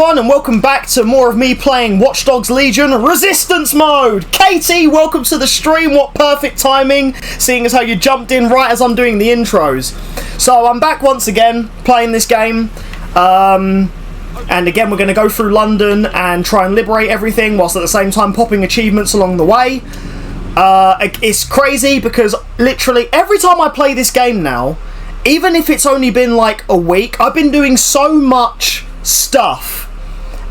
everyone, and welcome back to more of me playing Watch Dogs Legion Resistance Mode. Katie, welcome to the stream. What perfect timing, seeing as how you jumped in right as I'm doing the intros. So I'm back once again playing this game, and again we're going to go through London and try and liberate everything whilst at the same time popping achievements along the way. It's crazy because literally every time I play this game now, even if it's only been like a week, I've been doing so much stuff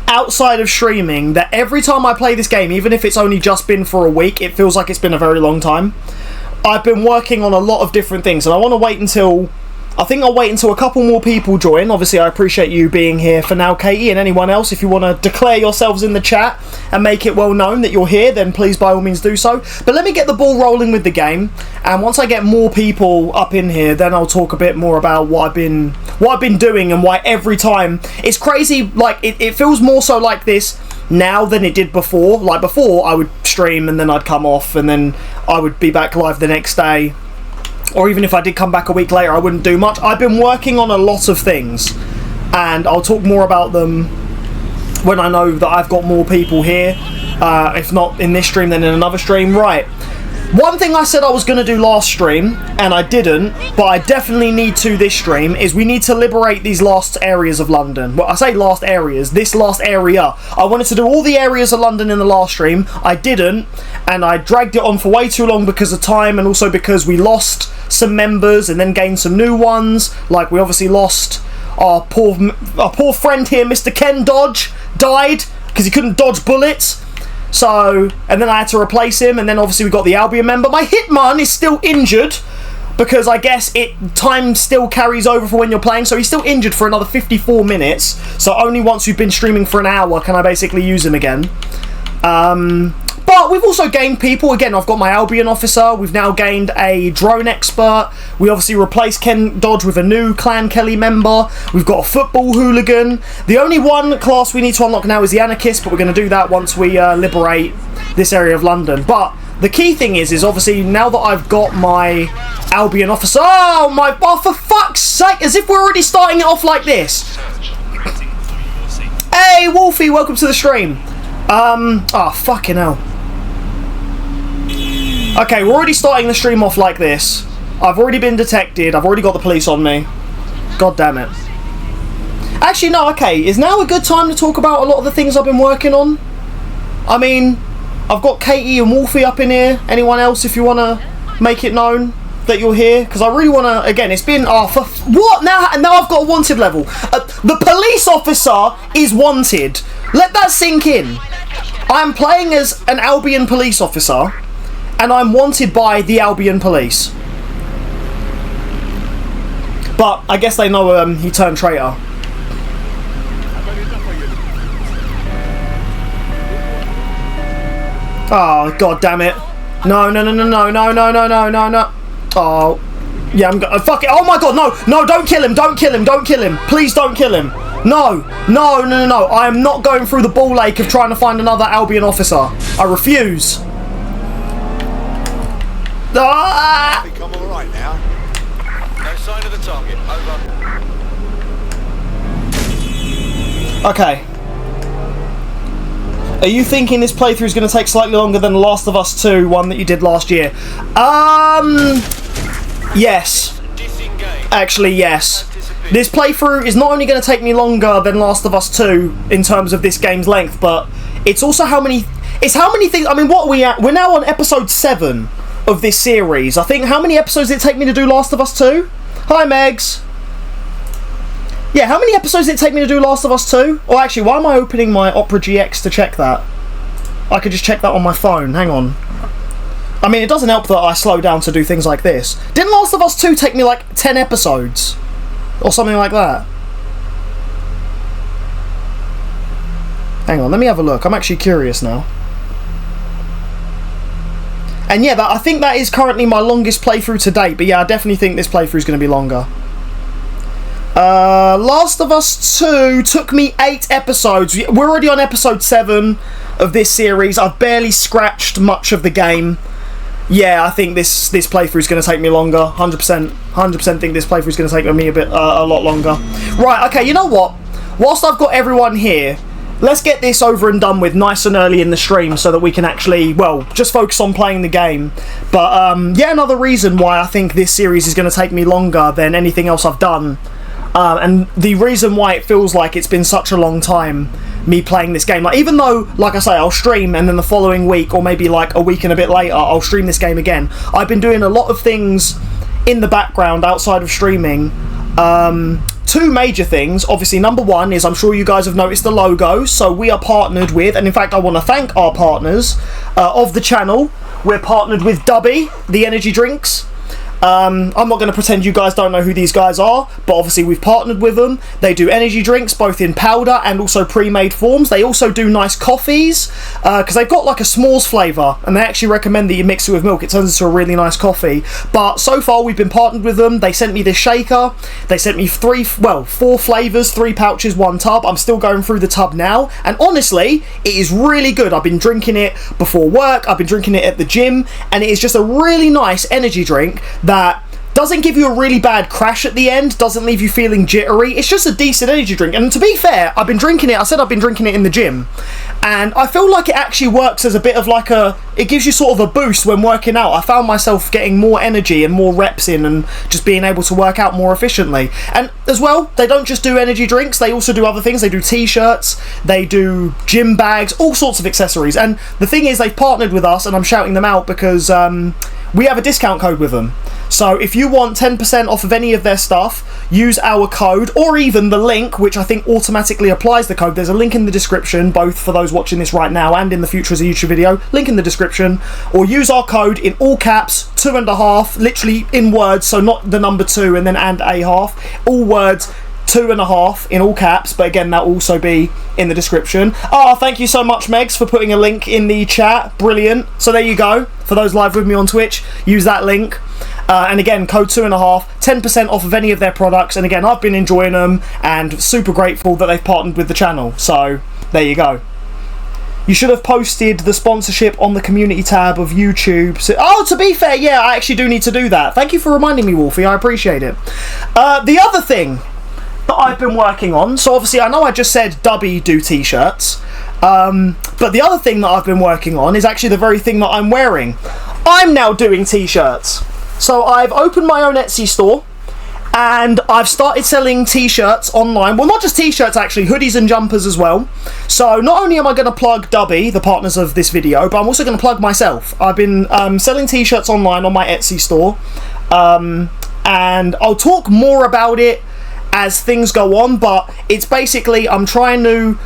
outside of streaming that every time I play this game, even if it's only just been for a week, it feels like it's been a very long time. I've been working on a lot of different things, and I want to wait until... I think I'll wait until a couple more people join. Obviously, I appreciate you being here for now, Katie, and anyone else. If you want to declare yourselves in the chat and make it well known that you're here, then please, by all means, do so. But let me get the ball rolling with the game, and once I get more people up in here, then I'll talk a bit more about what I've been doing and why every time... It's crazy, like, it feels more so like this now than it did before. Like, before, I would stream, and then I'd come off, and then I would be back live the next day. Or even if I did come back a week later, I wouldn't do much. I've been working on a lot of things, and I'll talk more about them when I know that I've got more people here. If not in this stream, then in another stream. Right. One thing I said I was going to do last stream, and I didn't, but I definitely need to this stream, is we need to liberate these last areas of London. Well, I say last areas, this last area. I wanted to do all the areas of London in the last stream. I didn't, and I dragged it on for way too long because of time, and also because we lost some members and then gained some new ones. Like, we obviously lost our poor friend here, Mr. Ken Dodge, died because he couldn't dodge bullets. So, and then I had to replace him, and then obviously we got the Albion member. My hitman is still injured, because I guess time still carries over for when you're playing, so he's still injured for another 54 minutes, so only once you've been streaming for an hour can I basically use him again. But we've also gained people. Again, I've got my Albion officer. We've now gained a drone expert. We obviously replaced Ken Dodge with a new Clan Kelly member. We've got a football hooligan. The only one class we need to unlock now is the anarchist, but we're going to do that once we liberate this area of London. But the key thing is obviously now that I've got my Albion officer... Oh, for fuck's sake, as if we're already starting it off like this. Hey, Wolfie, welcome to the stream. Oh, fucking hell. Okay, we're already starting the stream off like this. I've already been detected. I've already got the police on me. God damn it. Actually, no, okay. Is now a good time to talk about a lot of the things I've been working on? I mean, I've got Katie and Wolfie up in here. Anyone else, if you want to make it known that you're here? Because I really want to... Again, it's been... Oh, for... What? Now I've got a wanted level. The police officer is wanted. Let that sink in. I'm playing as an Albion police officer, and I'm wanted by the Albion police. But I guess they know he turned traitor. Oh, god damn it. No. Oh. Yeah, I'm fuck it. Oh my god, no, don't kill him, please don't kill him. No, I am not going through the ball ache of trying to find another Albion officer. I refuse. Ah! I think I'm all right now. No sign of the target. Over. Okay. Are you thinking this playthrough is going to take slightly longer than The Last of Us 2, one that you did last year? Yes. Actually, yes. This playthrough is not only going to take me longer than Last of Us 2 in terms of this game's length, but it's also how many things... I mean, what are we at? We're now on episode 7 of this series. I think, how many episodes did it take me to do Last of Us 2? Hi, Megs. Yeah, how many episodes did it take me to do Last of Us 2? Or actually, why am I opening my Opera GX to check that? I could just check that on my phone. Hang on. I mean, it doesn't help that I slow down to do things like this. Didn't Last of Us 2 take me like 10 episodes? Or something like that? Hang on, let me have a look. I'm actually curious now. And yeah, I think that is currently my longest playthrough to date. But yeah, I definitely think this playthrough is going to be longer. Last of Us 2 took me 8 episodes. We're already on episode 7 of this series. I've barely scratched much of the game. Yeah, I think this playthrough is going to take me longer. 100% think this playthrough is going to take me a lot longer. Right, okay, you know what? Whilst I've got everyone here, let's get this over and done with nice and early in the stream so that we can actually, well, just focus on playing the game. But yeah, another reason why I think this series is going to take me longer than anything else I've done. And the reason why it feels like it's been such a long time me playing this game, like, even though, like I say, I'll stream and then the following week, or maybe like a week and a bit later, I'll stream this game again, I've been doing a lot of things in the background outside of streaming. Two major things. Obviously, number one is, I'm sure you guys have noticed the logo, so we are partnered with, and in fact I want to thank our partners of the channel. We're partnered with Dubby, the energy drinks. I'm not going to pretend you guys don't know who these guys are, but obviously we've partnered with them. They do energy drinks both in powder and also pre-made forms. They also do nice coffees, because they've got like a s'mores flavour, and they actually recommend that you mix it with milk. It turns into a really nice coffee. But so far we've been partnered with them. They sent me this shaker. They sent me four flavours, 3 pouches, 1 tub. I'm still going through the tub now, and honestly, it is really good. I've been drinking it before work, I've been drinking it at the gym, and it is just a really nice energy drink that doesn't give you a really bad crash at the end, doesn't leave you feeling jittery. It's just a decent energy drink. And to be fair, I've been drinking it, I said I've been drinking it in the gym, and I feel like it actually works as a bit of like it gives you sort of a boost when working out. I found myself getting more energy and more reps in, and just being able to work out more efficiently. And as well, they don't just do energy drinks, they also do other things. They do t-shirts, they do gym bags, all sorts of accessories. And the thing is, they've partnered with us, and I'm shouting them out because we have a discount code with them. So if you want 10% off of any of their stuff, use our code, or even the link, which I think automatically applies the code. There's a link in the description, both for those watching this right now and in the future as a YouTube video. Link in the description. Or use our code in all caps, 2.5, literally in words, so not the number 2 and then and a half. All words, 2.5 in all caps, but again, that will also be in the description. Thank you so much, Megs, for putting a link in the chat. Brilliant. So there you go. For those live with me on Twitch, use that link. And again, code 2.5, 10% off of any of their products. And again, I've been enjoying them and super grateful that they've partnered with the channel. So there you go. You should have posted the sponsorship on the community tab of YouTube. So, to be fair, yeah, I actually do need to do that. Thank you for reminding me, Wolfie. I appreciate it. The other thing that I've been working on, so obviously I know I just said Dubby do t-shirts, but the other thing that I've been working on is actually the very thing that I'm wearing. I'm now doing t-shirts. So I've opened my own Etsy store, and I've started selling t-shirts online. Well, not just t-shirts actually, hoodies and jumpers as well. So not only am I going to plug Dubby, the partners of this video, but I'm also going to plug myself. I've been selling t-shirts online on my Etsy store, and I'll talk more about it as things go on, but it's basically, I'm trying to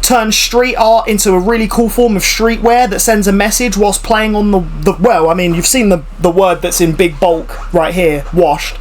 turn street art into a really cool form of streetwear that sends a message whilst playing on the well, I mean, you've seen the word that's in big bulk right here, washed,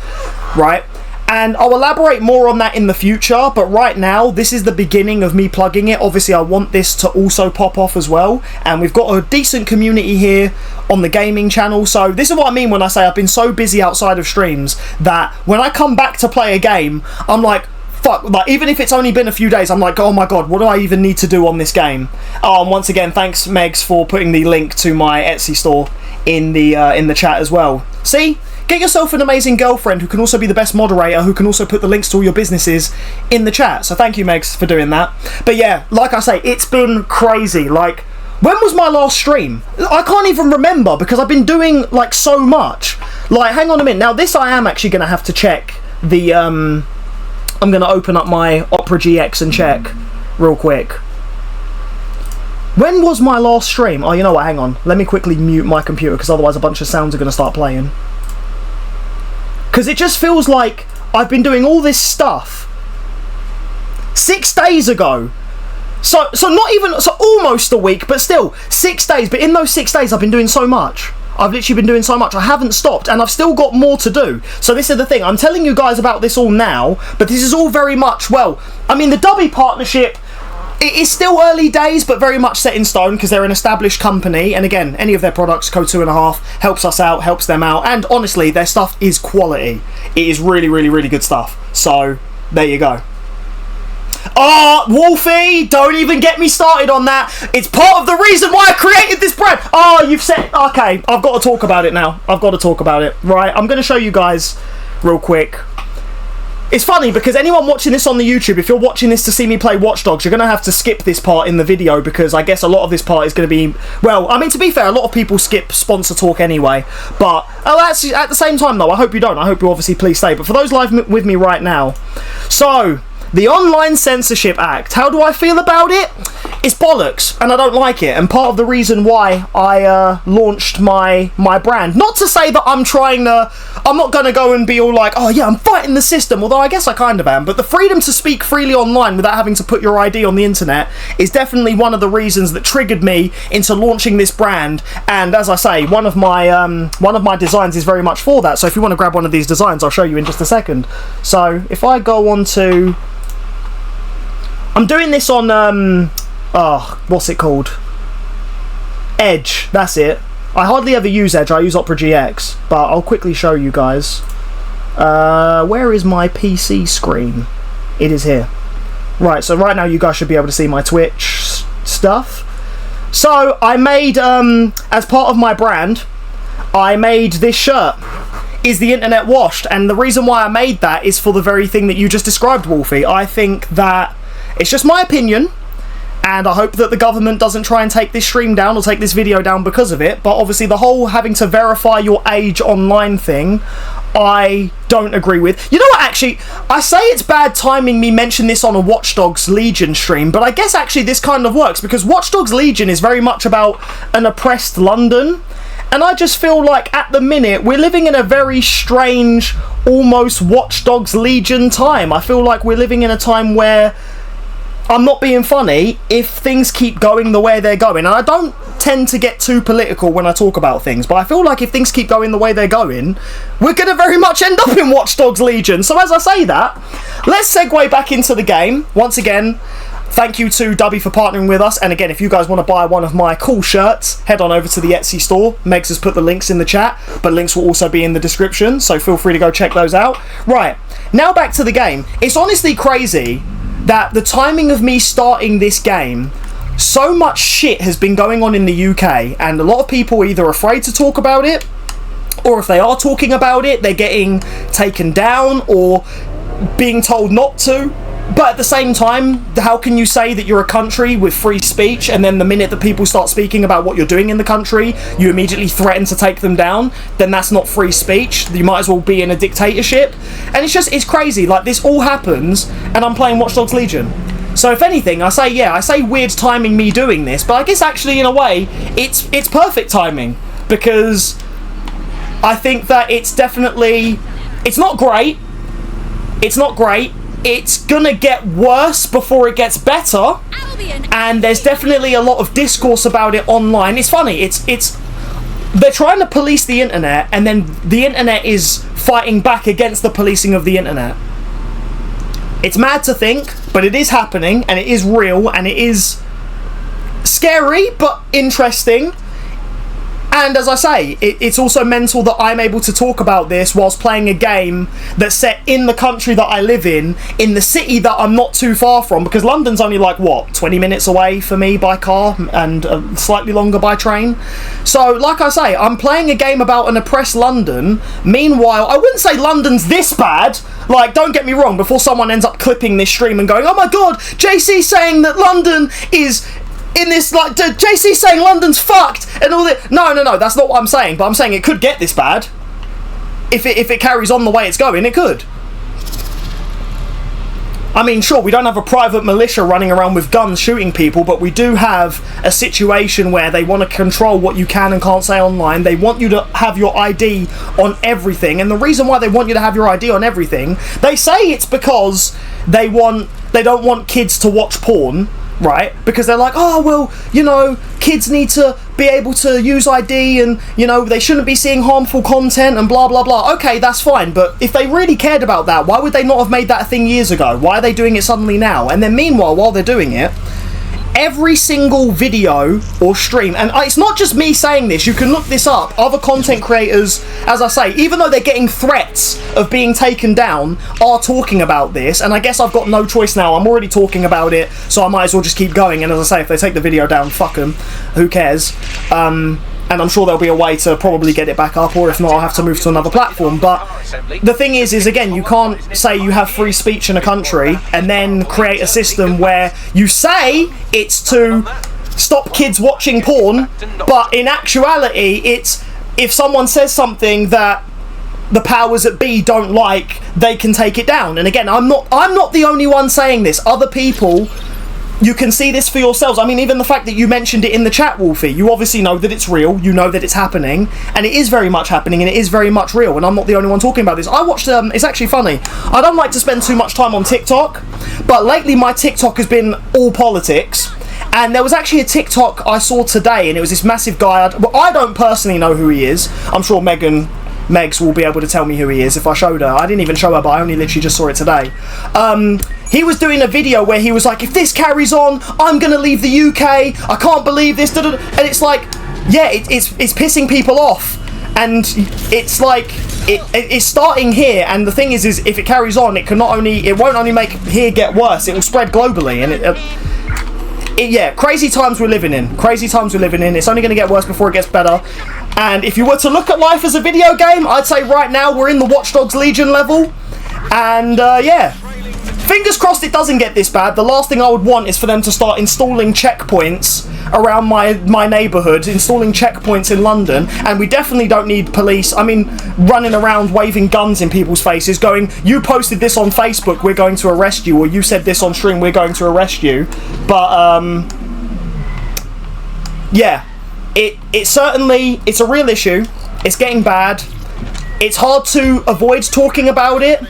right? And I'll elaborate more on that in the future, but right now, this is the beginning of me plugging it. Obviously, I want this to also pop off as well, and we've got a decent community here on the gaming channel. So this is what I mean when I say I've been so busy outside of streams that when I come back to play a game, I'm like, fuck, like, even if it's only been a few days, I'm like, oh my god, what do I even need to do on this game? And once again, thanks Megs for putting the link to my Etsy store in the chat as well. See? Get yourself an amazing girlfriend who can also be the best moderator, who can also put the links to all your businesses in the chat. So thank you, Megs, for doing that. But yeah, like I say, it's been crazy. Like, when was my last stream? I can't even remember because I've been doing like so much. Like, hang on a minute. Now this I am actually going to have to check the I'm going to open up my Opera GX and check real quick. When was my last stream? Oh, you know what, hang on. Let me quickly mute my computer because otherwise a bunch of sounds are going to start playing. Because it just feels like I've been doing all this stuff 6 days ago. So not even, so almost a week, but still 6 days. But in those 6 days, I've been doing so much. I've literally been doing so much. I haven't stopped, and I've still got more to do. So this is the thing. I'm telling you guys about this all now, but this is all very much, well, I mean, the Dubby partnership, it is still early days, but very much set in stone because they're an established company. And again, any of their products, code 2.5, helps us out, helps them out. And honestly, their stuff is quality. It is really, really, really good stuff. So there you go. Oh, Wolfie, don't even get me started on that. It's part of the reason why I created this brand. Oh, you've said, okay, I've got to talk about it now. I've got to talk about it. Right, I'm going to show you guys real quick. It's funny because anyone watching this on the YouTube, if you're watching this to see me play Watch Dogs, you're going to have to skip this part in the video because I guess a lot of this part is going to be... Well, I mean, to be fair, a lot of people skip sponsor talk anyway. But actually, at the same time, though, I hope you don't. I hope you obviously please stay. But for those live with me right now... So, the Online Censorship Act. How do I feel about it? It's bollocks, and I don't like it. And part of the reason why I launched my brand, not to say that I'm not going to go and be all like, oh yeah, I'm fighting the system, although I guess I kind of am, but the freedom to speak freely online without having to put your ID on the internet is definitely one of the reasons that triggered me into launching this brand. And as I say, one of my designs is very much for that. So if you want to grab one of these designs, I'll show you in just a second. So if I go on to... I'm doing this on... what's it called? Edge, that's it. I hardly ever use Edge, I use Opera GX, but I'll quickly show you guys. Where is my PC screen? It is here. Right, so right now you guys should be able to see my Twitch stuff. So, I made, as part of my brand, I made this shirt. Is the internet washed? And the reason why I made that is for the very thing that you just described, Wolfie. I think that, it's just my opinion, and I hope that the government doesn't try and take this stream down or take this video down because of it, but obviously the whole having to verify your age online thing, I don't agree with. You know what, actually, I say it's bad timing me mention this on a Watch Dogs Legion stream, but I guess actually this kind of works, because Watch Dogs Legion is very much about an oppressed London, and I just feel like at the minute we're living in a very strange, almost Watch Dogs Legion time. I feel like we're living in a time where, I'm not being funny, if things keep going the way they're going, and I don't tend to get too political when I talk about things, but I feel like if things keep going the way they're going, we're going to very much end up in Watch Dogs Legion. So as I say that, let's segue back into the game. Once again, thank you to Dubby for partnering with us, and again, if you guys want to buy one of my cool shirts, head on over to the Etsy store. Megs has put the links in the chat, but links will also be in the description, so feel free to go check those out. Right, now back to the game. It's honestly crazy that the timing of me starting this game, so much shit has been going on in the UK, and a lot of people are either afraid to talk about it, or if they are talking about it, they're getting taken down or being told not to. But at the same time, how can you say that you're a country with free speech, and then the minute that people start speaking about what you're doing in the country, you immediately threaten to take them down? Then that's not free speech. You might as well be in a dictatorship. And it's crazy. Like, this all happens, and I'm playing Watch Dogs Legion. So if anything, I say weird timing me doing this, but I guess actually in a way, it's perfect timing, because I think that it's definitely, it's not great. It's gonna get worse before it gets better, and there's definitely a lot of discourse about it online. It's funny, they're trying to police the internet, and then the internet is fighting back against the policing of the internet. It's mad to think, but it is happening, and it is real, and it is scary, but interesting. And as I say, it's also mental that I'm able to talk about this whilst playing a game that's set in the country that I live in the city that I'm not too far from, because London's only like, what, 20 minutes away for me by car, and slightly longer by train. So, like I say, I'm playing a game about an oppressed London. Meanwhile, I wouldn't say London's this bad. Like, don't get me wrong, before someone ends up clipping this stream and going, oh my god, JC's saying that London is... in this, like, JC saying London's fucked and all that. No, that's not what I'm saying, but I'm saying it could get this bad. If it carries on the way it's going, it could. I mean, sure, we don't have a private militia running around with guns shooting people, but we do have a situation where they want to control what you can and can't say online. They want you to have your ID on everything, and the reason why they want you to have your ID on everything, they say it's because they don't want kids to watch porn. Right, because they're like, oh well, you know, kids need to be able to use ID, and you know, they shouldn't be seeing harmful content and blah blah blah. Okay, that's fine, but if they really cared about that, why would they not have made that a thing years ago? Why are they doing it suddenly now? And then meanwhile, while they're doing it, every single video or stream, and it's not just me saying this, you can look this up, other content creators, as I say, even though they're getting threats of being taken down, are talking about this, and I guess I've got no choice now. I'm already talking about it, so I might as well just keep going, and as I say, if they take the video down, fuck them, who cares. and I'm sure there'll be a way to probably get it back up, or if not, I'll have to move to another platform. But the thing is again, you can't say you have free speech in a country and then create a system where you say it's to stop kids watching porn, but in actuality, it's if someone says something that the powers that be don't like, they can take it down. And again, I'm not the only one saying this. Other people, you can see this for yourselves. I mean, even the fact that you mentioned it in the chat, Wolfie, you obviously know that it's real, you know that it's happening, and it is very much happening, and it is very much real, and I'm not the only one talking about this. I watched, it's actually funny, I don't like to spend too much time on TikTok, but lately my TikTok has been all politics, and there was actually a TikTok I saw today, and it was this massive guy, I don't personally know who he is. I'm sure Megs will be able to tell me who he is if I showed her. I didn't even show her, but I only literally just saw it today. He was doing a video where he was like, if this carries on, I'm gonna leave the UK, I can't believe this, and it's like, yeah, it's pissing people off, and it's like, it's starting here, and the thing is if it carries on, it won't only make here get worse, it will spread globally, and yeah, crazy times we're living in. It's only going to get worse before it gets better. And if you were to look at life as a video game, I'd say right now we're in the Watch Dogs Legion level. And yeah, fingers crossed it doesn't get this bad. The last thing I would want is for them to start installing checkpoints around my neighbourhood, installing checkpoints in London. And we definitely don't need police, running around waving guns in people's faces going, you posted this on Facebook, we're going to arrest you, or you said this on stream, we're going to arrest you. But yeah, it's a real issue. It's getting bad. It's hard to avoid talking about it,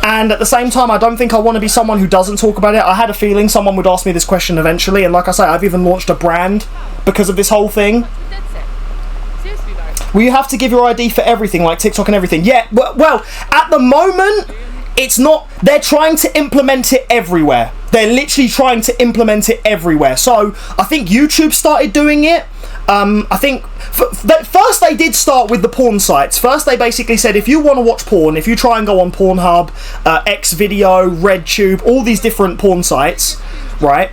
and at the same time, I don't think I want to be someone who doesn't talk about it. I had a feeling someone would ask me this question eventually, and like I say, I've even launched a brand because of this whole thing. Well, you have to give your ID for everything, like TikTok and everything. Yeah, well, at the moment, it's not. They're trying to implement it everywhere. They're literally trying to implement it everywhere. So, I think YouTube started doing it. I think first they did start with the porn sites. First they basically said if you want to watch porn, if you try and go on Pornhub, Xvideo, RedTube, all these different porn sites, right?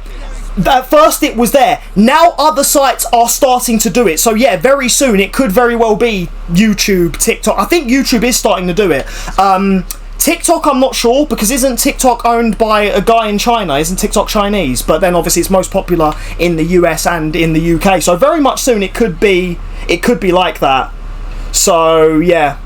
At first it was there. Now other sites are starting to do it. So yeah, very soon it could very well be YouTube, TikTok. I think YouTube is starting to do it. TikTok, I'm not sure, because isn't TikTok owned by a guy in China? Isn't TikTok Chinese? But then obviously it's most popular in the US and in the UK. So very much soon it could be like that. So yeah.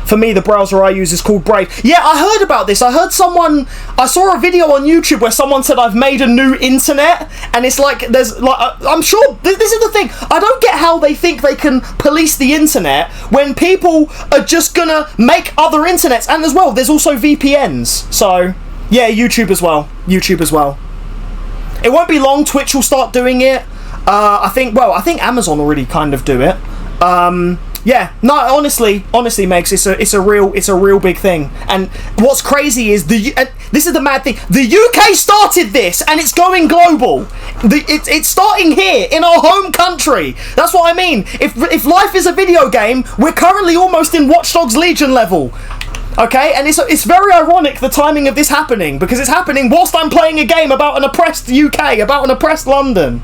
For me, the browser I use is called Brave. Yeah, I heard about this. I saw a video on YouTube where someone said I've made a new internet, and it's like, I'm sure, this is the thing, I don't get how they think they can police the internet when people are just gonna make other internets, and as well, there's also VPNs. So, yeah, YouTube as well. It won't be long, Twitch will start doing it. I think Amazon already kind of do it. Yeah, no, honestly, Megs, it's a real big thing. And what's crazy is this is the mad thing. The UK started this, and it's going global. It's starting here in our home country. That's what I mean. If life is a video game, we're currently almost in Watch Dogs Legion level. Okay, and it's very ironic the timing of this happening, because it's happening whilst I'm playing a game about an oppressed UK, about an oppressed London.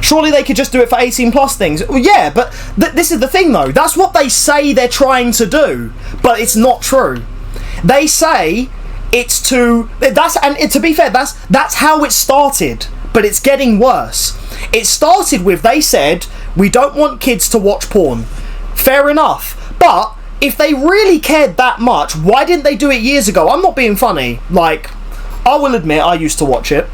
Surely they could just do it for 18 plus things. Well, yeah, but this is the thing though. That's what they say they're trying to do, but it's not true. They say it's to be fair, that's how it started, but it's getting worse. It started with, they said, we don't want kids to watch porn. Fair enough, but if they really cared that much, why didn't they do it years ago? I'm not being funny. Like, I will admit I used to watch it,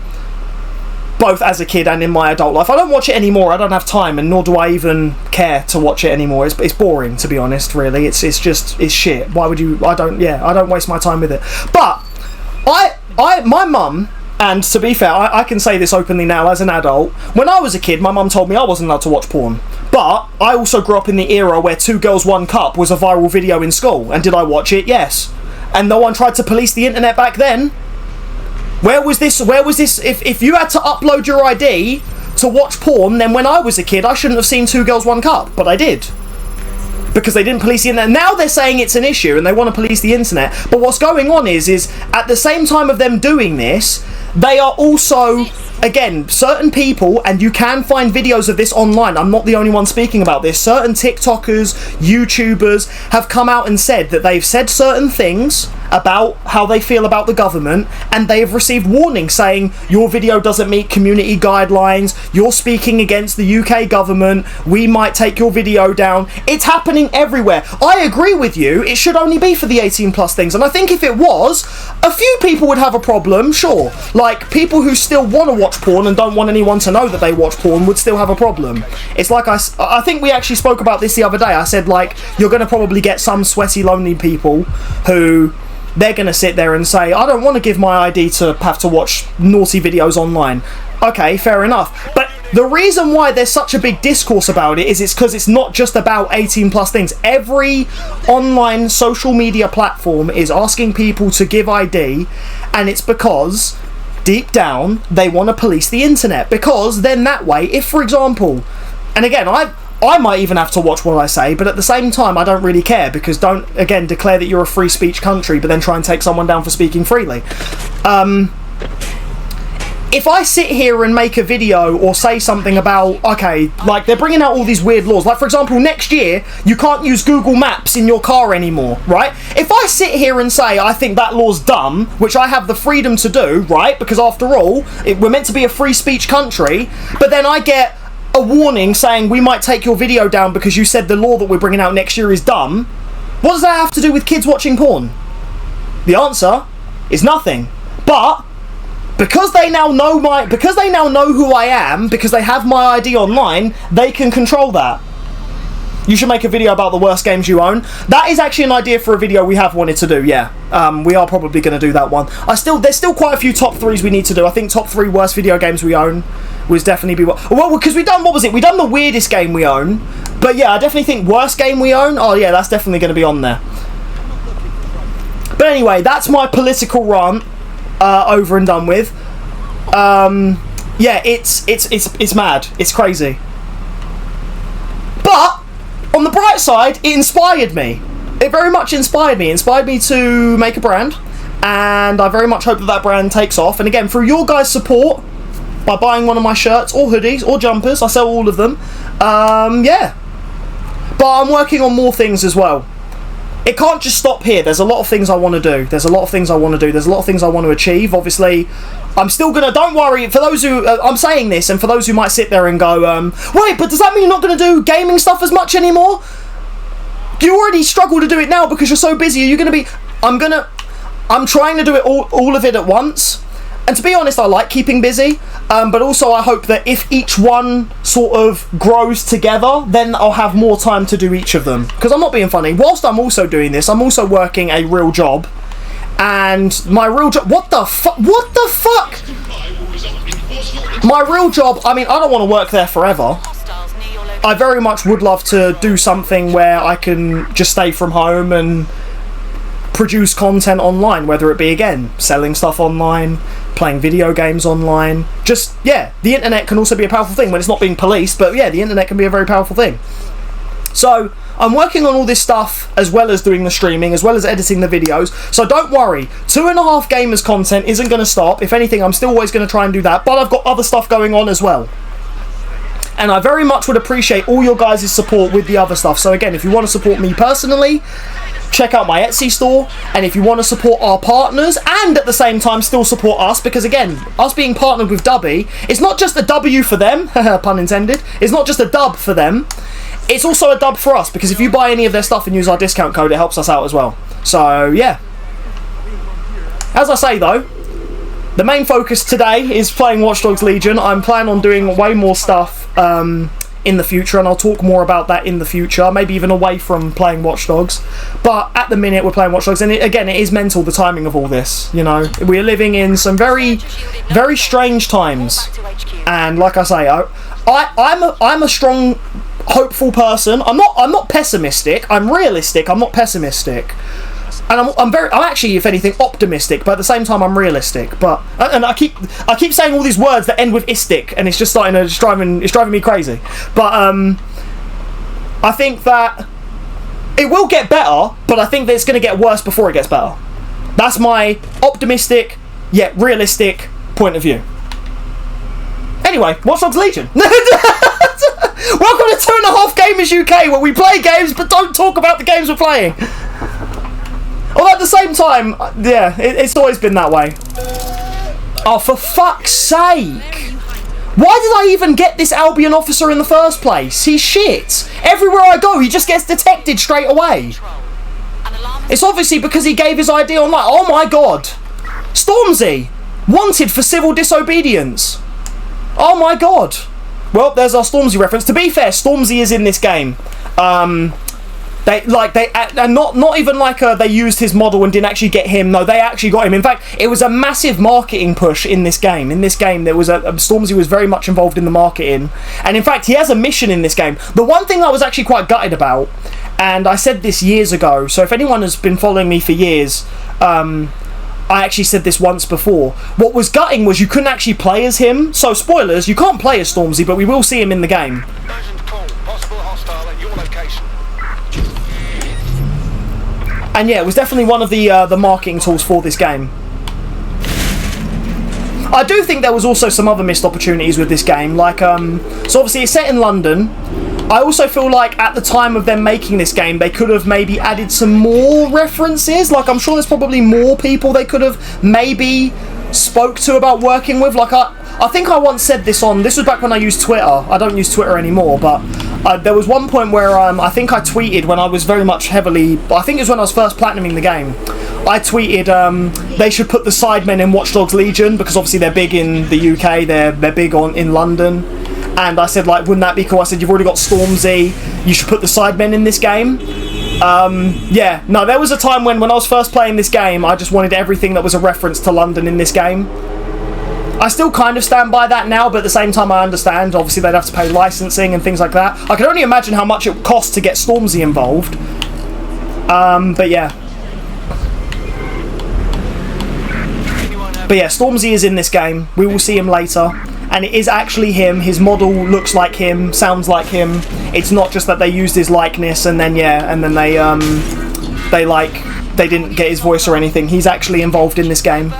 both as a kid and in my adult life. I don't watch it anymore. I don't have time, and nor do I even care to watch it anymore. It's boring, to be honest. Really, it's shit. Why would you? I don't waste my time with it. But my mum, and to be fair, I can say this openly now as an adult. When I was a kid, my mum told me I wasn't allowed to watch porn. But I also grew up in the era where 2 Girls 1 Cup was a viral video in school. And did I watch it? Yes. And no one tried to police the internet back then. Where was this? If you had to upload your ID to watch porn, then when I was a kid, I shouldn't have seen 2 Girls 1 Cup, but I did. Because they didn't police the internet. Now they're saying it's an issue and they want to police the internet. But what's going on is at the same time of them doing this, they are also again, certain people, and you can find videos of this online, I'm not the only one speaking about this, certain TikTokers, YouTubers have come out and said that they've said certain things about how they feel about the government, and they have received warnings saying, your video doesn't meet community guidelines, you're speaking against the UK government, we might take your video down. It's happening everywhere. I agree with you, it should only be for the 18 plus things, and I think if it was, a few people would have a problem, sure. Like, people who still want to watch porn and don't want anyone to know that they watch porn would still have a problem. It's like, I think we actually spoke about this the other day. I said, like, you're going to probably get some sweaty, lonely people who, they're going to sit there and say, I don't want to give my ID to have to watch naughty videos online. Okay, fair enough. But the reason why there's such a big discourse about it is it's because it's not just about 18 plus things. Every online social media platform is asking people to give ID, and it's because deep down they want to police the internet, because then that way, if for example, and again, I might even have to watch what I say, but at the same time I don't really care, because don't, again, declare that you're a free speech country but then try and take someone down for speaking freely. If I sit here and make a video or say something about, okay, like they're bringing out all these weird laws, like for example next year you can't use Google Maps in your car anymore, right? If I sit here and say I think that law's dumb, which I have the freedom to do, right, because after all we're meant to be a free speech country, but then I get a warning saying we might take your video down because you said the law that we're bringing out next year is dumb, what does that have to do with kids watching porn? The answer is nothing. But because they now know who I am, because they have my ID online, they can control that. You should make a video about the worst games you own. That is actually an idea for a video we have wanted to do, yeah. We are probably going to do that one. There's still quite a few top 3s we need to do. I think top 3 worst video games we own was definitely be... Well, because we done, what was it? We done the weirdest game we own. But yeah, I definitely think worst game we own. Oh yeah, that's definitely going to be on there. But anyway, that's my political rant over and done with. Yeah, it's mad. It's crazy. But on the bright side, it inspired me. It very much inspired me. It inspired me to make a brand, and I very much hope that that brand takes off. And again, through your guys' support, by buying one of my shirts or hoodies or jumpers, I sell all of them. Yeah. But I'm working on more things as well. It can't just stop here. There's a lot of things I want to do. There's a lot of things I want to do. There's a lot of things I want to achieve. Obviously, I'm still going to... Don't worry, for those who... I'm saying this, and for those who might sit there and go, wait, but does that mean you're not going to do gaming stuff as much anymore? You already struggle to do it now because you're so busy. You're going to be... I'm trying to do it all of it at once. And to be honest, I like keeping busy, but also I hope that if each one sort of grows together, then I'll have more time to do each of them. Because I'm not being funny. Whilst I'm also doing this, I'm also working a real job. And my real job... What the fuck? What the fuck? My real job... I mean, I don't want to work there forever. I very much would love to do something where I can just stay from home and produce content online, whether it be, again, selling stuff online, playing video games online. Just, yeah, the internet can also be a powerful thing when it's not being policed, but yeah, the internet can be a very powerful thing. So I'm working on all this stuff as well as doing the streaming, as well as editing the videos, so don't worry, 2.5 Gamers content isn't going to stop. If anything, I'm still always going to try and do that, but I've got other stuff going on as well. And I very much would appreciate all your guys' support with the other stuff. So again, if you want to support me personally, check out my Etsy store. And if you want to support our partners and at the same time still support us, because again, us being partnered with Dubby, it's not just a W for them, pun intended, it's not just a dub for them, it's also a dub for us, because if you buy any of their stuff and use our discount code, it helps us out as well. So yeah. As I say though, the main focus today is playing Watch Dogs Legion. I'm planning on doing way more stuff in the future, and I'll talk more about that in the future, maybe even away from playing Watch Dogs. But at the minute we're playing Watch Dogs, and again, it is mental, the timing of all this, you know. We're living in some very, very strange times, and like I say, I'm a strong, hopeful person. I'm not pessimistic, I'm realistic, I'm not pessimistic. And I'm actually, if anything, optimistic, but at the same time I'm realistic. But and I keep saying all these words that end with istic, and it's just starting to it's driving me crazy. But I think that it will get better, but I think that it's going to get worse before it gets better. That's my optimistic yet realistic point of view. Anyway, Watch Dogs Legion. Welcome to 2.5 Gamers UK, where we play games but don't talk about the games we're playing. Although at the same time, yeah, it's always been that way. Oh, for fuck's sake. Why did I even get this Albion officer in the first place? He's shit. Everywhere I go, he just gets detected straight away. It's obviously because he gave his ID online. Oh my god. Stormzy. Wanted for civil disobedience. Oh my god. Well, there's our Stormzy reference. To be fair, Stormzy is in this game. And not even like they used his model and didn't actually get him. No, they actually got him. In fact, it was a massive marketing push in this game. In this game, there was Stormzy was very much involved in the marketing, and in fact, he has a mission in this game. The one thing I was actually quite gutted about, and I said this years ago, so if anyone has been following me for years, I actually said this once before. What was gutting was you couldn't actually play as him. So spoilers, you can't play as Stormzy, but we will see him in the game. And yeah, it was definitely one of the marketing tools for this game. I do think there was also some other missed opportunities with this game, like so obviously it's set in London. I also feel like at the time of them making this game, they could have maybe added some more references. Like, I'm sure there's probably more people they could have maybe spoke to about working with. Like, I think I once said this was back when I used Twitter. I don't use Twitter anymore, but there was one point where I think I tweeted when I was very much heavily, I think it was when I was first platinuming the game, I tweeted they should put the Sidemen in Watch Dogs Legion, because obviously they're big in the UK, they're big in London. And I said, like, wouldn't that be cool? I said, you've already got Stormzy, you should put the Sidemen in this game. Yeah, no, there was a time when I was first playing this game, I just wanted everything that was a reference to London in this game. I still kind of stand by that now, but at the same time I understand, obviously they'd have to pay licensing and things like that. I can only imagine how much it would cost to get Stormzy involved. But yeah. But yeah, Stormzy is in this game. We will see him later. And it is actually him. His model looks like him, sounds like him. It's not just that they used his likeness and then they didn't get his voice or anything. He's actually involved in this game.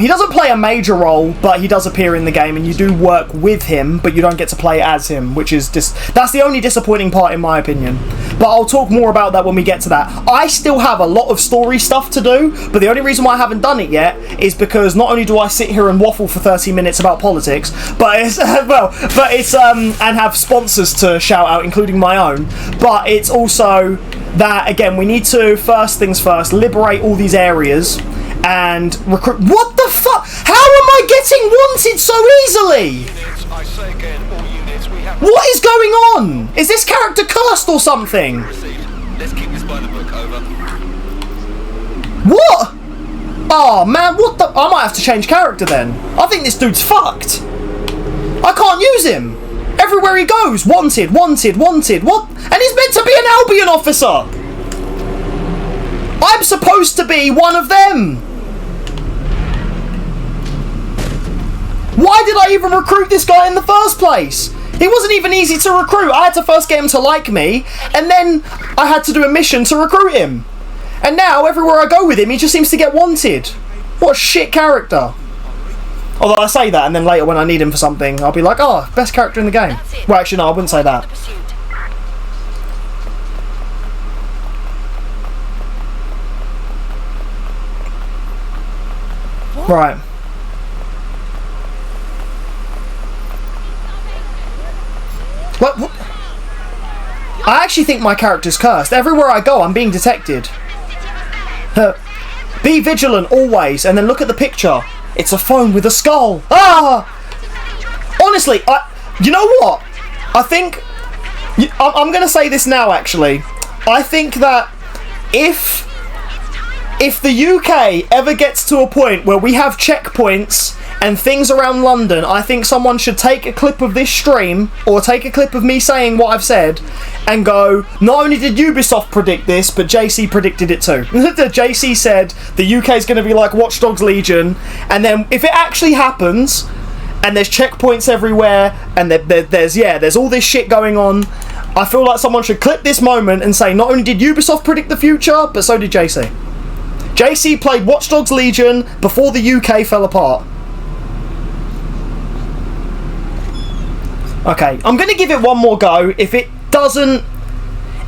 He doesn't play a major role, but he does appear in the game, and you do work with him, but you don't get to play as him, which is that's the only disappointing part in my opinion. But I'll talk more about that when we get to that. I still have a lot of story stuff to do, but the only reason why I haven't done it yet is because not only do I sit here and waffle for 30 minutes about politics, but it's and have sponsors to shout out, including my own, but it's also that, again, we need to, first things first, liberate all these areas and recruit. What the fuck? How am I getting wanted so easily? What is going on? Is this character cursed or something? Let's keep this by the book, over. What? Oh man, what the? I might have to change character then. I think this dude's fucked. I can't use him. Everywhere he goes, wanted, wanted, wanted. What? And he's meant to be an Albion officer. I'm supposed to be one of them. Why did I even recruit this guy in the first place? He wasn't even easy to recruit. I had to first get him to like me, and then I had to do a mission to recruit him. And now, everywhere I go with him, he just seems to get wanted. What a shit character. Although I say that, and then later when I need him for something, I'll be like, oh, best character in the game. Well, actually, no, I wouldn't say that. Right. What? I actually think my character's cursed. Everywhere I go, I'm being detected. Be vigilant always, and then look at the picture. It's a phone with a skull. Ah! Honestly, you know what? I think I'm going to say this now. Actually, I think that if the UK ever gets to a point where we have checkpoints and things around London, I think someone should take a clip of this stream, or take a clip of me saying what I've said, and go, not only did Ubisoft predict this, but JC predicted it too. JC said the UK is going to be like Watch Dogs Legion, and then if it actually happens, and there's checkpoints everywhere, and there's all this shit going on, I feel like someone should clip this moment and say, not only did Ubisoft predict the future, but so did JC. JC played Watch Dogs Legion before the UK fell apart. Okay, I'm going to give it one more go. If it doesn't...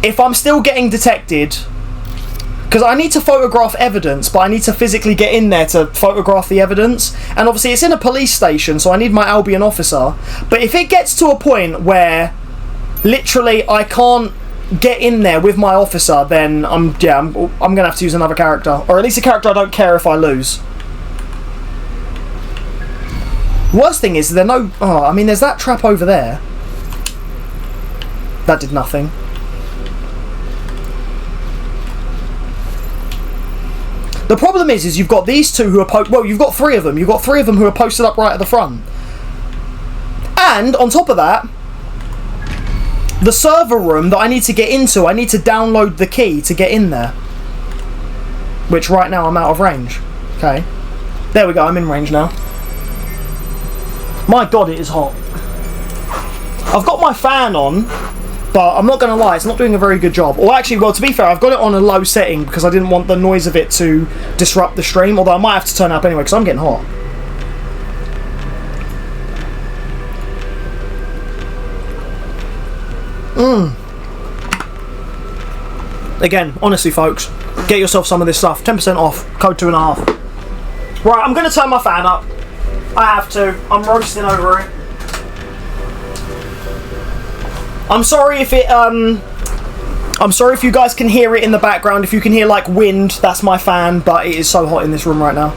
If I'm still getting detected... Because I need to photograph evidence, but I need to physically get in there to photograph the evidence. And obviously it's in a police station, so I need my Albion officer. But if it gets to a point where literally I can't get in there with my officer, then I'm going to have to use another character. Or at least a character I don't care if I lose. Worst thing is, there's that trap over there. That did nothing. The problem is you've got these two who are you've got three of them. You've got three of them who are posted up right at the front. And on top of that, the server room that I need to get into, I need to download the key to get in there. Which right now I'm out of range. Okay. There we go, I'm in range now. My god, it is hot. I've got my fan on, but I'm not going to lie, it's not doing a very good job. Or actually, well, to be fair, I've got it on a low setting because I didn't want the noise of it to disrupt the stream, although I might have to turn it up anyway because I'm getting hot. Again, honestly, folks, get yourself some of this stuff. 10% off, code 2.5. Right, I'm going to turn my fan up. I have to. I'm roasting over it. I'm sorry if I'm sorry if you guys can hear it in the background. If you can hear like wind, that's my fan. But it is so hot in this room right now.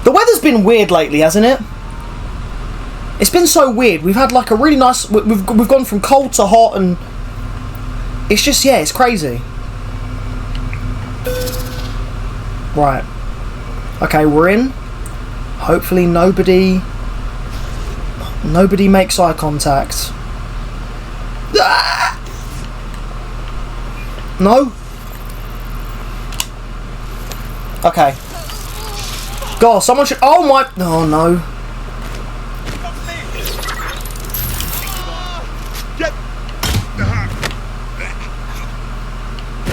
The weather's been weird lately, hasn't it? It's been so weird. We've had like a really nice. We've gone from cold to hot, and it's just it's crazy. Right. Okay, we're in. Hopefully nobody makes eye contact. Ah! No? Okay. God, someone should... Oh my... Oh no.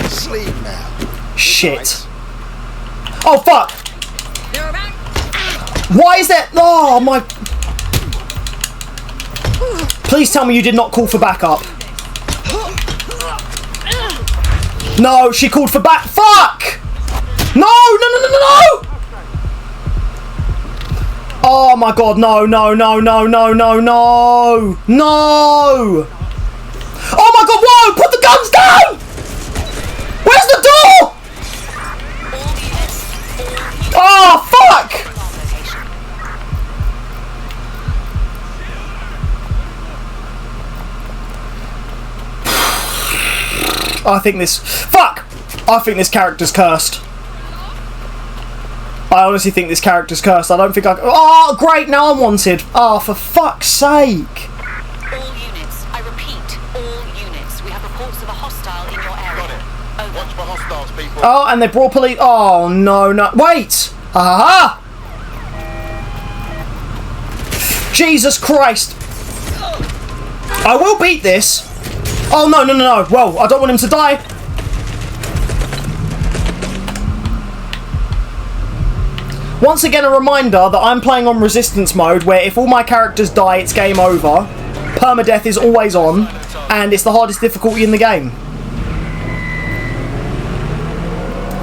Sleep now. Shit. Oh fuck! Why is that? Oh my... Please tell me you did not call for backup. No, she called for back. Fuck! No, no, no, no, no, no! Oh my god, no, no, no, no, no, no, no! No! Oh my god, whoa! Put the guns down! Where's the door? Oh, fuck! I think this... Fuck! I think this character's cursed. I honestly think this character's cursed. I don't think I... Oh, great! Now I'm wanted. Oh, for fuck's sake. All units. I repeat, all units. We have reports of a hostile in your area. Got it. Over. Watch for hostiles, people. Oh, and they brought police... Oh, no, no... Wait! Aha! Jesus Christ! I will beat this. Oh, no, no, no, no. Well, I don't want him to die. Once again, a reminder that I'm playing on resistance mode, where if all my characters die, it's game over. Permadeath is always on, and it's the hardest difficulty in the game.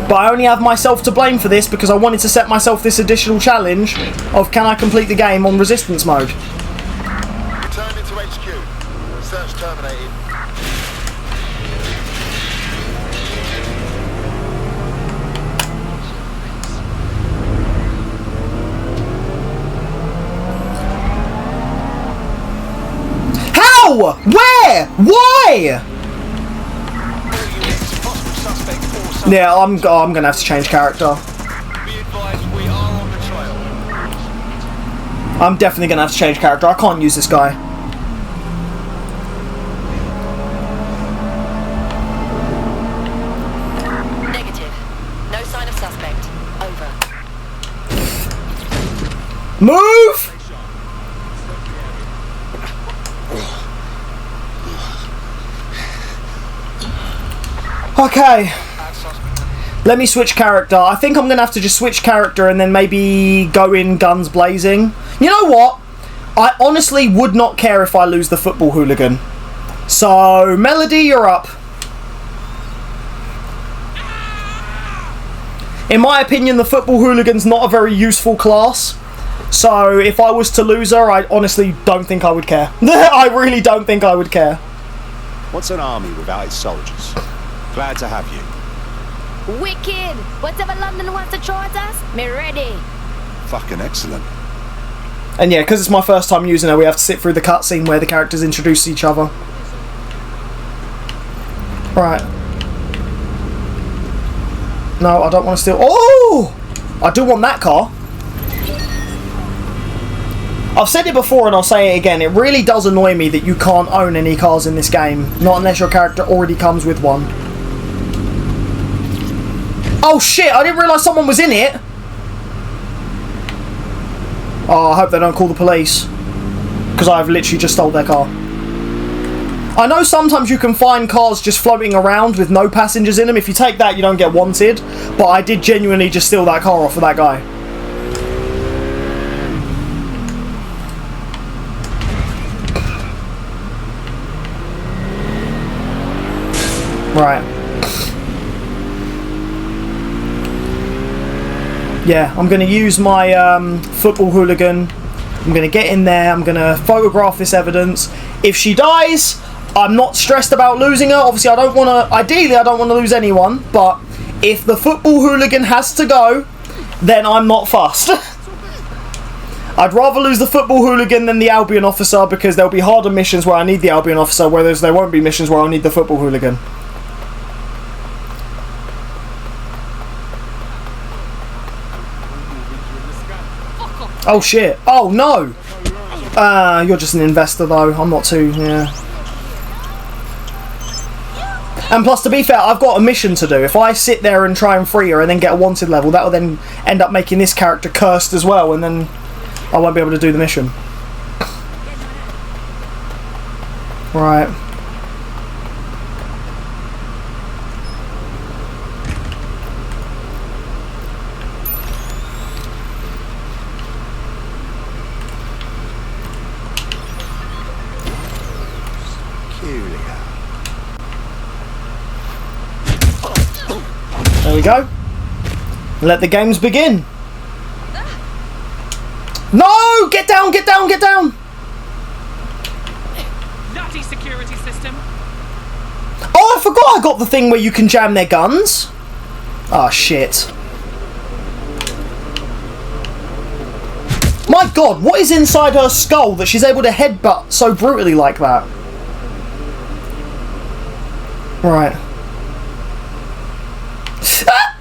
But I only have myself to blame for this because I wanted to set myself this additional challenge of can I complete the game on resistance mode. Return into HQ. Search terminated. How? Where? Why? Yeah, I'm gonna have to change character. Be advised, we are on the trail. I'm definitely gonna have to change character. I can't use this guy. Negative. No sign of suspect. Over. Move! Okay. Let me switch character. I think I'm going to have to just switch character and then maybe go in guns blazing. You know what? I honestly would not care if I lose the football hooligan. So, Melody, you're up. In my opinion, the football hooligan's not a very useful class. So, if I was to lose her, I honestly don't think I would care. I really don't think I would care. What's an army without its soldiers? Glad to have you. Wicked! Whatever London wants to throw at us, me ready. Fucking excellent. And yeah, because it's my first time using her, we have to sit through the cutscene where the characters introduce each other. Right. No, I don't want to steal... Oh! I do want that car. I've said it before and I'll say it again. It really does annoy me that you can't own any cars in this game. Not unless your character already comes with one. Oh shit, I didn't realise someone was in it. Oh, I hope they don't call the police. Because I've literally just stole their car. I know sometimes you can find cars just floating around with no passengers in them. If you take that, you don't get wanted. But I did genuinely just steal that car off of that guy. Right. Yeah, I'm going to use my football hooligan. I'm going to get in there. I'm going to photograph this evidence. If she dies, I'm not stressed about losing her. Obviously, I don't want to... Ideally, I don't want to lose anyone. But if the football hooligan has to go, then I'm not fussed. I'd rather lose the football hooligan than the Albion officer, because there'll be harder missions where I need the Albion officer, whereas there won't be missions where I'll need the football hooligan. Oh shit. Oh no! You're just an investor though. I'm not too, yeah. And plus, to be fair, I've got a mission to do. If I sit there and try and free her and then get a wanted level, that will then end up making this character cursed as well, and then I won't be able to do the mission. Right. There we go. Let the games begin. No! Get down, get down, get down! Nutty security system. Oh, I forgot I got the thing where you can jam their guns. Oh, shit. My god, what is inside her skull that she's able to headbutt so brutally like that? Right. Ah!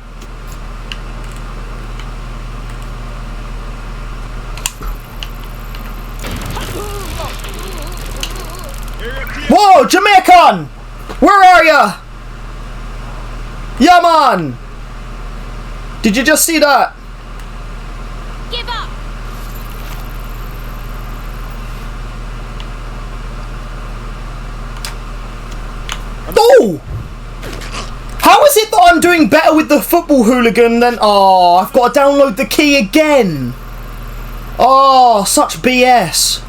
Whoa, Jamaican! Where are ya? Yeah, man! Did you just see that? Give up! Oh! How is it that I'm doing better with the football hooligan than... Oh, I've got to download the key again. Oh, such BS.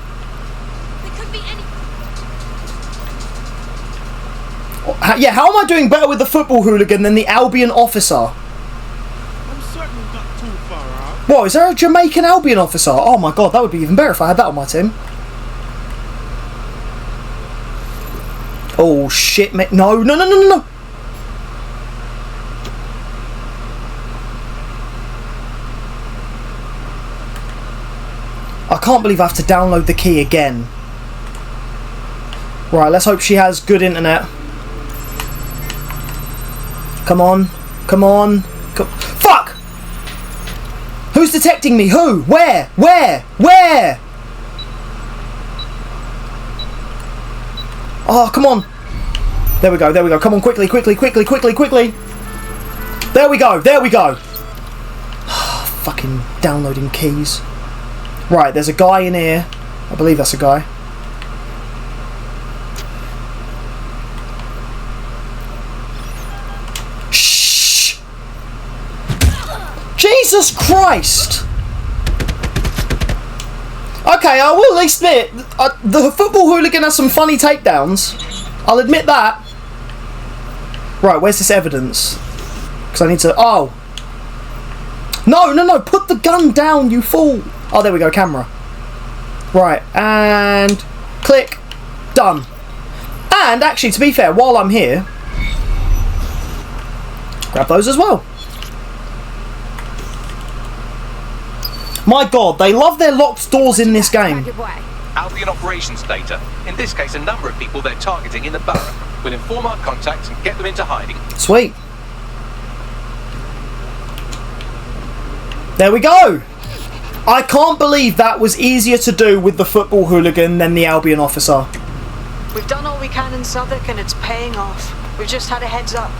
There could be any... Yeah, how am I doing better with the football hooligan than the Albion officer? I'm certainly not too far out. What, is there a Jamaican Albion officer? Oh my god, that would be even better if I had that on my team. Oh shit, mate. No, no, no, no, no, no. I can't believe I have to download the key again. Right, let's hope she has good internet. Come on. Come on. Fuck! Who's detecting me? Who? Where? Where? Where? Oh, come on. There we go, there we go. Come on, quickly, quickly, quickly, quickly, quickly. There we go, there we go. Fucking downloading keys. Right, there's a guy in here. I believe that's a guy. Shh! Jesus Christ! Okay, I will at least admit, the football hooligan has some funny takedowns. I'll admit that. Right, where's this evidence? Because I need to... Oh. No, put the gun down, you fool. Oh, there we go, camera. Right, and... click. Done. And actually, to be fair, while I'm here... grab those as well. My god, they love their locked doors in this game. Albion operations data. In this case, a number of people they're targeting in the borough. We'll inform our contacts and get them into hiding. Sweet. There we go. I can't believe that was easier to do with the football hooligan than the Albion officer. We've done all we can in Southwark and it's paying off. We've just had a heads up.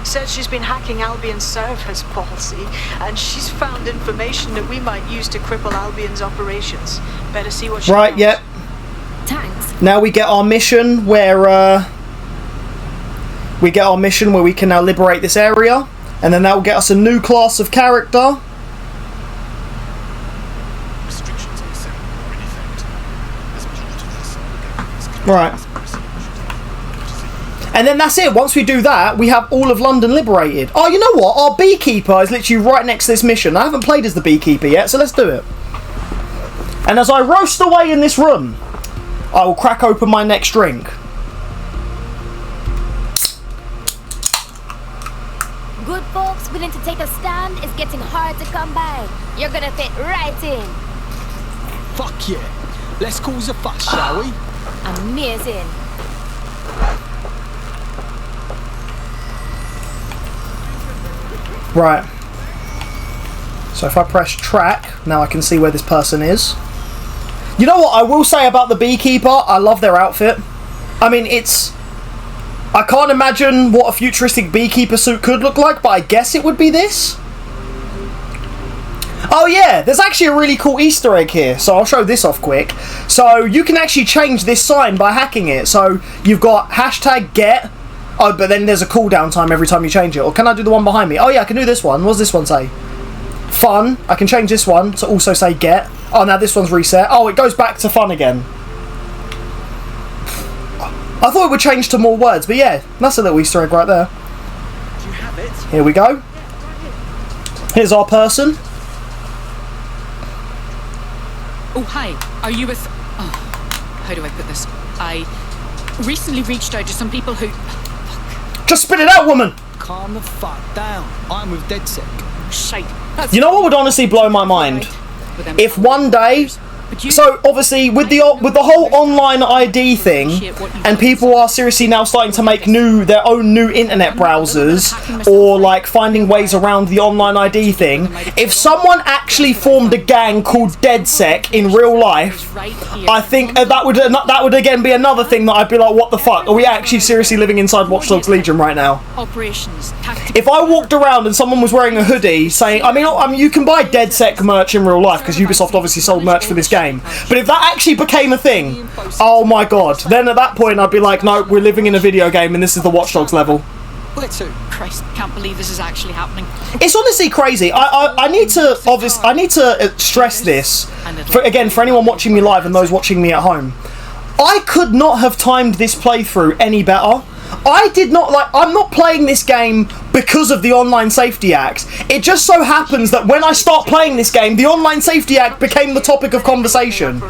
Says she's been hacking Albion's servers policy, and she's found information that we might use to cripple Albion's operations. Better see what she Right, knows. yep. Thanks. Now we get our mission where we can now liberate this area, and then that will get us a new class of character. Restrictions on sale are in effect. As a result of this, the government is Right. And then that's it. Once we do that, we have all of London liberated. Oh, you know what? Our beekeeper is literally right next to this mission. I haven't played as the beekeeper yet, so let's do it. And as I roast away in this room, I will crack open my next drink. Good folks willing to take a stand is getting hard to come by. You're gonna fit right in. Fuck yeah. Let's cause a fuss, shall we? Amazing. Right. So if I press track, now I can see where this person is. You know what I will say about the beekeeper? I love their outfit. I mean, it's... I can't imagine what a futuristic beekeeper suit could look like, but I guess it would be this. Oh yeah, there's actually a really cool Easter egg here, so I'll show this off quick. So you can actually change this sign by hacking it. So you've got hashtag get... Oh, but then there's a cooldown time every time you change it. Or can I do the one behind me? Oh yeah, I can do this one. What does this one say? Fun. I can change this one to also say get. Oh, now this one's reset. Oh, it goes back to fun again. I thought it would change to more words, but yeah, that's a little Easter egg right there. Do you have it? Here we go. Here's our person. Oh, hi. Are you with... Oh, how do I put this? I recently reached out to some people who... Just spit it out, woman! Calm the fuck down. I'm with DedSec. Shite. You know what would honestly blow my mind? If one day... So obviously with the whole online ID thing, and people are seriously now starting to make their own new internet browsers, or like finding ways around the online ID thing. If someone actually formed a gang called DedSec in real life, I think that would again be another thing that I'd be like, what the fuck? Are we actually seriously living inside Watch Dogs Legion right now? If I walked around and someone was wearing a hoodie saying, I mean you can buy DedSec merch in real life because Ubisoft obviously sold merch for this game. But if that actually became a thing, oh my god, then at that point I'd be like, no, we're living in a video game and this is the Watch Dogs level. Where to? Christ, can't believe this is actually happening. It's honestly crazy. I need to stress this for anyone watching me live and those watching me at home. I could not have timed this playthrough any better. I'm not playing this game because of the Online Safety Act. It just so happens that when I start playing this game, the Online Safety Act became the topic of conversation.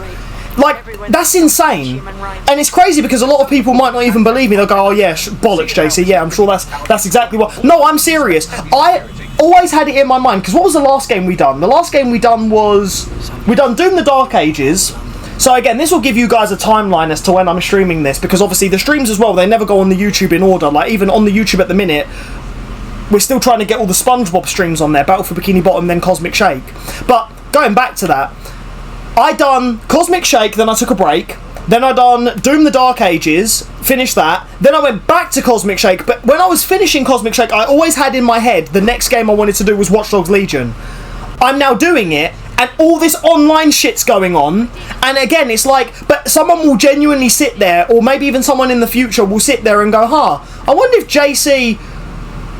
Like, that's insane. And it's crazy because a lot of people might not even believe me. They'll go, oh yeah, bollocks, JC. Yeah, I'm sure that's exactly what... No, I'm serious. I always had it in my mind, because what was the last game we done? The last game we done was... We done Doom the Dark Ages. So again, this will give you guys a timeline as to when I'm streaming this, because obviously the streams as well, they never go on the YouTube in order. Like, even on the YouTube at the minute, we're still trying to get all the SpongeBob streams on there, Battle for Bikini Bottom, then Cosmic Shake. But going back to that, I done Cosmic Shake, then I took a break, then I done Doom the Dark Ages, finished that, then I went back to Cosmic Shake, but when I was finishing Cosmic Shake, I always had in my head the next game I wanted to do was Watch Dogs Legion. I'm now doing it, and all this online shit's going on, and again, it's like, but someone will genuinely sit there, or maybe even someone in the future will sit there and go, I wonder if JC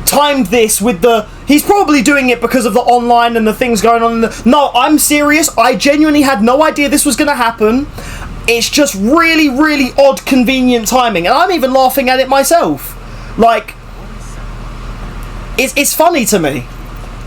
timed this with the... He's probably doing it because of the online and the things going on in the... No, I'm serious. I genuinely had no idea this was going to happen. It's just really, really odd, convenient timing. And I'm even laughing at it myself. Like, it's funny to me.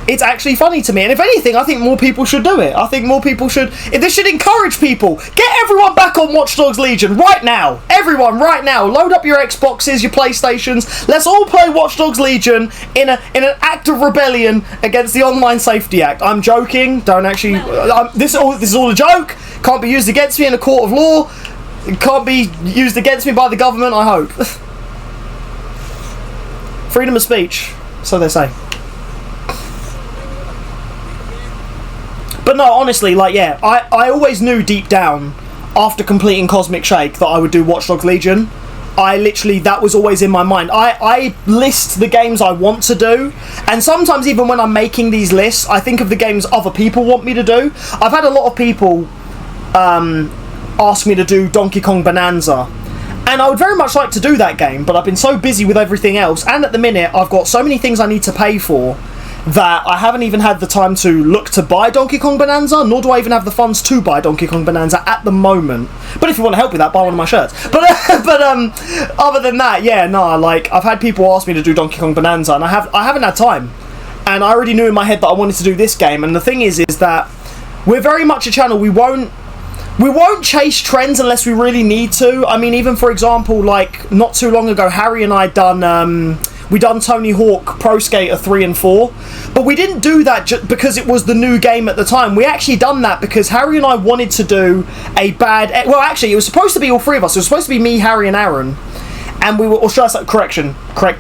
It's actually funny to me, and if anything, I think more people should do it. I think more people should. This should encourage people. Get everyone back on Watch Dogs Legion right now. Everyone, right now. Load up your Xboxes, your PlayStations. Let's all play Watch Dogs Legion in an act of rebellion against the Online Safety Act. I'm joking. Don't actually. This is all a joke. Can't be used against me in a court of law. It can't be used against me by the government. I hope. Freedom of speech, so they say. But no, honestly, like, yeah, I always knew deep down, after completing Cosmic Shake, that I would do Watch Dogs Legion. That was always in my mind. I list the games I want to do, and sometimes even when I'm making these lists, I think of the games other people want me to do. I've had a lot of people ask me to do Donkey Kong Bonanza, and I would very much like to do that game, but I've been so busy with everything else, and at the minute, I've got so many things I need to pay for, that I haven't even had the time to look to buy Donkey Kong Bonanza, nor do I even have the funds to buy Donkey Kong Bonanza at the moment. But if you want to help with that, buy one of my shirts. But other than that, yeah, no, like, I've had people ask me to do Donkey Kong Bonanza, and I haven't had time. And I already knew in my head that I wanted to do this game, and the thing is that we're very much a channel, we won't chase trends unless we really need to. I mean, even for example, like, not too long ago, Harry and I done Tony Hawk Pro Skater 3 and 4, but we didn't do that just because it was the new game at the time. We actually done that because Harry and I wanted to do well, actually, it was supposed to be all three of us. It was supposed to be me, Harry, and Aaron. And we were, or should I say, correct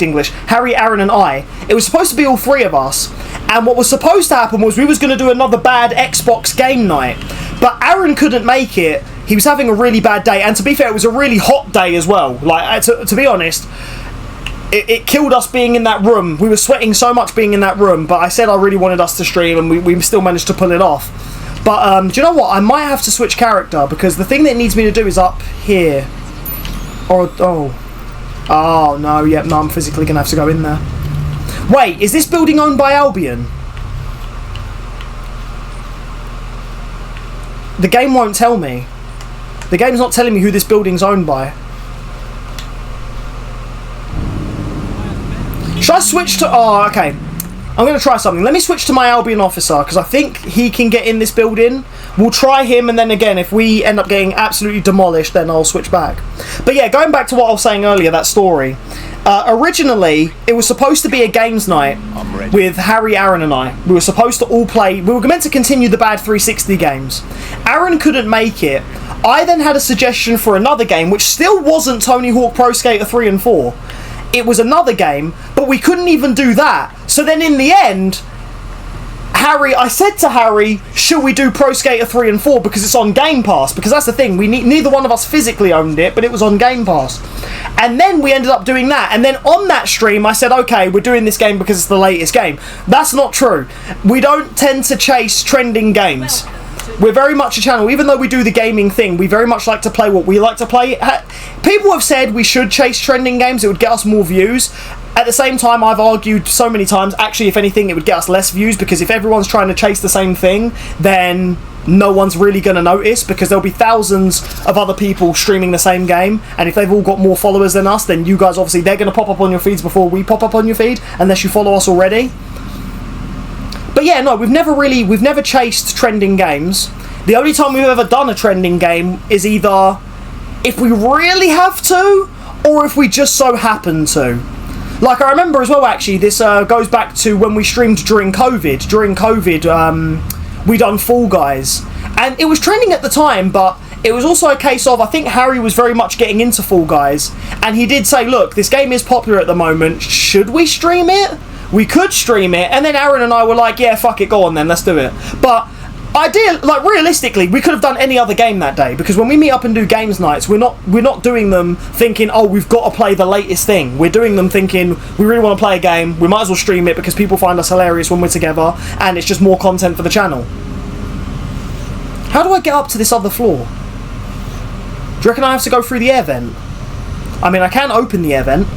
English, Harry, Aaron, and I. It was supposed to be all three of us. And what was supposed to happen was we was going to do another bad Xbox game night. But Aaron couldn't make it. He was having a really bad day. And to be fair, it was a really hot day as well. Like, to be honest, it killed us being in that room. We were sweating so much being in that room, but I said I really wanted us to stream, and we still managed to pull it off. But do you know what? I might have to switch character, because the thing that it needs me to do is up here. Oh no, yep, no, I'm physically gonna have to go in there. Wait, is this building owned by Albion? The game won't tell me. The game's not telling me who this building's owned by. Should I switch to... Oh, okay. I'm going to try something. Let me switch to my Albion officer, because I think he can get in this building. We'll try him, and then again, if we end up getting absolutely demolished, then I'll switch back. But yeah, going back to what I was saying earlier, that story. Originally, it was supposed to be a games night with Harry, Aaron, and I. We were supposed to all play... We were meant to continue the bad 360 games. Aaron couldn't make it. I then had a suggestion for another game, which still wasn't Tony Hawk Pro Skater 3 and 4. It was another game, but we couldn't even do that. So then in the end, I said to Harry, should we do Pro Skater 3 and 4 because it's on Game Pass? Because that's the thing, neither one of us physically owned it, but it was on Game Pass. And then we ended up doing that. And then on that stream, I said, okay, we're doing this game because it's the latest game. That's not true. We don't tend to chase trending games. We're very much a channel, even though we do the gaming thing, we very much like to play what we like to play. People have said we should chase trending games, it would get us more views. At the same time, I've argued so many times, actually, if anything, it would get us less views, because if everyone's trying to chase the same thing, then no one's really going to notice, because there'll be thousands of other people streaming the same game, and if they've all got more followers than us, then you guys, obviously, they're going to pop up on your feeds before we pop up on your feed, unless you follow us already. But yeah, no, we've never chased trending games. The only time we've ever done a trending game is either if we really have to, or if we just so happen to. Like, I remember as well, actually, this goes back to when we streamed during COVID. During COVID, we done Fall Guys. And it was trending at the time, but it was also a case of, I think Harry was very much getting into Fall Guys. And he did say, look, this game is popular at the moment. Should we stream it? We could stream it, and then Aaron and I were like, yeah, fuck it, go on then, let's do it. But realistically, we could have done any other game that day, because when we meet up and do games nights, we're not doing them thinking, oh, we've got to play the latest thing. We're doing them thinking, we really want to play a game, we might as well stream it because people find us hilarious when we're together, and it's just more content for the channel. How do I get up to this other floor? Do you reckon I have to go through the air vent? I mean, I can open the air vent.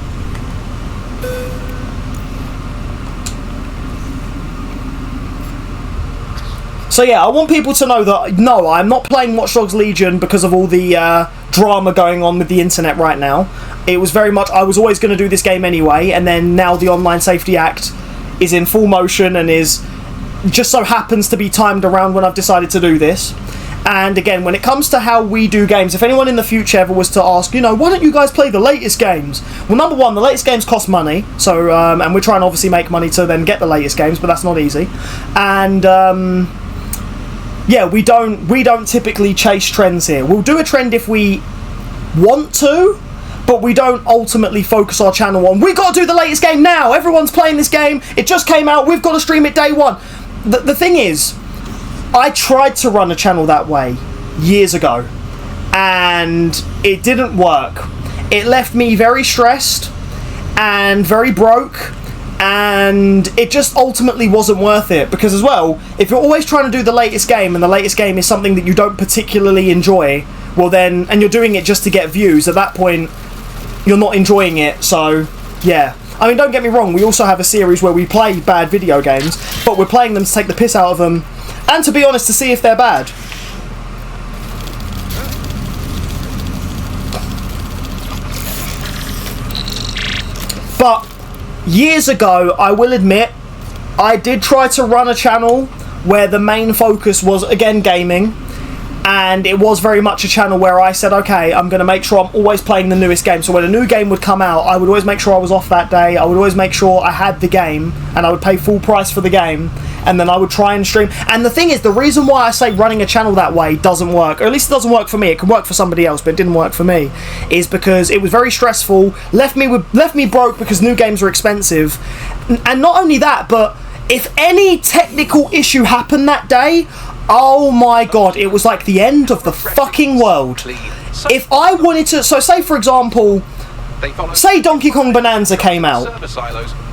So yeah, I want people to know that, no, I'm not playing Watch Dogs Legion because of all the drama going on with the internet right now. It was very much, I was always going to do this game anyway, and then now the Online Safety Act is in full motion and is just so happens to be timed around when I've decided to do this. And again, when it comes to how we do games, if anyone in the future ever was to ask, you know, why don't you guys play the latest games? Well, number one, the latest games cost money, so and we're trying to obviously make money to then get the latest games, but that's not easy. And yeah, we don't typically chase trends here. We'll do a trend if we want to, but we don't ultimately focus our channel on, we got to do the latest game now, everyone's playing this game, it just came out, we've got to stream it day one. The thing is, I tried to run a channel that way years ago, and it didn't work. It left me very stressed and very broke, and it just ultimately wasn't worth it, because as well, if you're always trying to do the latest game, and the latest game is something that you don't particularly enjoy, well then, and you're doing it just to get views, at that point, you're not enjoying it, so yeah. I mean, don't get me wrong, we also have a series where we play bad video games, but we're playing them to take the piss out of them, and to be honest, to see if they're bad. But years ago, I will admit, I did try to run a channel where the main focus was, again, gaming. And it was very much a channel where I said, okay, I'm going to make sure I'm always playing the newest game. So when a new game would come out, I would always make sure I was off that day. I would always make sure I had the game, and I would pay full price for the game. And then I would try and stream. And the thing is, the reason why I say running a channel that way doesn't work, or at least it doesn't work for me, it can work for somebody else, but it didn't work for me, is because it was very stressful, left me broke because new games are expensive. And not only that, but if any technical issue happened that day, oh my god, it was like the end of the fucking world. If I wanted to, so say for example, say Donkey Kong Bonanza came out,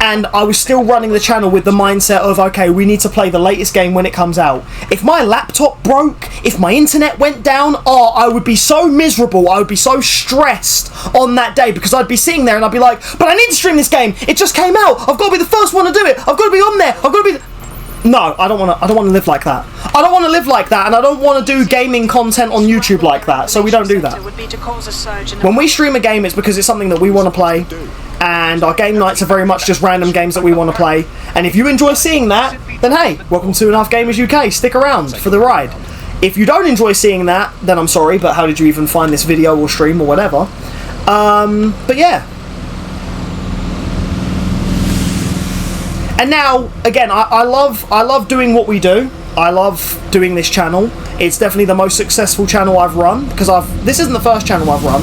and I was still running the channel with the mindset of, okay, we need to play the latest game when it comes out. If my laptop broke, if my internet went down, oh, I would be so miserable, I would be so stressed on that day, because I'd be sitting there and I'd be like, but I need to stream this game, it just came out, I've got to be the first one to do it, I've got to be on there, I've got to be... No, I don't want to live like that. I don't want to live like that, and I don't want to do gaming content on YouTube like that, so we don't do that. When we stream a game, it's because it's something that we want to play, and our game nights are very much just random games that we want to play. And if you enjoy seeing that, then hey, welcome to 2.5 Gamers UK, stick around for the ride. If you don't enjoy seeing that, then I'm sorry, but how did you even find this video or stream or whatever? But yeah. And now, again, I love doing what we do. I love doing this channel. It's definitely the most successful channel I've run, because this isn't the first channel I've run,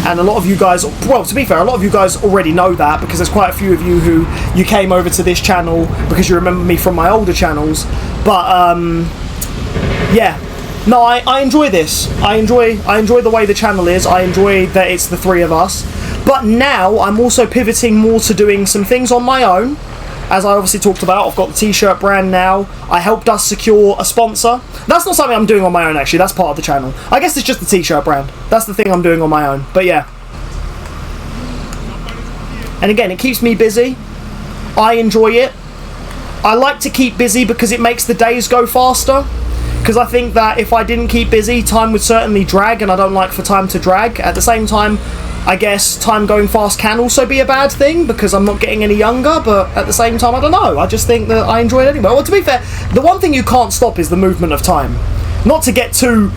and a lot of you guys, well, to be fair, a lot of you guys already know that, because there's quite a few of you who you came over to this channel because you remember me from my older channels. But yeah, no, I enjoy this. I enjoy the way the channel is. I enjoy that it's the three of us. But now I'm also pivoting more to doing some things on my own. As I obviously talked about, I've got the t-shirt brand now. I helped us secure a sponsor. That's not something I'm doing on my own, actually. That's part of the channel. I guess it's just the t-shirt brand. That's the thing I'm doing on my own. But yeah. And again, it keeps me busy. I enjoy it. I like to keep busy because it makes the days go faster. Because I think that if I didn't keep busy, time would certainly drag, and I don't like for time to drag. At the same time, I guess time going fast can also be a bad thing, because I'm not getting any younger, but at the same time, I don't know. I just think that I enjoy it anyway. Well, to be fair, the one thing you can't stop is the movement of time. Not to get too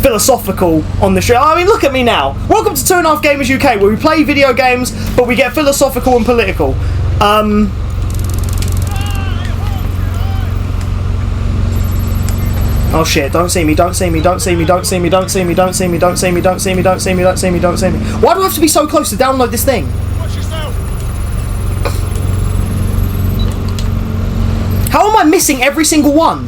philosophical on the show. I mean, look at me now. Welcome to 2.5 Gamers UK, where we play video games, but we get philosophical and political. Oh shit, don't see me, don't see me, don't see me, don't see me, don't see me, don't see me, don't see me, don't see me, don't see me, don't see me, don't see me. Why do I have to be so close to download this thing? Watch yourself. How am I missing every single one?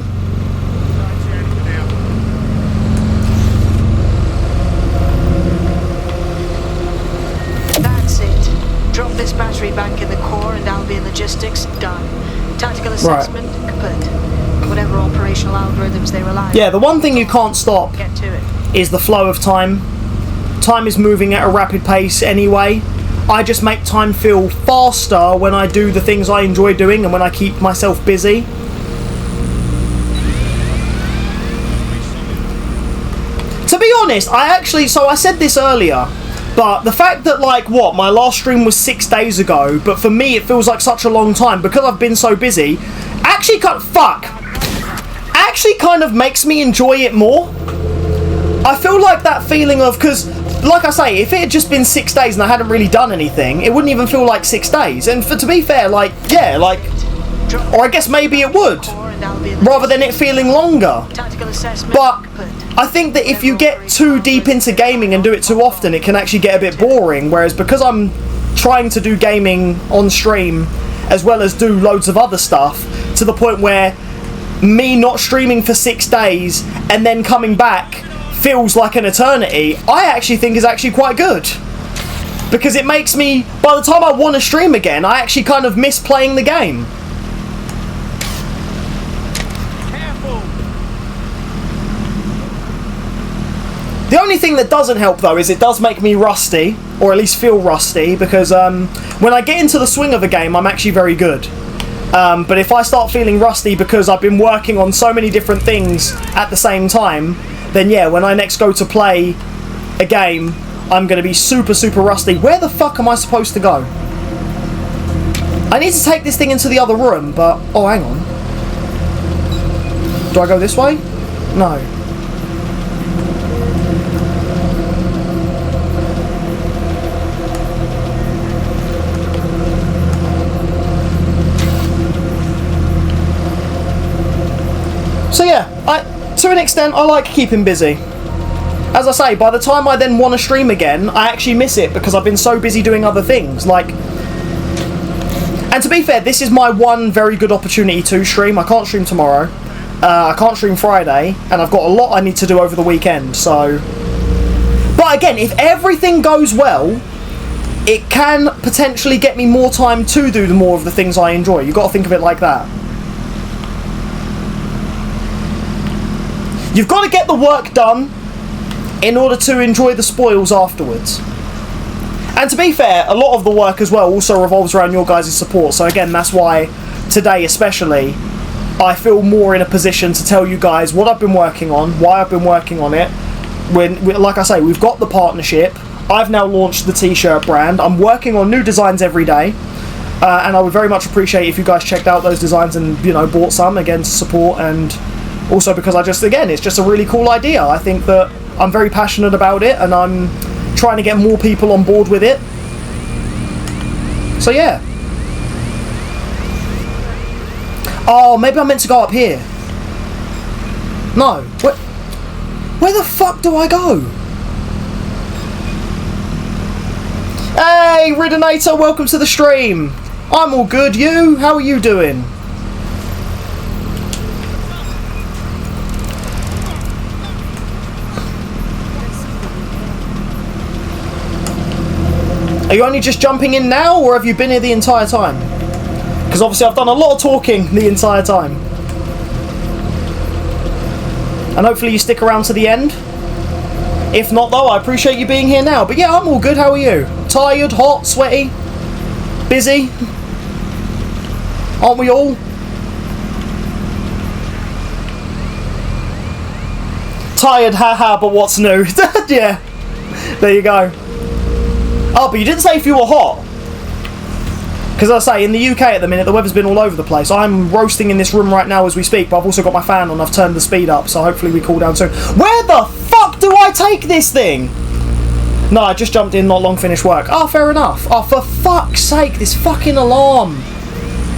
That's it. Drop this battery bank in the core and Albion logistics, done. Tactical assessment, complete. Whatever operational algorithms they rely on. Yeah, the one thing you can't stop is the flow of time. Time is moving at a rapid pace anyway. I just make time feel faster when I do the things I enjoy doing and when I keep myself busy. honest, so I said this earlier, but the fact that, like, my last stream was 6 days ago, but for me it feels like such a long time because I've been so busy, actually kind of makes me enjoy it more. I feel like that feeling of, because, like I say, if it had just been 6 days and I hadn't really done anything, it wouldn't even feel like 6 days. And to be fair, like, yeah, like, or I guess maybe it would, rather than it feeling longer. But I think that if you get too deep into gaming and do it too often, it can actually get a bit boring. Whereas because I'm trying to do gaming on stream as well as do loads of other stuff, to the point where me not streaming for 6 days and then coming back feels like an eternity, I actually think is actually quite good. Because it makes me, by the time I want to stream again, I actually kind of miss playing the game. The only thing that doesn't help, though, is it does make me rusty, or at least feel rusty, because when I get into the swing of a game, I'm actually very good. But if I start feeling rusty because I've been working on so many different things at the same time, then yeah, when I next go to play a game, I'm going to be super, super rusty. Where the fuck am I supposed to go? I need to take this thing into the other room, but... Oh, hang on. Do I go this way? No. So yeah, to an extent, I like keeping busy. As I say, by the time I then want to stream again, I actually miss it because I've been so busy doing other things. Like, and to be fair, this is my one very good opportunity to stream. I can't stream tomorrow. I can't stream Friday, and I've got a lot I need to do over the weekend. So, but again, if everything goes well, it can potentially get me more time to do more of the things I enjoy. You've got to think of it like that. You've got to get the work done in order to enjoy the spoils afterwards. And to be fair, a lot of the work as well also revolves around your guys' support. So again, that's why today especially, I feel more in a position to tell you guys what I've been working on, why I've been working on it. Like I say, we've got the partnership. I've now launched the t-shirt brand. I'm working on new designs every day. And I would very much appreciate if you guys checked out those designs and, you know, bought some, again, to support. And also because it's just a really cool idea. I think that I'm very passionate about it, and I'm trying to get more people on board with it. So yeah. Oh, maybe I meant to go up here. No. Where the fuck do I go? Hey, Ridinator, welcome to the stream. I'm all good. You? How are you doing? Are you only just jumping in now, or have you been here the entire time? Because obviously I've done a lot of talking the entire time. And hopefully you stick around to the end. If not though, I appreciate you being here now. But yeah, I'm all good. How are you? Tired, hot, sweaty, busy? Aren't we all? Tired, haha, but what's new? Yeah, there you go. Oh, but you didn't say if you were hot. Because as I say, in the UK at the minute, the weather's been all over the place. I'm roasting in this room right now as we speak, but I've also got my fan on. I've turned the speed up, so hopefully we cool down soon. Where the fuck do I take this thing? No, I just jumped in, not long finished work. Oh, fair enough. Oh, for fuck's sake, this fucking alarm.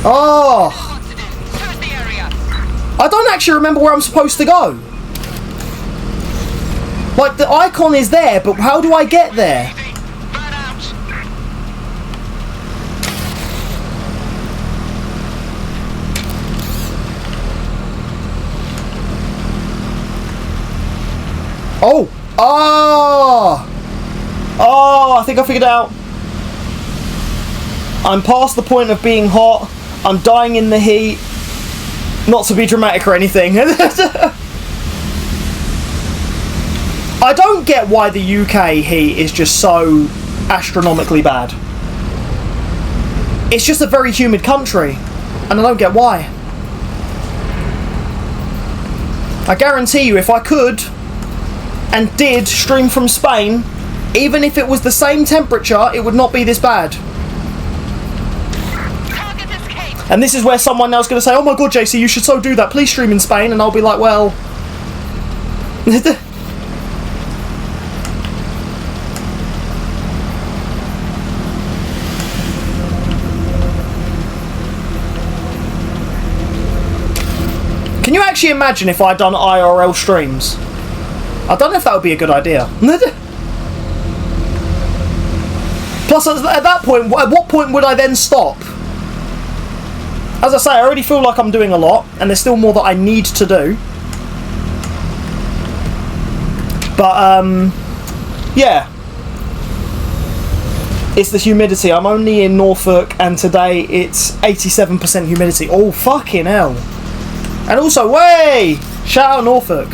Oh. I don't actually remember where I'm supposed to go. Like, the icon is there, but how do I get there? Oh! Oh! Oh, I think I figured it out. I'm past the point of being hot. I'm dying in the heat. Not to be dramatic or anything. I don't get why the UK heat is just so astronomically bad. It's just a very humid country, and I don't get why. I guarantee you, if I could and did stream from Spain, even if it was the same temperature, it would not be this bad. And this is where someone now is going to say, oh my god, JC, you should so do that. Please stream in Spain. And I'll be like, well... Can you actually imagine if I'd done IRL streams? I don't know if that would be a good idea. Plus, at that point, at what point would I then stop? As I say, I already feel like I'm doing a lot, and there's still more that I need to do. But, yeah. It's the humidity. I'm only in Norfolk, and today it's 87% humidity. Oh, fucking hell. And also, way! Shout out Norfolk.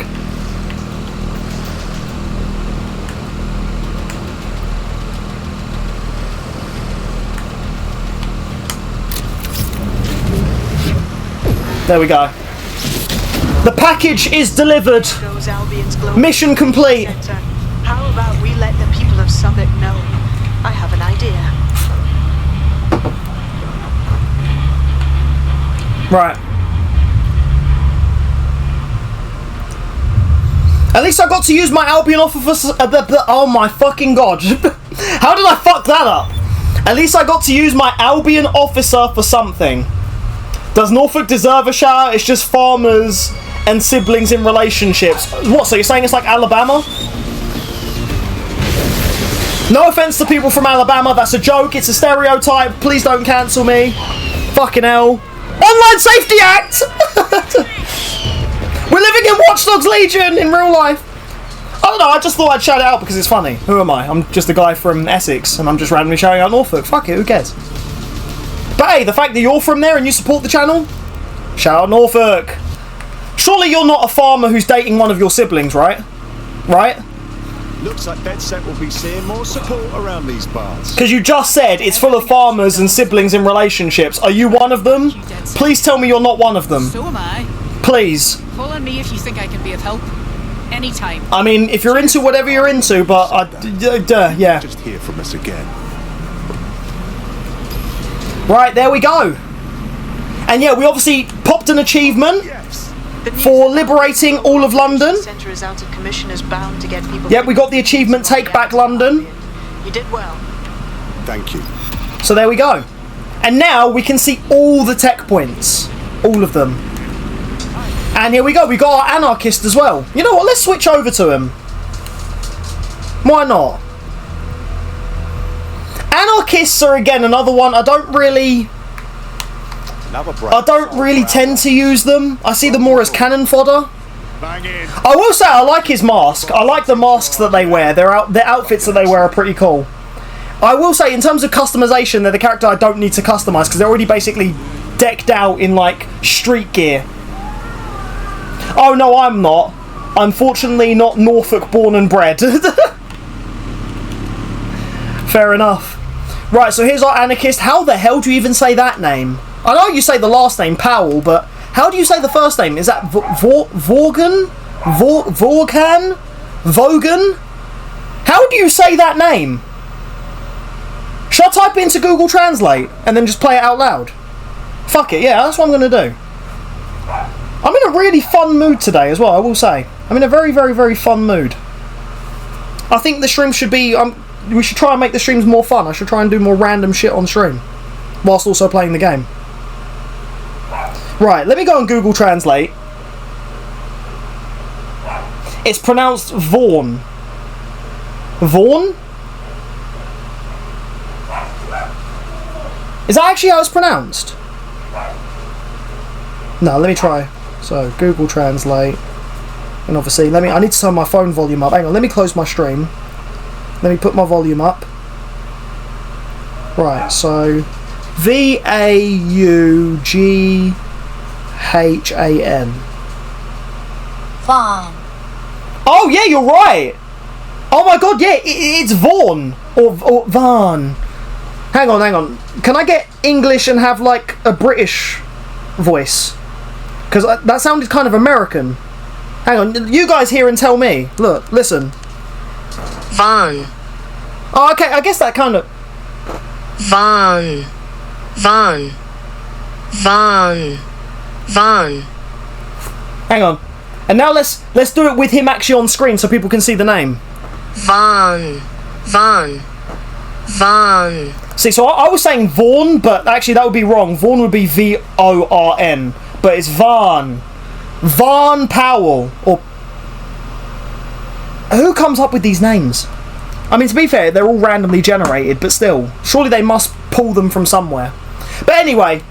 There we go. The package is delivered. Mission complete. How about we let the people of Southwark know? I have an idea. Right. At least I got to use my Albion offer for... oh my fucking god. How did I fuck that up? At least I got to use my Albion officer for something. Does Norfolk deserve a shout out? It's just farmers and siblings in relationships. What, so you're saying it's like Alabama? No offense to people from Alabama, that's a joke, it's a stereotype, please don't cancel me. Fucking hell. Online Safety Act! We're living in Watch Dogs Legion in real life. I don't know, I just thought I'd shout it out because it's funny. Who am I? I'm just a guy from Essex and I'm just randomly shouting out Norfolk. Fuck it, who cares? But hey, the fact that you're from there and you support the channel, shout out Norfolk. Surely you're not a farmer who's dating one of your siblings, right? Right? Looks like DedSec will be seeing more support around these parts. Because you just said it's full of farmers and siblings in relationships. Are you one of them? Please tell me you're not one of them. So am I. Please. Call on me if you think I can be of help. Anytime. I mean, if you're into whatever you're into, but yeah. Just hear from us again. Right, there we go. And yeah, we obviously popped an achievement for liberating all of London. Yeah, we got the achievement Take Back London. You did well. Thank you. So there we go. And now we can see all the tech points. All of them. And here we go, we got our anarchist as well. You know what, let's switch over to him. Why not? Anarchists are again another one. I don't really tend to use them. I see them more as cannon fodder. I will say I like his mask. I like the masks that they wear. Their outfits that they wear are pretty cool. I will say in terms of customization, they're the character I don't need to customize because they're already basically decked out in like street gear. Oh no, I'm not. I'm fortunately not Norfolk born and bred. Fair enough. Right, so here's our anarchist. How the hell do you even say that name? I know you say the last name, Powell, but how do you say the first name? Is that Vorgan? Vorgan? Vogan? How do you say that name? Should I type it into Google Translate and then just play it out loud? Fuck it, yeah, that's what I'm going to do. I'm in a really fun mood today as well, I will say. I'm in a very, very, very fun mood. I think the stream should be... we should try and make the streams more fun. I should try and do more random shit on stream. Whilst also playing the game. Right, let me go on Google Translate. It's pronounced Vaughn. Vaughn? Is that actually how it's pronounced? No, let me try. So, Google Translate. And obviously, I need to turn my phone volume up. Hang on, let me close my stream. Let me put my volume up. Right, so V-A-U-G-H-A-N. Vaughn. Oh, yeah, you're right. Oh my god, yeah, it's Vaughn. Or Vaughn. Hang on. Can I get English and have, like, a British voice? Because that sounded kind of American. Hang on, you guys hear and tell me. Look, listen. Vaughn. Oh, okay, I guess that kind of... Vaughn. Vaughn. Vaughn. Vaughn. Hang on. And now let's do it with him actually on screen so people can see the name. Vaughn. Vaughn. Vaughn. See, so I was saying Vaughn, but actually that would be wrong. Vaughn would be V-O-R-N. But it's Vaughn. Vaughn Powell. Or... Who comes up with these names? I mean, to be fair, they're all randomly generated, but still. Surely they must pull them from somewhere. But anyway,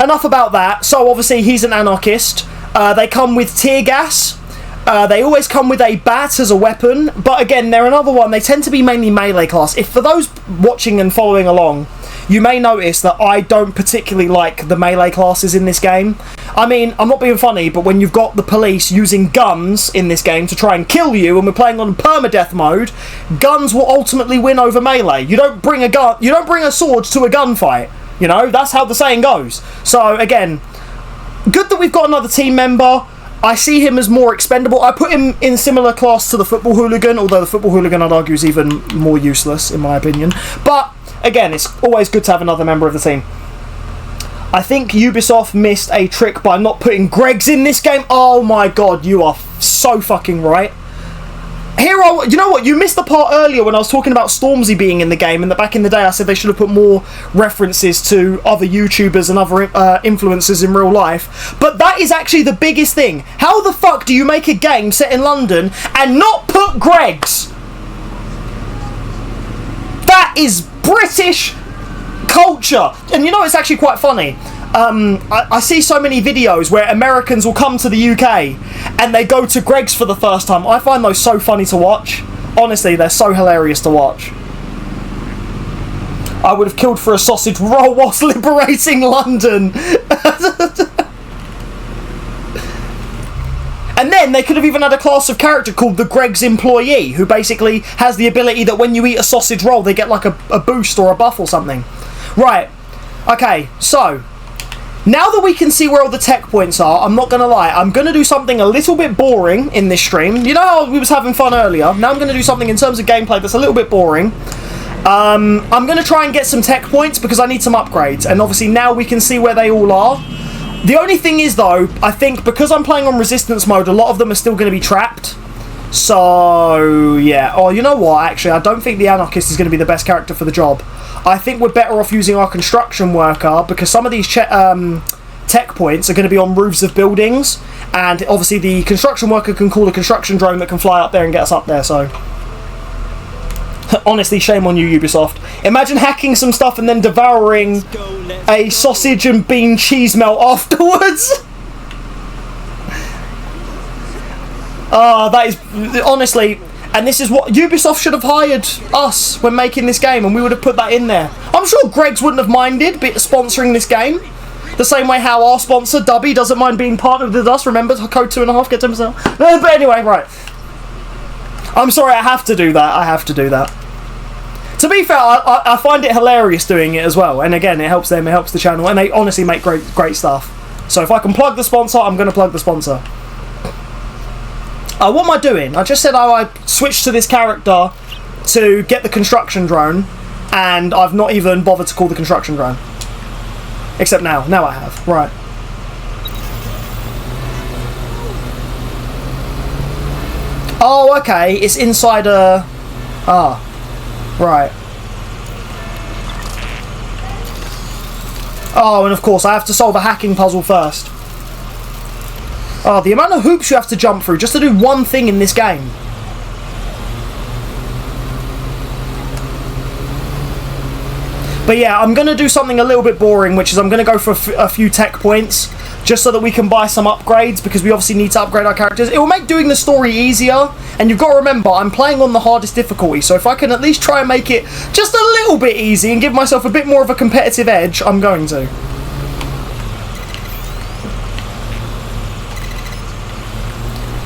enough about that. So obviously he's an anarchist. They come with tear gas. They always come with a bat as a weapon. But again, they're another one. They tend to be mainly melee class. If for those watching and following along, you may notice that I don't particularly like the melee classes in this game. I mean, I'm not being funny, but when you've got the police using guns in this game to try and kill you, and we're playing on permadeath mode, guns will ultimately win over melee. You don't bring a sword to a gunfight. You know, that's how the saying goes. So again, good that we've got another team member. I see him as more expendable. I put him in similar class to the football hooligan, although the football hooligan I'd argue is even more useless in my opinion. But again, it's always good to have another member of the team. I think Ubisoft missed a trick by not putting Greggs in this game. Oh my god, you are so fucking right. Hero, you know what? You missed the part earlier when I was talking about Stormzy being in the game, and that back in the day I said they should have put more references to other YouTubers and other influencers in real life. But that is actually the biggest thing. How the fuck do you make a game set in London and not put Greggs? That is British culture. And you know, it's actually quite funny. I see so many videos where Americans will come to the UK and they go to Greggs for the first time. I find those so funny to watch. Honestly, they're so hilarious to watch. I would have killed for a sausage roll whilst liberating London. And then they could have even had a class of character called the Greggs employee, who basically has the ability that when you eat a sausage roll, they get like a boost or a buff or something. Right. Okay, so now that we can see where all the tech points are, I'm not going to lie, I'm going to do something a little bit boring in this stream. You know how we was having fun earlier? Now I'm going to do something in terms of gameplay that's a little bit boring. I'm going to try and get some tech points because I need some upgrades, and obviously now we can see where they all are. The only thing is though, I think because I'm playing on resistance mode, a lot of them are still going to be trapped. So yeah, oh, you know what, actually I don't think the anarchist is going to be the best character for the job. I think we're better off using our construction worker, because some of these tech points are going to be on roofs of buildings, and obviously the construction worker can call a construction drone that can fly up there and get us up there. So honestly, shame on you, Ubisoft. Imagine hacking some stuff and then devouring a sausage and bean cheese melt afterwards. That is honestly, and this is what Ubisoft should have hired us when making this game, and we would have put that in there. I'm sure Greggs wouldn't have minded sponsoring this game, the same way how our sponsor Dubby doesn't mind being partnered with us. Remember, code 2.5 get 10%. But anyway, right. I'm sorry, I have to do that. I have to do that. To be fair, I find it hilarious doing it as well, and again, it helps them, it helps the channel, and they honestly make great stuff. So if I can plug the sponsor, I'm going to plug the sponsor. What am I doing? I just said I switched to this character to get the construction drone, and I've not even bothered to call the construction drone. Except now. Now I have. Right. Oh, okay. It's inside a... Ah. Right. Oh, and of course, I have to solve a hacking puzzle first. Oh, the amount of hoops you have to jump through just to do one thing in this game. But yeah, I'm going to do something a little bit boring, which is I'm going to go for a few tech points, just so that we can buy some upgrades, because we obviously need to upgrade our characters. It will make doing the story easier, and you've got to remember, I'm playing on the hardest difficulty, so if I can at least try and make it just a little bit easy and give myself a bit more of a competitive edge, I'm going to.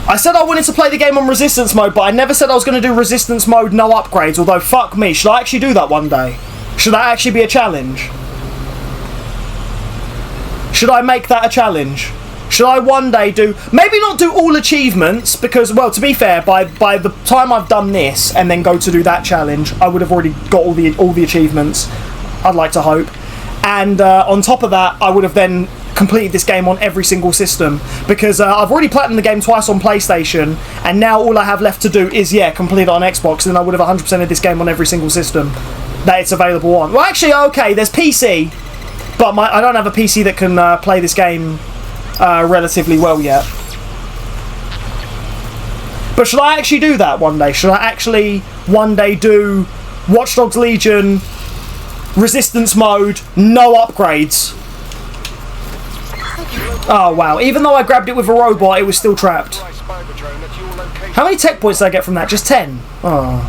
I said I wanted to play the game on resistance mode, but I never said I was going to do resistance mode no upgrades, although fuck me, should I actually do that one day? Should that actually be a challenge? Should I make that a challenge? Should I one day do, maybe not do all achievements, because, well, to be fair, by the time I've done this and then go to do that challenge, I would have already got all the achievements, I'd like to hope. And on top of that, I would have then completed this game on every single system, because I've already platinumed the game twice on PlayStation, and now all I have left to do is, complete it on Xbox, and then I would have 100%ed this game on every single system that it's available on. Well, actually, okay, there's PC, but I don't have a PC that can play this game relatively well yet. But should I actually do that one day? Should I actually one day do Watch Dogs Legion, Resistance mode, no upgrades? Oh wow, even though I grabbed it with a robot, it was still trapped. How many tech points did I get from that? Just 10? Oh.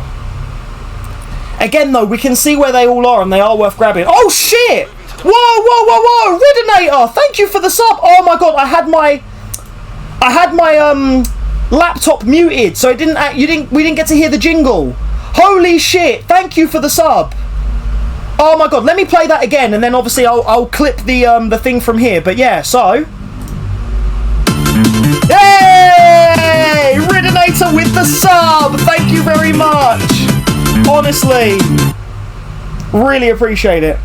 Again though, we can see where they all are and they are worth grabbing. Oh shit! Whoa! Ridinator! Thank you for the sub! Oh my god, I had my laptop muted, so we didn't get to hear the jingle. Holy shit, thank you for the sub. Oh my god, let me play that again, and then obviously I'll clip the thing from here. But yeah, so yay! Ridinator with the sub! Thank you very much. Honestly, really appreciate it.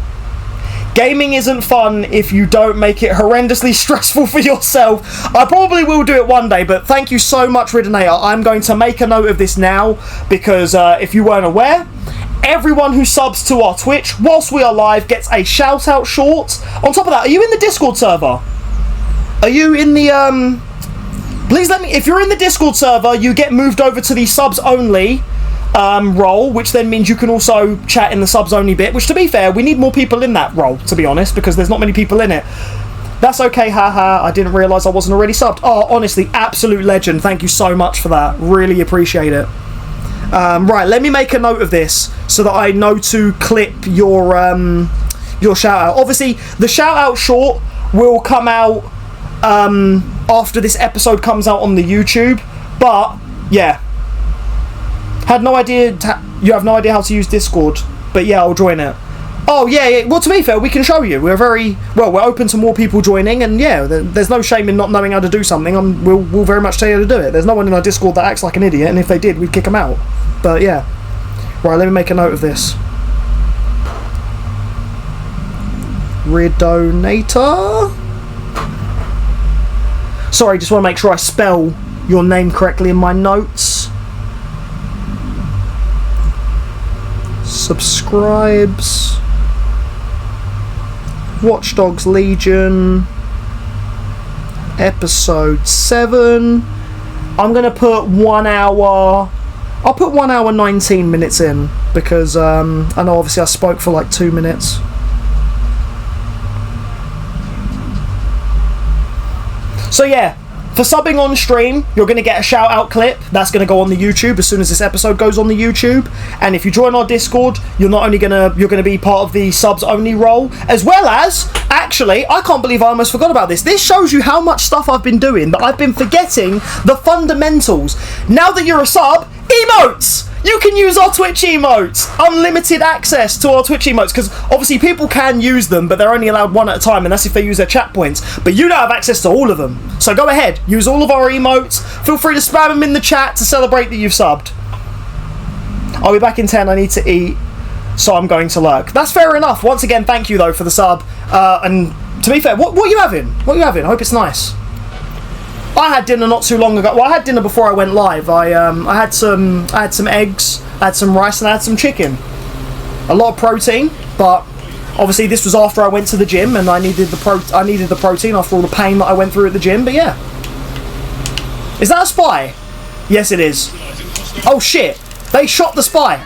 Gaming isn't fun if you don't make it horrendously stressful for yourself. I probably will do it one day, but thank you so much, Ridinator. I'm going to make a note of this now, because if you weren't aware, everyone who subs to our Twitch whilst we are live gets a shout out short. On top of that, are you in the Discord server? Are you in the please let me, if you're in the Discord server, you get moved over to the subs only role, which then means you can also chat in the subs only bit, which, to be fair, we need more people in that role, to be honest, because there's not many people in it. That's okay, haha, I didn't realise I wasn't already subbed. Oh, honestly, absolute legend. Thank you so much for that. Really appreciate it. Right, let me make a note of this so that I know to clip your shout out. Obviously, the shout out short will come out after this episode comes out on the YouTube, but yeah, had no idea. You have no idea how to use Discord, but yeah, I'll join it. Oh yeah. Well, to be fair, we can show you. We're open to more people joining, and yeah, there's no shame in not knowing how to do something. We'll very much tell you how to do it. There's no one in our Discord that acts like an idiot, and if they did, we'd kick them out. But yeah, right. Let me make a note of this. Ridonator. Sorry, just want to make sure I spell your name correctly in my notes. Subscribes. Watch Dogs Legion. Episode 7. I'm going to put 1 hour... I'll put 1 hour 19 minutes in, because I know obviously I spoke for like 2 minutes. So yeah, for subbing on stream, you're going to get a shout out clip. That's going to go on the YouTube as soon as this episode goes on the YouTube. And if you join our Discord, you're not only going to be part of the subs only role, as well as, actually, I can't believe I almost forgot about this. This shows you how much stuff I've been doing that I've been forgetting the fundamentals. Now that you're a sub, emotes! You can use our Twitch emotes! Unlimited access to our Twitch emotes, because obviously people can use them, but they're only allowed one at a time, and that's if they use their chat points. But you don't have access to all of them. So go ahead, use all of our emotes. Feel free to spam them in the chat to celebrate that you've subbed. I'll be back in 10, I need to eat, so I'm going to lurk. That's fair enough. Once again, thank you though for the sub. And to be fair, what are you having? What are you having? I hope it's nice. I had dinner not too long ago. Well, I had dinner before I went live. I had some eggs, I had some rice, and I had some chicken. A lot of protein, but obviously this was after I went to the gym, and I needed the protein after all the pain that I went through at the gym. But yeah, is that a spy? Yes, it is. Oh shit! They shot the spy.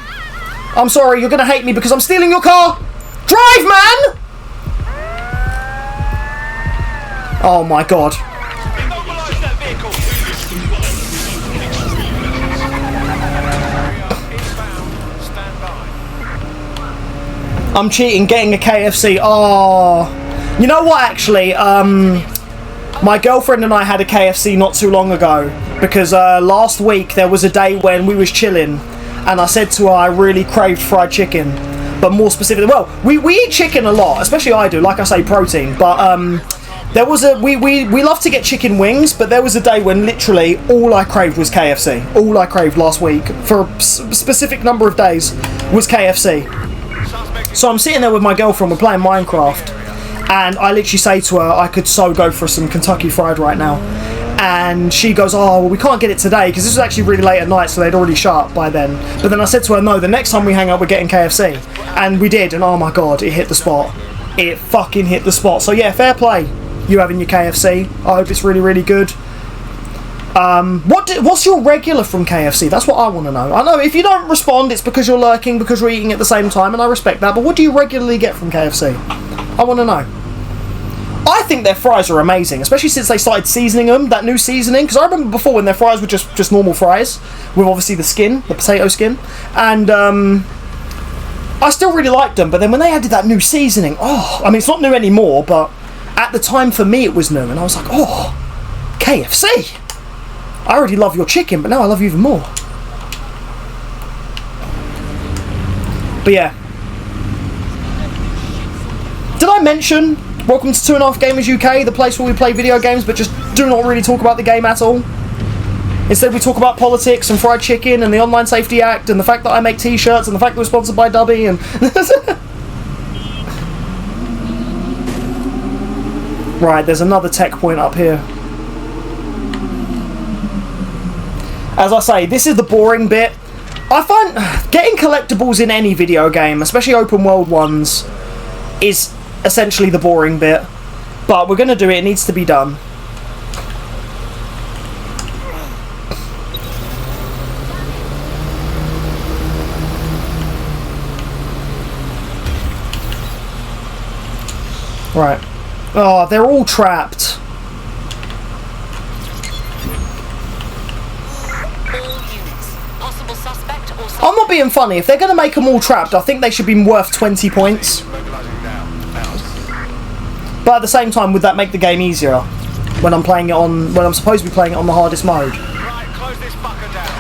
I'm sorry. You're gonna hate me because I'm stealing your car. Drive, man! Oh my god. I'm cheating, getting a KFC. Oh, you know what? Actually, my girlfriend and I had a KFC not too long ago, because last week there was a day when we was chilling, and I said to her I really craved fried chicken, but more specifically, well, we eat chicken a lot, especially I do. Like I say, protein. But There was a we love to get chicken wings, but there was a day when literally all I craved was KFC. All I craved last week for a specific number of days was KFC. So I'm sitting there with my girlfriend, we're playing Minecraft, and I literally say to her, I could so go for some Kentucky Fried right now. And she goes, oh, well, we can't get it today, because this was actually really late at night, so they'd already shut up by then. But then I said to her, no, the next time we hang out, we're getting KFC. And we did, and oh my god, it hit the spot. It fucking hit the spot. So yeah, fair play, you having your KFC. I hope it's really, really good. What's your regular from KFC? That's what I want to know. I know if you don't respond, it's because you're lurking, because we're eating at the same time, and I respect that. But what do you regularly get from KFC? I want to know. I think their fries are amazing, especially since they started seasoning them, that new seasoning. Because I remember before when their fries were just normal fries, with obviously the skin, the potato skin. And I still really liked them, but then when they added that new seasoning, oh, I mean, it's not new anymore, but at the time for me it was new, and I was like, oh, KFC! I already love your chicken, but now I love you even more. But yeah. Did I mention, welcome to 2.5 Gamers UK, the place where we play video games, but just do not really talk about the game at all? Instead we talk about politics and fried chicken and the Online Safety Act and the fact that I make t-shirts and the fact that we're sponsored by Dubby and... Right, there's another tech point up here. As I say, this is the boring bit. I find getting collectibles in any video game, especially open world ones, is essentially the boring bit. But we're going to do it, it needs to be done. Right. Oh, they're all trapped. I'm not being funny. If they're going to make them all trapped, I think they should be worth 20 points. But at the same time, would that make the game easier when I'm playing it on, when I'm supposed to be playing it on the hardest mode?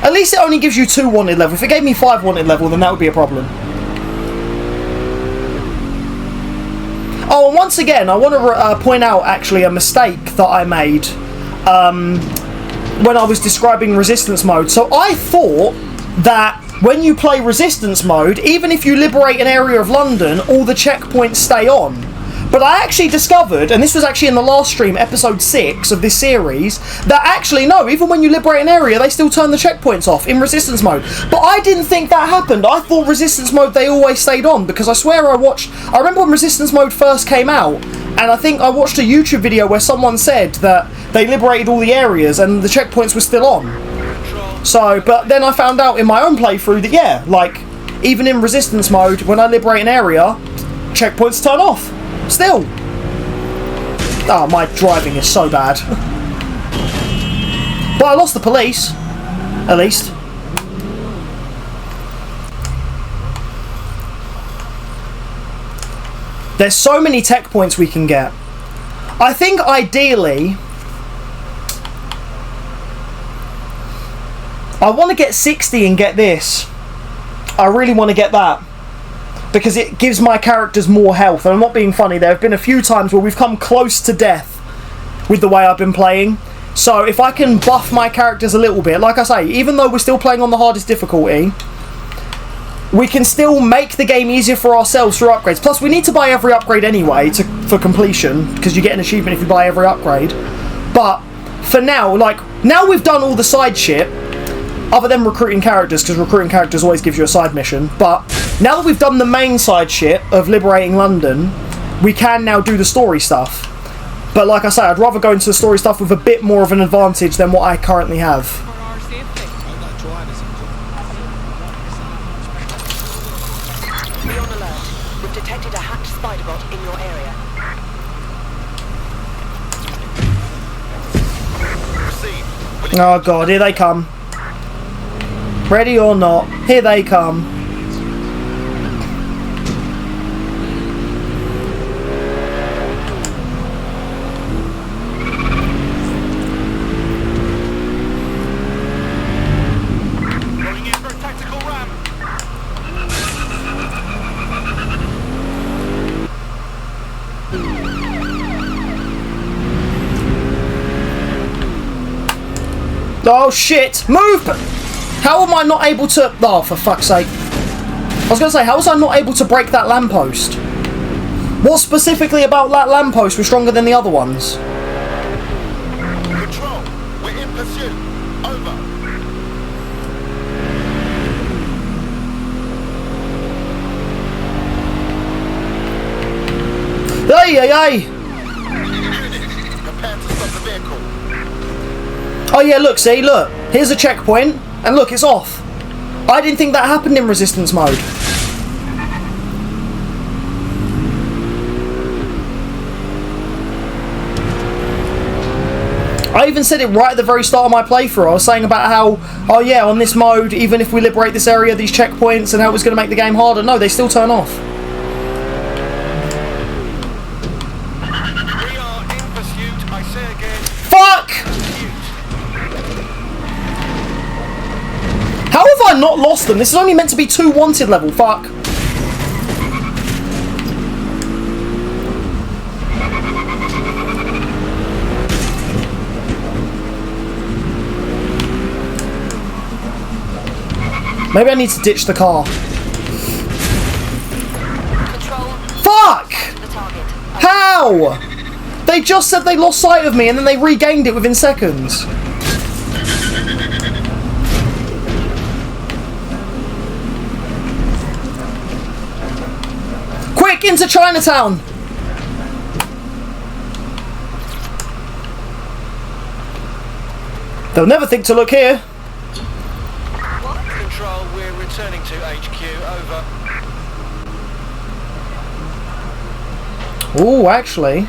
At least it only gives you 2 wanted level. If it gave me 5 wanted level, then that would be a problem. Oh, and once again, I want to point out actually a mistake that I made when I was describing resistance mode. So I thought that when you play resistance mode, even if you liberate an area of London, all the checkpoints stay on. But I actually discovered, and this was actually in the last stream, episode 6 of this series, that actually no, even when you liberate an area, they still turn the checkpoints off in resistance mode. But I didn't think that happened. I thought resistance mode, they always stayed on, because I swear I remember when resistance mode first came out, and I think I watched a YouTube video where someone said that they liberated all the areas and the checkpoints were still on. So, but then I found out in my own playthrough that yeah, like, even in resistance mode, when I liberate an area, checkpoints turn off. Still. Oh, my driving is so bad. But I lost the police. At least. There's so many tech points we can get. I think ideally I want to get 60 and get this. I really want to get that, because it gives my characters more health. And I'm not being funny, there have been a few times where we've come close to death with the way I've been playing. So if I can buff my characters a little bit, like I say, even though we're still playing on the hardest difficulty, we can still make the game easier for ourselves through upgrades. Plus we need to buy every upgrade anyway for completion, because you get an achievement if you buy every upgrade. But for now, like, now we've done all the side shit, other than recruiting characters, because recruiting characters always gives you a side mission. But now that we've done the main side shit of liberating London, we can now do the story stuff. But like I say, I'd rather go into the story stuff with a bit more of an advantage than what I currently have. Be on alert. We've detected a hacked spider bot in your area. Oh god, here they come. Ready or not, here they come. Going in for a tactical ram. Oh shit! Move! How am I not able to... Oh, for fuck's sake. I was going to say, how was I not able to break that lamppost? What specifically about that lamppost was stronger than the other ones? Control, we're in pursuit. Over. Hey, hey, hey! Units, prepare to stop the vehicle. Oh yeah, look, see, look. Here's a checkpoint, and look, it's off. I didn't think that happened in resistance mode. I even said it right at the very start of my playthrough. I was saying about how, oh yeah, on this mode, even if we liberate this area, these checkpoints, and how it was going to make the game harder. No, they still turn off. We are in pursuit, I say again. Fuck! How have I not lost them? This is only meant to be 2 wanted level. Fuck. Maybe I need to ditch the car. Control. Fuck! The target. How? They just said they lost sight of me and then they regained it within seconds. Quick, into Chinatown! They'll never think to look here. Control, we're returning to HQ. Over. Ooh, actually.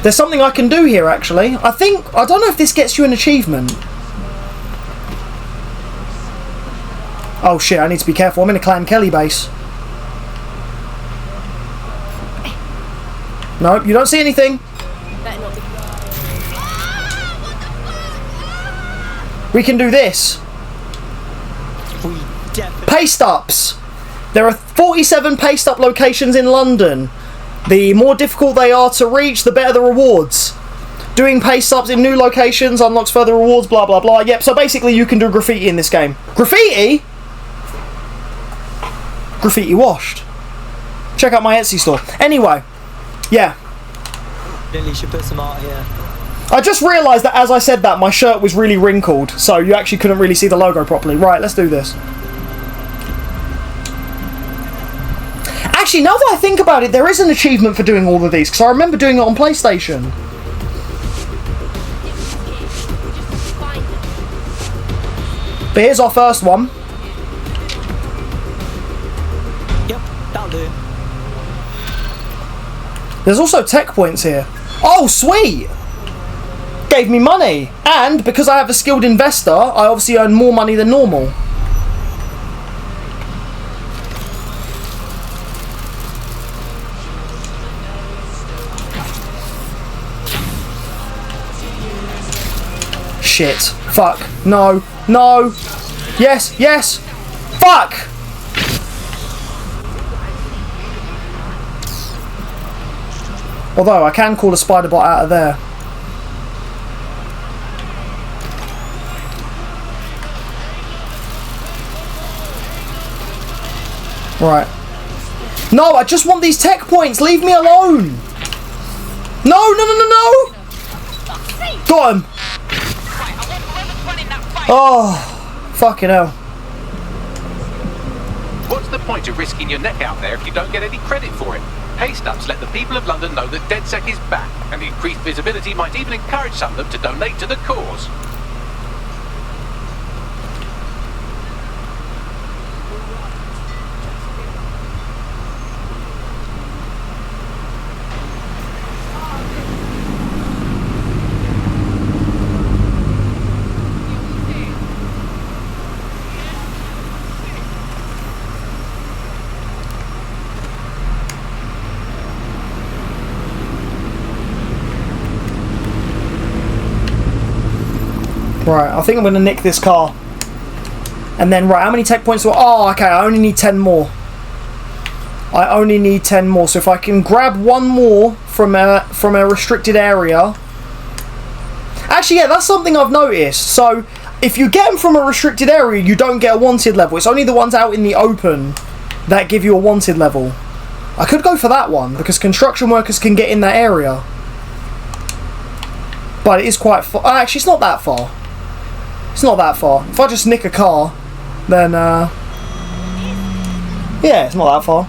There's something I can do here, actually. I don't know if this gets you an achievement. Oh shit, I need to be careful. I'm in a Clan Kelly base. Nope, you don't see anything. We can do this. Paste ups. There are 47 paste up locations in London. The more difficult they are to reach, the better the rewards. Doing paste ups in new locations unlocks further rewards, blah blah blah. Yep, so basically you can do graffiti in this game. Graffiti? Graffiti washed. Check out my Etsy store. Anyway, yeah. Lily should put some art here. I just realised that as I said that, my shirt was really wrinkled, so you actually couldn't really see the logo properly. Right, let's do this. Actually, now that I think about it, there is an achievement for doing all of these, because I remember doing it on PlayStation. But here's our first one. Yep, that'll do. There's also tech points here. Oh, sweet! Gave me money, and because I have a skilled investor, I obviously earn more money than normal. Shit. Fuck. No. No. Yes. Yes. Fuck! Although, I can call a spider bot out of there. Right. No, I just want these tech points. Leave me alone. No, no, no, no, no. Got him. Oh, fucking hell. What's the point of risking your neck out there if you don't get any credit for it? Paste ups let the people of London know that DedSec is back, and the increased visibility might even encourage some of them to donate to the cause. Right, I think I'm going to nick this car. And then, right, how many tech points do I... Oh, okay, I only need 10 more. I only need 10 more. So if I can grab one more from a restricted area... Actually, yeah, that's something I've noticed. So, if you get them from a restricted area, you don't get a wanted level. It's only the ones out in the open that give you a wanted level. I could go for that one, because construction workers can get in that area. But it is quite far. Actually, it's not that far. It's not that far. If I just nick a car, then, yeah, it's not that far.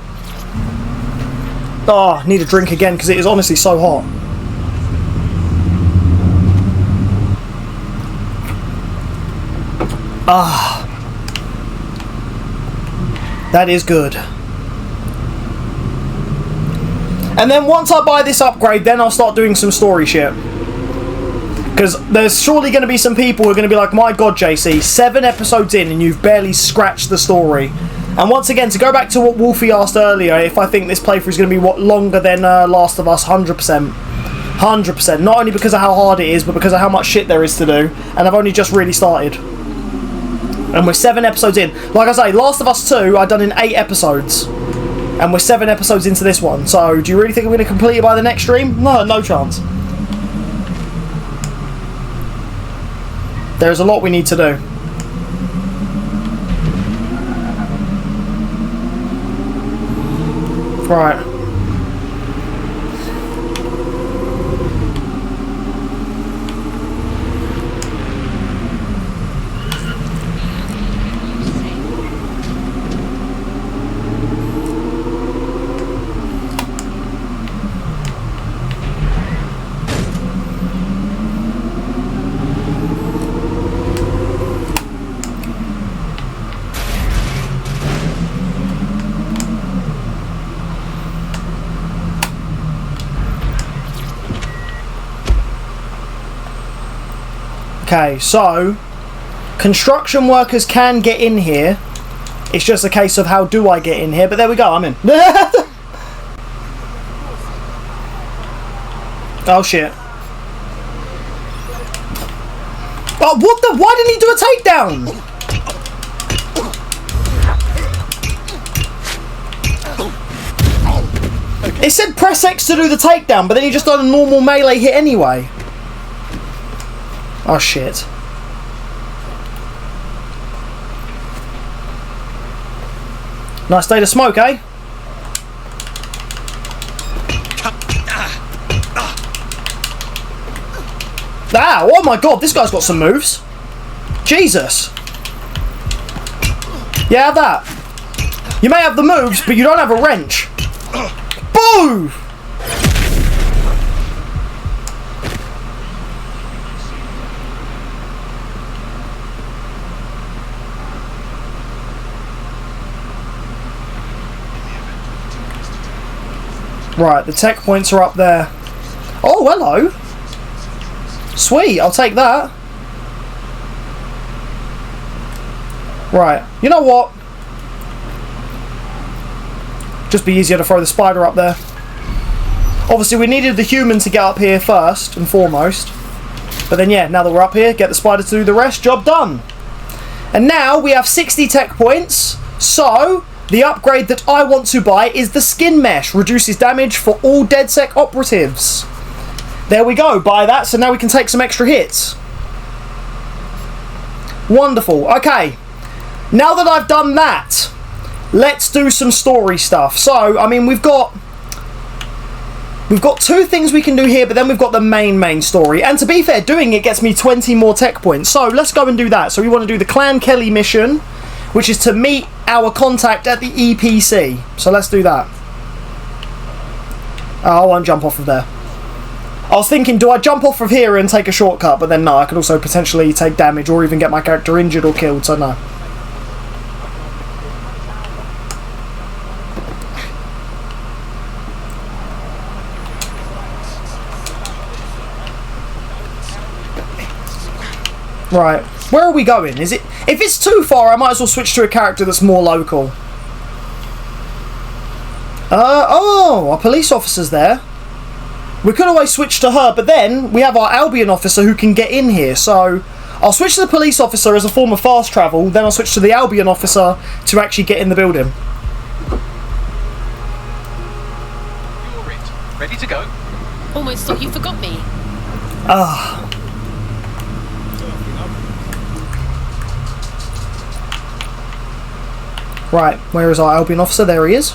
Oh, I need a drink again, because it is honestly so hot. Ah, that is good. And then once I buy this upgrade, then I'll start doing some story shit. Because there's surely going to be some people who are going to be like, my god, JC, 7 episodes in and you've barely scratched the story. And once again, to go back to what Wolfie asked earlier, if I think this playthrough is going to be longer than Last of Us, 100%. 100%. Not only because of how hard it is, but because of how much shit there is to do. And I've only just really started. And we're 7 episodes in. Like I say, Last of Us 2 I've done in 8 episodes. And we're 7 episodes into this one. So, do you really think I'm going to complete it by the next stream? No, no chance. There's a lot we need to do. Right. Okay, so construction workers can get in here. It's just a case of how do I get in here, but there we go, I'm in. Oh shit. Oh, what the? Why didn't he do a takedown? It said press X to do the takedown, but then he just done a normal melee hit anyway. Oh shit. Nice day to smoke, eh? Ah, oh my god, this guy's got some moves. Jesus. Yeah, have that. You may have the moves, but you don't have a wrench. Boo! Right, the tech points are up there. Oh, hello. Sweet, I'll take that. Right, you know what? Just be easier to throw the spider up there. Obviously, we needed the human to get up here first and foremost. But then, yeah, now that we're up here, get the spider to do the rest. Job done. And now we have 60 tech points. So, the upgrade that I want to buy is the skin mesh. Reduces damage for all DedSec operatives. There we go, buy that, so now we can take some extra hits. Wonderful. Okay, now that I've done that, let's do some story stuff. So, I mean, we've got 2 things we can do here, but then we've got the main story. And to be fair, doing it gets me 20 more tech points. So, let's go and do that. So, we want to do the Clan Kelly mission, which is to meet our contact at the EPC. So, let's do that. Oh, I won't jump off of there. I was thinking, do I jump off of here and take a shortcut? But then no, I could also potentially take damage or even get my character injured or killed, so no. Right, where are we going? Is it? If it's too far, I might as well switch to a character that's more local. Oh, our police officer's there. We could always switch to her, but then we have our Albion officer who can get in here. So I'll switch to the police officer as a form of fast travel, then I'll switch to the Albion officer to actually get in the building. You're it. Ready to go? Almost thought you forgot me. Ah. Right, where is our Albion officer? There he is.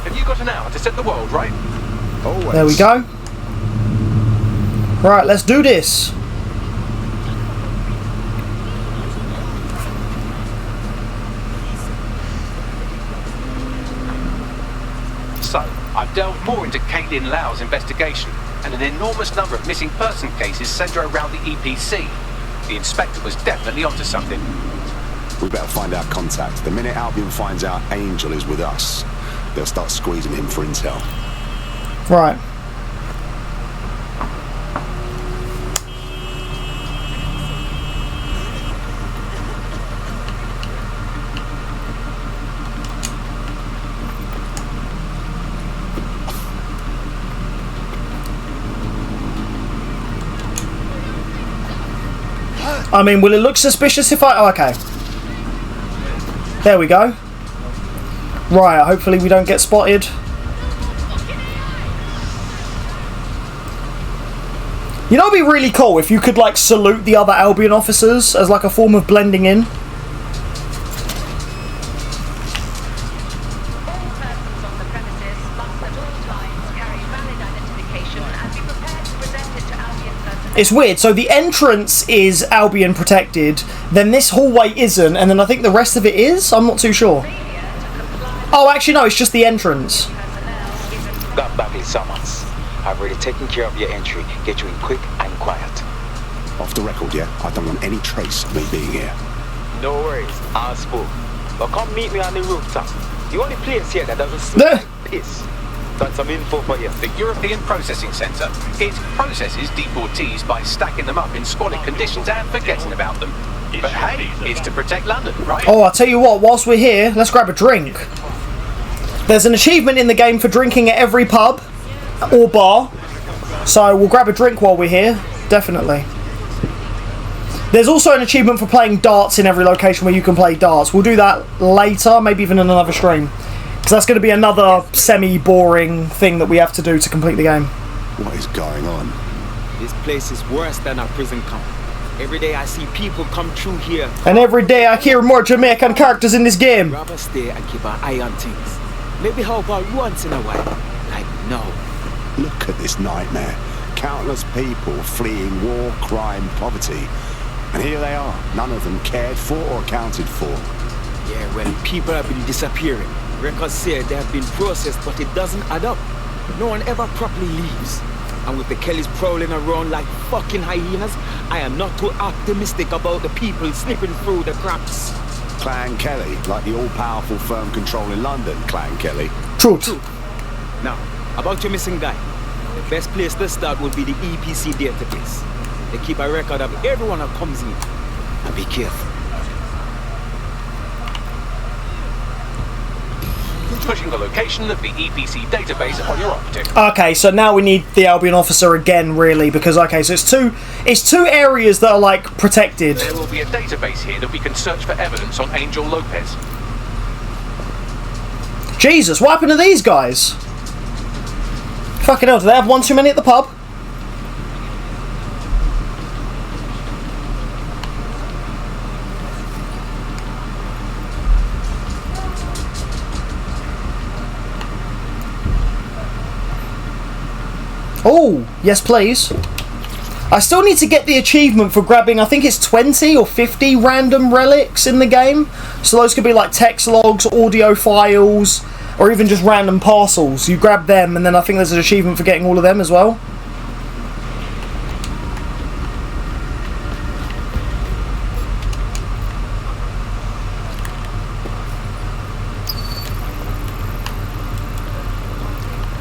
Have you got an hour to set the world right? Always. There we go. Right, let's do this. So, I've delved more into Caitlin Lau's investigation, and an enormous number of missing person cases centre around the EPC. The inspector was definitely onto something. We better find our contact. The minute Albion finds out Angel is with us, they'll start squeezing him for intel. Right. I mean, will it look suspicious if I... Oh, okay. There we go. Right, hopefully we don't get spotted. You know, it'd be really cool if you could, like, salute the other Albion officers as, like, a form of blending in. It's weird, so the entrance is Albion protected, then this hallway isn't, and then I think the rest of it is? I'm not too sure. Oh, actually no, it's just the entrance. Got Bagley Summons. I've already taken care of your entry. Get you in quick and quiet. Off the record, yeah? I don't want any trace of me being here. No worries, I'll spook. But come meet me on the rooftop. The only place here that doesn't smell like this. Got some info for you. The European Processing Centre. It processes deportees by stacking them up in squalid conditions and forgetting about them. But hey, it's to protect London, right? Oh, I'll tell you what, whilst we're here, let's grab a drink. There's an achievement in the game for drinking at every pub or bar. So we'll grab a drink while we're here, definitely. There's also an achievement for playing darts in every location where you can play darts. We'll do that later, maybe even in another stream. Because that's going to be another semi-boring thing that we have to do to complete the game. What is going on? This place is worse than a prison camp. Every day I see people come through here. And every day I hear more Jamaican characters in this game. Rather stay and keep an eye on things. Maybe how about once in a while? Like no. Look at this nightmare. Countless people fleeing war, crime, poverty. And here they are, none of them cared for or accounted for. Yeah, well, people have been disappearing. Records say they have been processed, but it doesn't add up. No one ever properly leaves. And with the Kellys prowling around like fucking hyenas, I am not too optimistic about the people slipping through the cracks. Clan Kelly, like the all-powerful firm controlling London, Clan Kelly. Truth. Now, about your missing guy. The best place to start would be the EPC database. They keep a record of everyone that comes in. And be careful. Pushing the location of the EPC database on your operative. Okay, so now we need the Albion officer again, really, because okay, so it's two areas that are like protected. There will be a database here that we can search for evidence on Angel Lopez. Jesus, what happened to these guys? Fucking hell, do they have one too many at the pub? Oh, yes please. I still need to get the achievement for grabbing, I think it's 20 or 50 random relics in the game. So those could be like text logs, audio files, or even just random parcels. You grab them and then I think there's an achievement for getting all of them as well.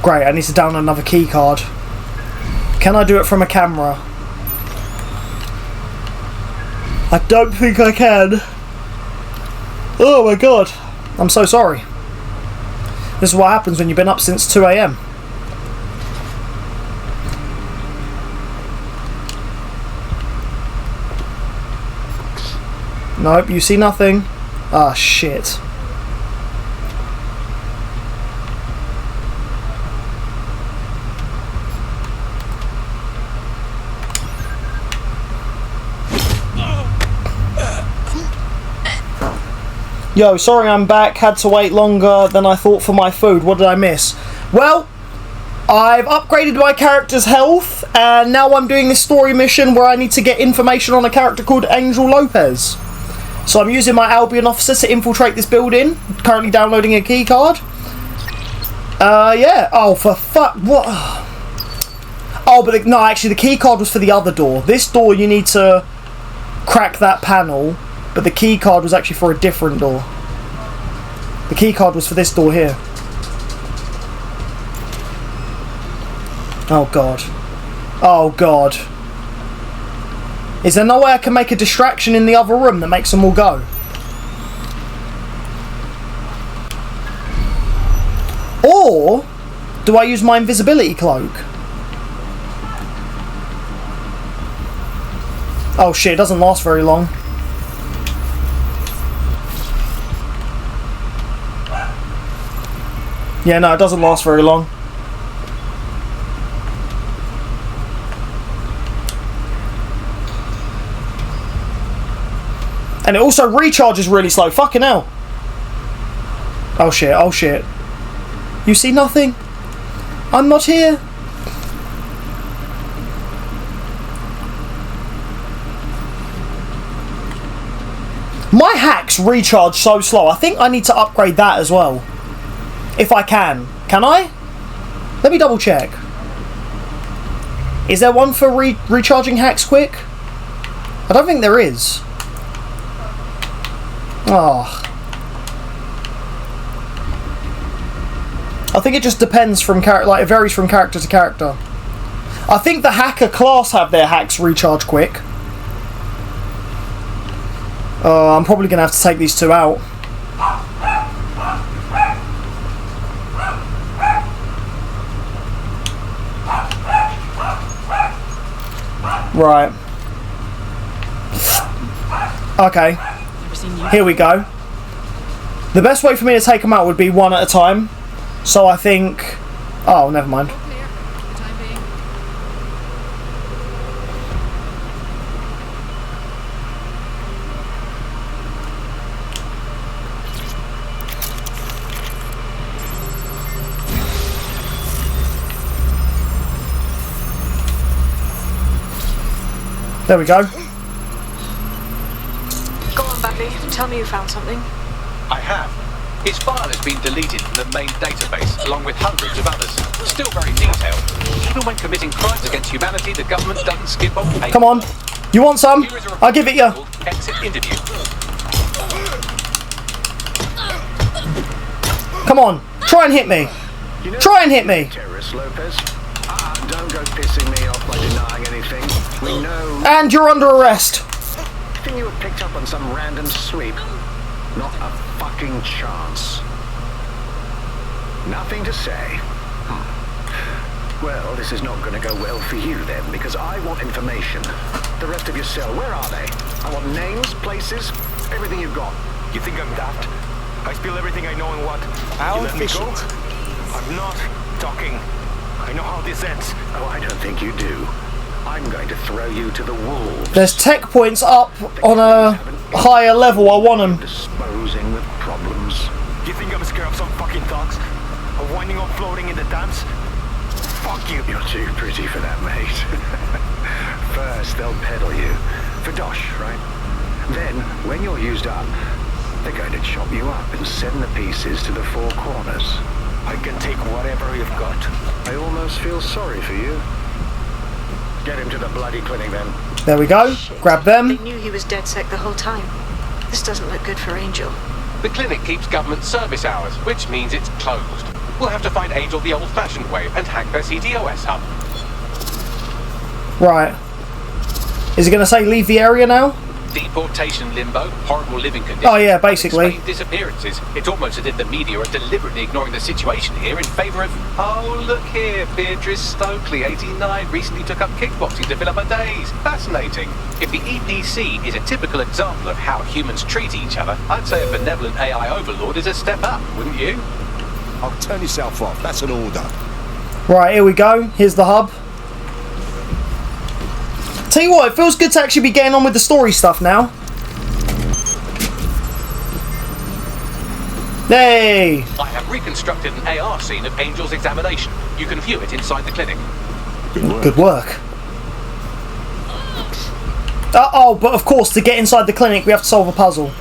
Great, I need to download another key card. Can I do it from a camera? I don't think I can. Oh my god. I'm so sorry. This is what happens when you've been up since 2 AM. Nope, you see nothing. Ah, shit. Yo, sorry I'm back. Had to wait longer than I thought for my food. What did I miss? Well, I've upgraded my character's health, and now I'm doing this story mission where I need to get information on a character called Angel Lopez. So I'm using my Albion officer to infiltrate this building. Currently downloading a key card. Yeah. Oh, for fuck. What? Oh, but no, actually the key card was for the other door. This door you need to crack that panel, but the key card was actually for a different door. The key card was for this door here. Oh god. Oh god. Is there no way I can make a distraction in the other room that makes them all go? Or do I use my invisibility cloak? Oh shit, it doesn't last very long. Yeah, no, it doesn't last very long. And it also recharges really slow. Fucking hell. Oh shit, oh shit. You see nothing? I'm not here. My hacks recharge so slow. I think I need to upgrade that as well. If I can. Can I? Let me double check. Is there one for recharging hacks quick? I don't think there is. Oh. I think it just depends from character, like it varies from character to character. I think the hacker class have their hacks recharge quick. I'm probably going to have to take these two out. Right. Okay. Here we go. The best way for me to take them out would be one at a time. So I think... Oh, never mind. There we go. Go on, Bagley. Tell me you found something. I have. His file has been deleted from the main database, along with hundreds of others. Still very detailed. Even when committing crimes against humanity, the government doesn't skip on paper. Come on. You want some? I'll give it you. Exit interview. Come on. Try and hit me. Try and hit me. Terrorist Lopez. Don't go pissing me off by denying anything. We know. And you're under arrest. Think you were picked up on some random sweep? Not a fucking chance. Nothing to say. Well, this is not going to go well for you then, because I want information. The rest of your cell, where are they? I want names, places, everything you've got. You think I'm daft? I spill everything I know and what? How you let me go? efficient. I'm not talking. I know how this ends. Oh, I don't think you do. I'm going to throw you to the wolves. There's tech points up on a higher level. I want them. Disposing with problems. You think I'm scared of some fucking thugs? Of winding up floating in the dams? Fuck you. You're too pretty for that, mate. First, they'll peddle you. For dosh, right? Then, when you're used up, they're going to chop you up and send the pieces to the four corners. I can take whatever you've got. I almost feel sorry for you. Get him to the bloody clinic then. There we go. Grab them. They knew he was DedSec the whole time. This doesn't look good for Angel. The clinic keeps government service hours, which means it's closed. We'll have to find Angel the old-fashioned way and hack their CTOS hub. Right. Is it going to say leave the area now? Deportation limbo, horrible living conditions. Oh yeah, basically. Unexplained disappearances. It's almost as if the media are deliberately ignoring the situation here in favour of... Oh, look here, Beatrice Stokely, 89, recently took up kickboxing to fill up her days. Fascinating. If the EPC is a typical example of how humans treat each other, I'd say a benevolent AI overlord is a step up, wouldn't you? Oh, turn yourself off. That's an order. Right, here we go. Here's the hub. Tell you what, it feels good to actually be getting on with the story stuff now. Hey! I have reconstructed an AR scene of Angel's examination. You can view it inside the clinic. Good work. Oh, but of course, to get inside the clinic, we have to solve a puzzle.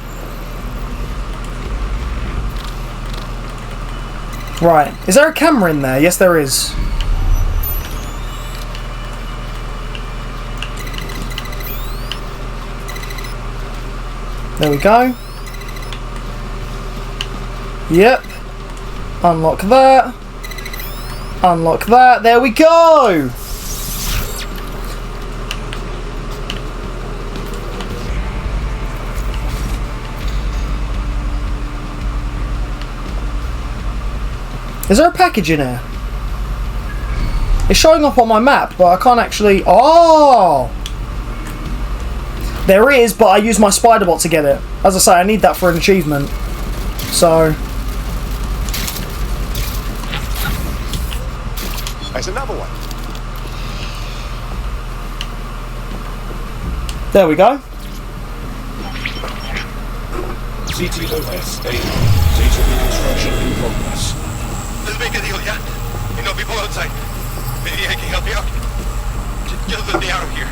Right. Is there a camera in there? Yes, there is. There we go. Yep. Unlock that. Unlock that. There we go! Is there a package in here? It's showing up on my map, but I can't actually... Oh! There is, but I use my spider bot to get it. As I say, I need that for an achievement. So... There's another one. There we go. CTOS A. Data reconstruction in progress. Let's make a deal, yeah? You know people outside. Maybe I can help you out. Just let me out of here.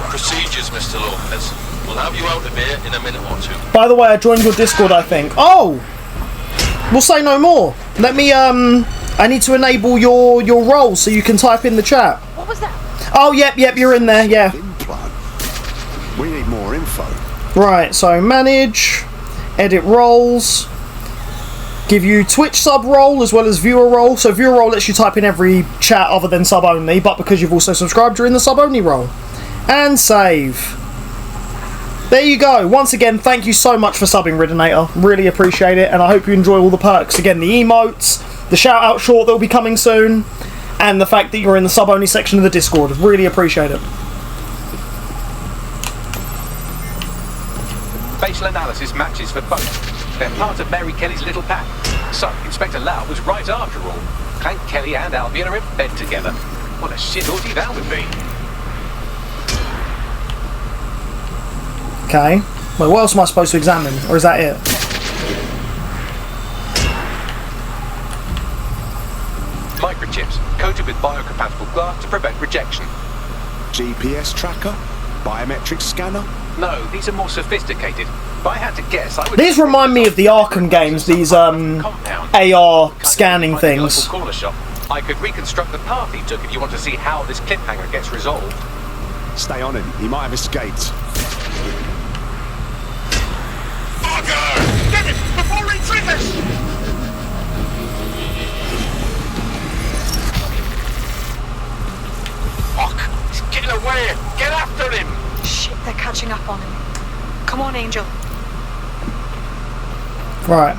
Procedures, Mr. Lopez. We'll have you out of here in a minute or two. By the way, I joined your Discord, I think. Oh! We'll say no more. Let me, I need to enable your role so you can type in the chat. What was that? Oh, yep, you're in there, yeah. We need more info. Right, so manage, edit roles, give you Twitch sub role as well as viewer role. So viewer role lets you type in every chat other than sub only, but because you've also subscribed, you're in the sub only role. And save. There you go. Once again, thank you so much for subbing, Ridinator. Really appreciate it, and I hope you enjoy all the perks. Again, the emotes, the shout out short that will be coming soon, and the fact that you're in the sub only section of the Discord. Really appreciate it. Facial analysis matches for both. They're part of Mary Kelly's little pack. So, Inspector Lau was right after all. Clank Kelly and Albion are in bed together. What a shit orgy that would be. Okay. Well, what else am I supposed to examine? Or is that it? Microchips, coated with biocompatible glass to prevent rejection. GPS tracker? Biometric scanner? No, these are more sophisticated. If I had to guess, I would... These remind me of the Arkham games, these AR scanning things. Corner shop. I could reconstruct the path he took if you want to see how this cliffhanger gets resolved. Stay on him. He might have escaped. Fucker! Get it! Before he triggers! Fuck! He's getting away! Get after him! Shit, they're catching up on him. Come on, Angel. Right.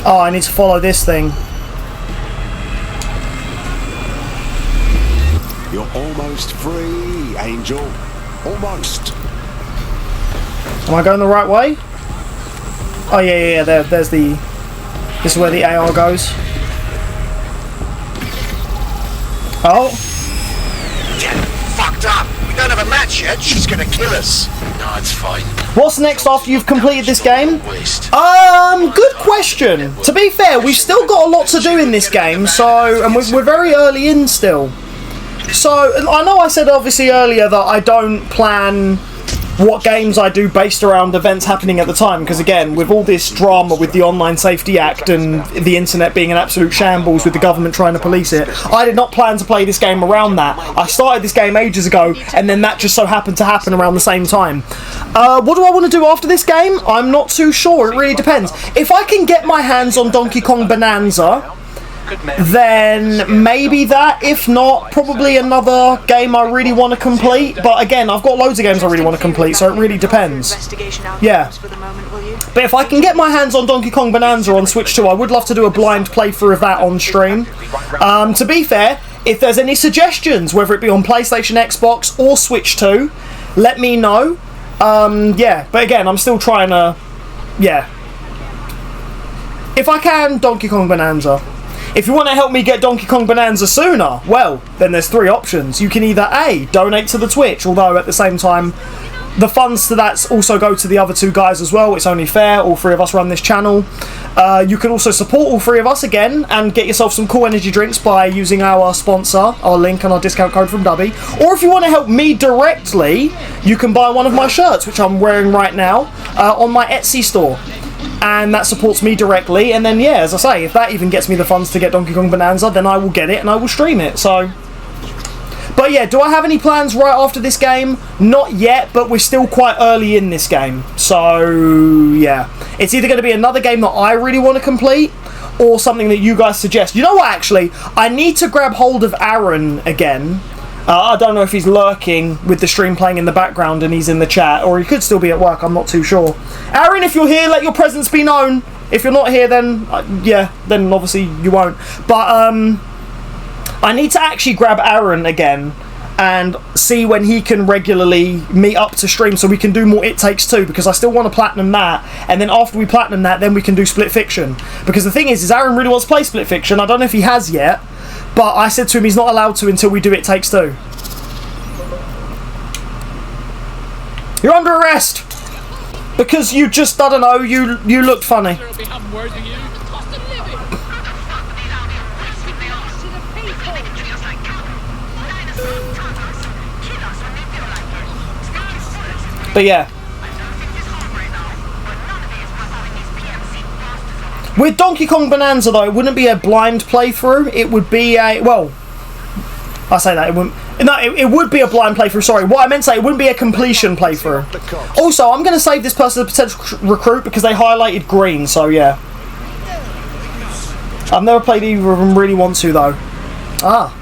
Oh, I need to follow this thing. You're almost free, Angel. Almost. Am I going the right way? Oh yeah, there's the... This is where the AR goes. Oh. Get fucked up! We don't have a match yet, she's gonna kill us. No, it's fine. What's next after you've completed this game? Good question. To be fair, we've still got a lot to do in this game, so... And we're very early in still. So, I know I said obviously earlier that I don't plan what games I do based around events happening at the time, because again, with all this drama with the Online Safety Act and the internet being an absolute shambles with the government trying to police it, I did not plan to play this game around that. I started this game ages ago, and then that just so happened to happen around the same time. What do I want to do after this game? I'm not too sure, it really depends. If I can get my hands on Donkey Kong Bonanza, then maybe that. If not, probably another game I really want to complete. But again, I've got loads of games I really want to complete, so it really depends. Yeah. But if I can get my hands on Donkey Kong Bonanza on Switch 2, I would love to do a blind playthrough of that on stream. To be fair, if there's any suggestions, whether it be on PlayStation, Xbox, or Switch 2, let me know. Yeah, but again, I'm still trying to... Yeah. If I can, Donkey Kong Bonanza. If you want to help me get Donkey Kong Bonanza sooner, well, then there's 3 options. You can either A, donate to the Twitch, although at the same time, the funds to that also go to the other 2 guys as well. It's only fair. All 3 of us run this channel. You can also support all 3 of us again and get yourself some cool energy drinks by using our sponsor, our link and our discount code from Dubby. Or if you want to help me directly, you can buy one of my shirts, which I'm wearing right now, on my Etsy store. And that supports me directly. And then, yeah, as I say, if that even gets me the funds to get Donkey Kong Bonanza, then I will get it and I will stream it. So... But yeah, do I have any plans right after this game? Not yet, but we're still quite early in this game. So, yeah. It's either going to be another game that I really want to complete, or something that you guys suggest. You know what, actually? I need to grab hold of Aaron again. I don't know if he's lurking with the stream playing in the background and he's in the chat, or he could still be at work, I'm not too sure. Aaron, if you're here, let your presence be known. If you're not here, then, yeah, then obviously you won't. But, I need to actually grab Aaron again and see when he can regularly meet up to stream so we can do more It Takes Two, because I still want to platinum that, and then after we platinum that, then we can do Split Fiction. Because the thing is Aaron really wants to play Split Fiction. I don't know if he has yet, but I said to him he's not allowed to until we do It Takes Two. You're under arrest! Because you just, I don't know, you looked funny. But yeah. With Donkey Kong Bonanza though, it wouldn't be a blind playthrough, it would be a, well, I say that, it wouldn't, no, it would be a blind playthrough, sorry. What I meant to say, it wouldn't be a completion playthrough. Also, I'm going to save this person as a potential recruit because they highlighted green, so yeah. I've never played either of them, really want to though. Ah.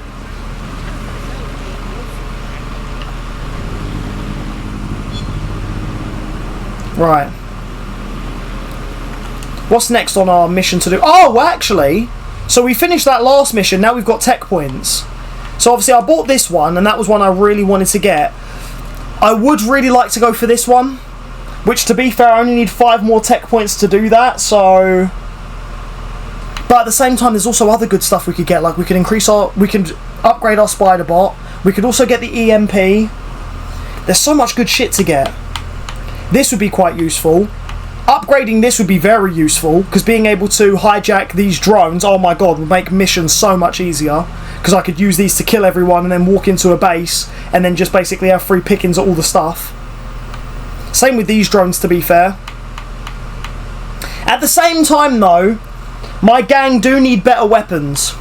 Right. What's next on our mission to do? Oh, well, actually, so we finished that last mission, now we've got tech points. So obviously I bought this one, and that was one I really wanted to get. I would really like to go for this one, which to be fair, I only need 5 more tech points to do that, so... But at the same time, there's also other good stuff we could get, like we could upgrade our spider bot, we could also get the EMP. There's so much good shit to get. This would be quite useful. Upgrading this would be very useful, because being able to hijack these drones, oh my god, would make missions so much easier. Because I could use these to kill everyone and then walk into a base and then just basically have free pickings at all the stuff. Same with these drones, to be fair. At the same time though, my gang do need better weapons.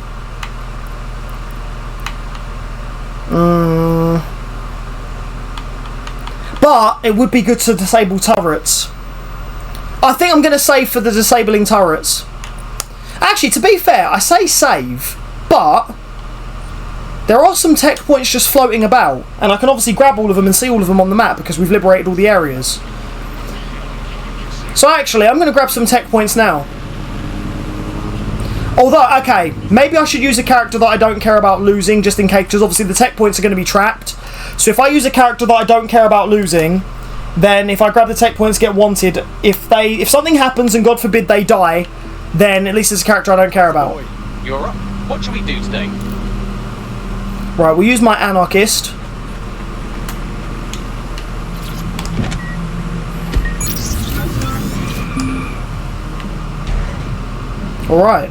But it would be good to disable turrets. I think I'm going to save for the disabling turrets. Actually, to be fair, I say save, but there are some tech points just floating about, and I can obviously grab all of them and see all of them on the map because we've liberated all the areas. So actually, I'm going to grab some tech points now. Although, okay, maybe I should use a character that I don't care about losing, just in case, because obviously the tech points are going to be trapped. So if I use a character that I don't care about losing, then if I grab the tech points, get wanted, if something happens and God forbid they die, then at least it's a character I don't care about. You're up. What should we do today? Right, we'll use my anarchist. Alright.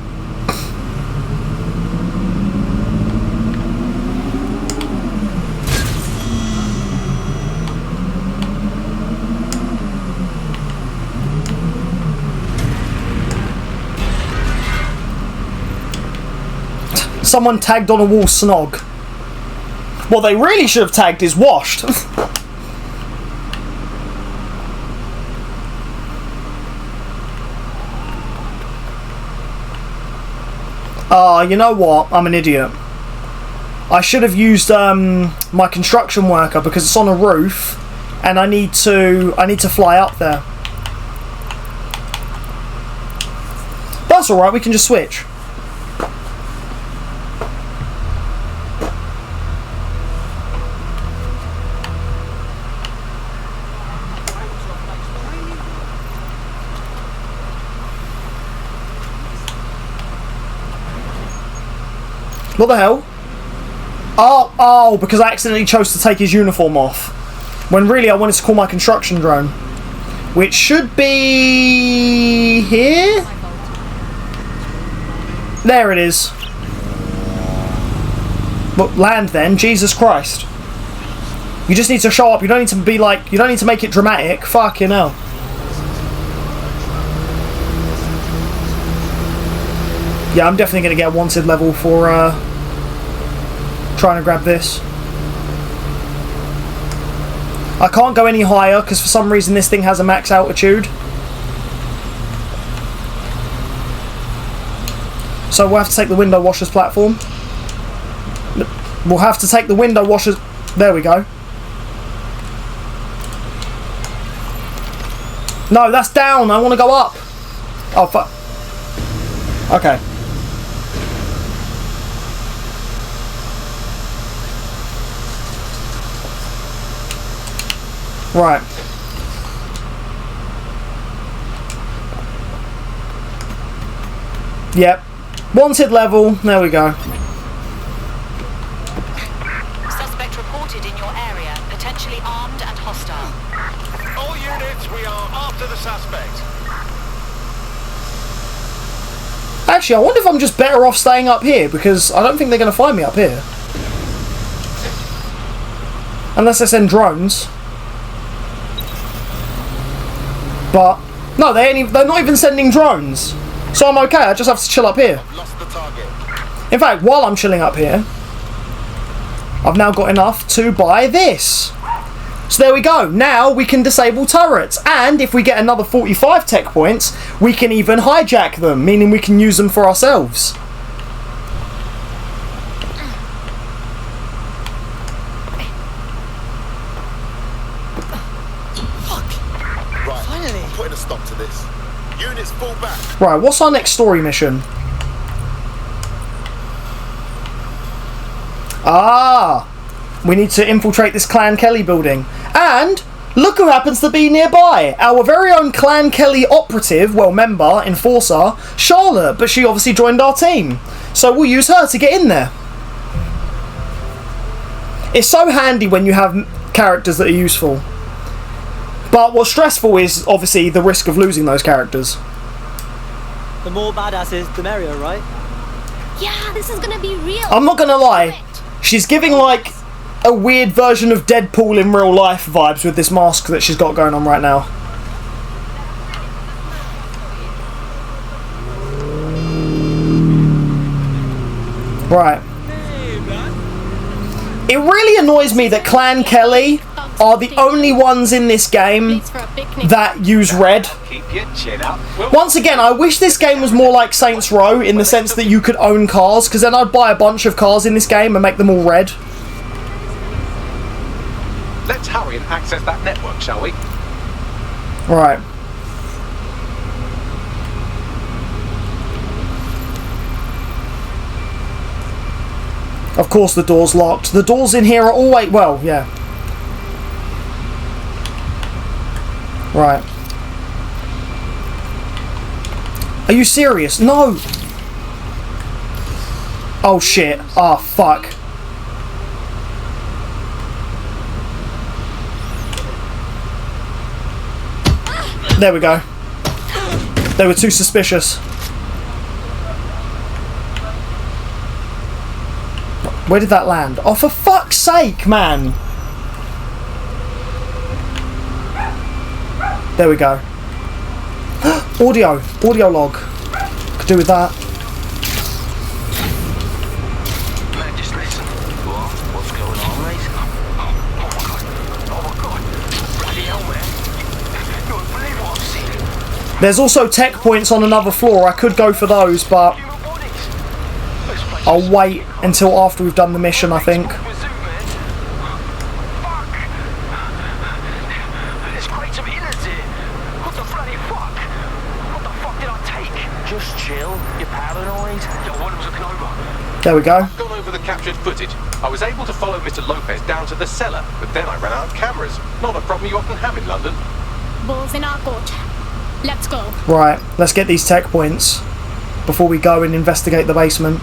Someone tagged on a wall snog. What they really should have tagged is washed. You know what? I'm an idiot. I should have used my construction worker because it's on a roof and I need to fly up there. But that's alright, we can just switch. What the hell? Oh, because I accidentally chose to take his uniform off. When really I wanted to call my construction drone. Which should be... here? There it is. But land then, Jesus Christ. You just need to show up, you don't need to be like, you don't need to make it dramatic. Fucking hell. Yeah, I'm definitely going to get a wanted level for trying to grab this. I can't go any higher because for some reason this thing has a max altitude. So we'll have to take the window washers platform. We'll have to take the window washers... There we go. No, that's down. I want to go up. Oh, fuck. Okay. Right. Yep. Wanted level. There we go. Suspect reported in your area, potentially armed and hostile. All units, we are after the suspect. Actually, I wonder if I'm just better off staying up here, because I don't think they're going to find me up here. Unless they send drones. But, no, they're not even sending drones. So I'm okay, I just have to chill up here. Lost the target. In fact, while I'm chilling up here, I've now got enough to buy this. So there we go. Now we can disable turrets. And if we get another 45 tech points, we can even hijack them, meaning we can use them for ourselves. Right, finally. I'm putting a stop to this. Units fall back. Right, what's our next story mission? Ah! We need to infiltrate this Clan Kelly building. And look who happens to be nearby. Our very own Clan Kelly operative, well, member, enforcer, Charlotte. But she obviously joined our team. So we'll use her to get in there. It's so handy when you have characters that are useful. But what's stressful is, obviously, the risk of losing those characters. The more badasses, the merrier, right? Yeah, this is gonna be real. I'm not gonna lie. She's giving, like, a weird version of Deadpool in real life vibes with this mask that she's got going on right now. Right. It really annoys me that Clan Kelly are the only ones in this game that use red. Once again, I wish this game was more like Saints Row in the sense that you could own cars, because then I'd buy a bunch of cars in this game and make them all red. Let's hurry and access that network, shall we? Right. Of course the door's locked. The doors in here are always... well, yeah. Right. Are you serious? No! Oh shit. Oh fuck. There we go. They were too suspicious. Where did that land? Oh, for fuck's sake, man! There we go. Audio. Audio log. Could do with that. Man, just listen. What? What's going on, mate? Oh my god. Oh my god. Bloody hell, man. You won't believe what I've seen. There's also tech points on another floor. I could go for those, but I'll wait until after we've done the mission, I think. There we go. I've gone over the captured footage. I was able to follow Mr. Lopez down to the cellar, but then I ran out of cameras. Not a problem you often have in London. Balls in our court. Let's go. Right, let's get these tech points before we go and investigate the basement.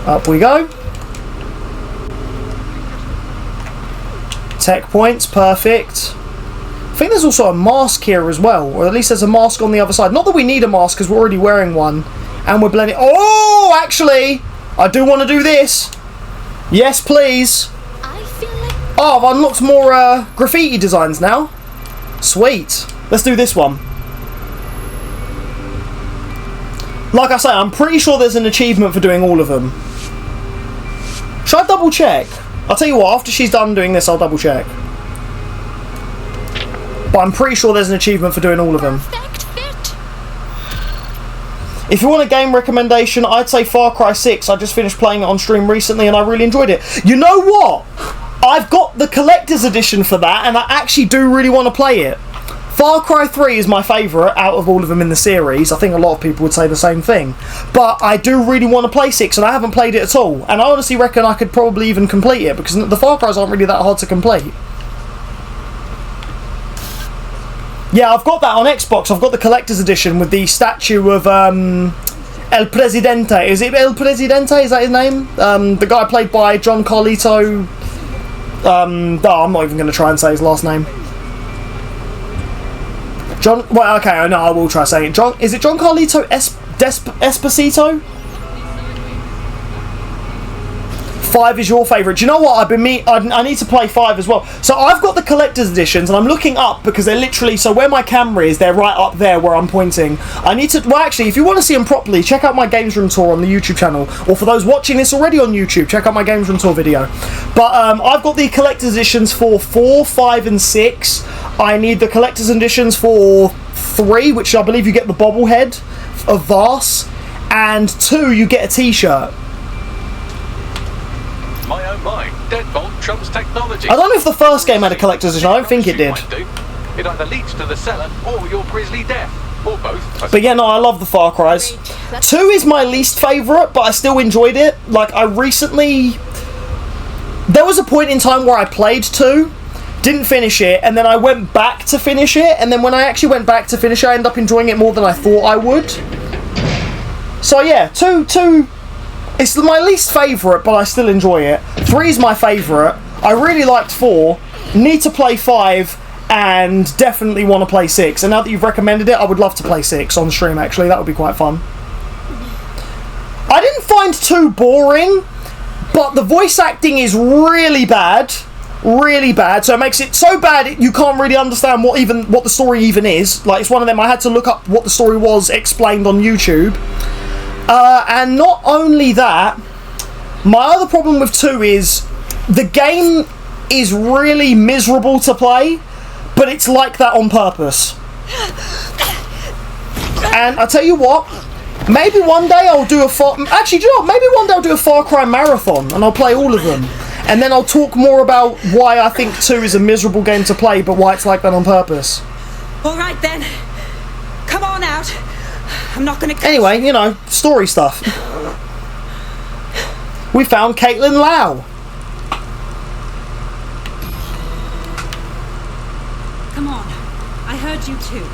Up we go. Tech points, perfect. I think there's also a mask here as well, or at least there's a mask on the other side. Not that we need a mask because we're already wearing one, and we're blending. Oh, actually, I do want to do this. Yes, please. Oh, I've unlocked more graffiti designs now. Sweet. Let's do this one. Like I say, I'm pretty sure there's an achievement for doing all of them. Should I double check? I'll tell you what, after she's done doing this, I'll double check. But I'm pretty sure there's an achievement for doing all of them. If you want a game recommendation, I'd say Far Cry 6. I just finished playing it on stream recently and I really enjoyed it. You know what? I've got the collector's edition for that and I actually do really want to play it. Far Cry 3 is my favourite out of all of them in the series. I think a lot of people would say the same thing. But I do really want to play 6 and I haven't played it at all. And I honestly reckon I could probably even complete it because the Far Cries aren't really that hard to complete. Yeah, I've got that on Xbox. I've got the collector's edition with the statue of El Presidente. Is it El Presidente? Is that his name? The guy played by John Carlito. No, I'm not even going to try and say his last name. John. Well, okay, no, I will try saying it. John. Is it John Carlito Esposito? 5 is your favourite. Do you know what? I need to play 5 as well. So I've got the collector's editions and I'm looking up because they're literally, so where my camera is, they're right up there where I'm pointing. I need to, well actually, if you want to see them properly, check out my Games Room Tour on the YouTube channel. Or for those watching this already on YouTube, check out my Games Room Tour video. But I've got the collector's editions for 4, 5 and 6. I need the collector's editions for 3, which I believe you get the bobblehead of Vars. And 2, you get a t-shirt. My oh my, Deadbolt trumps technology. I don't know if the first game had a collector's edition, I don't think it did. It either leads to the cellar or your grisly death, or both. But yeah, no, I love the Far Cries. 2 is my least favourite, but I still enjoyed it. Like, I recently... There was a point in time where I played 2, didn't finish it, and then I went back to finish it, and then when I actually went back to finish it, I ended up enjoying it more than I thought I would. So yeah, 2... It's my least favourite, but I still enjoy it. 3 is my favourite. I really liked 4. Need to play 5, and definitely want to play 6. And now that you've recommended it, I would love to play 6 on stream, actually. That would be quite fun. I didn't find 2 boring, but the voice acting is really bad. Really bad. So it makes it so bad you can't really understand what the story even is. Like, it's one of them, I had to look up what the story was explained on YouTube. And not only that, my other problem with 2 is the game is really miserable to play, but it's like that on purpose. And I tell you what, maybe one day I'll do actually, do you know what? Maybe one day I'll do a Far Cry marathon and I'll play all of them. And then I'll talk more about why I think 2 is a miserable game to play, but why it's like that on purpose. Alright then, come on out. I'm not gonna... Anyway, you know, story stuff. We found Caitlin Lau. Come on, I heard you too.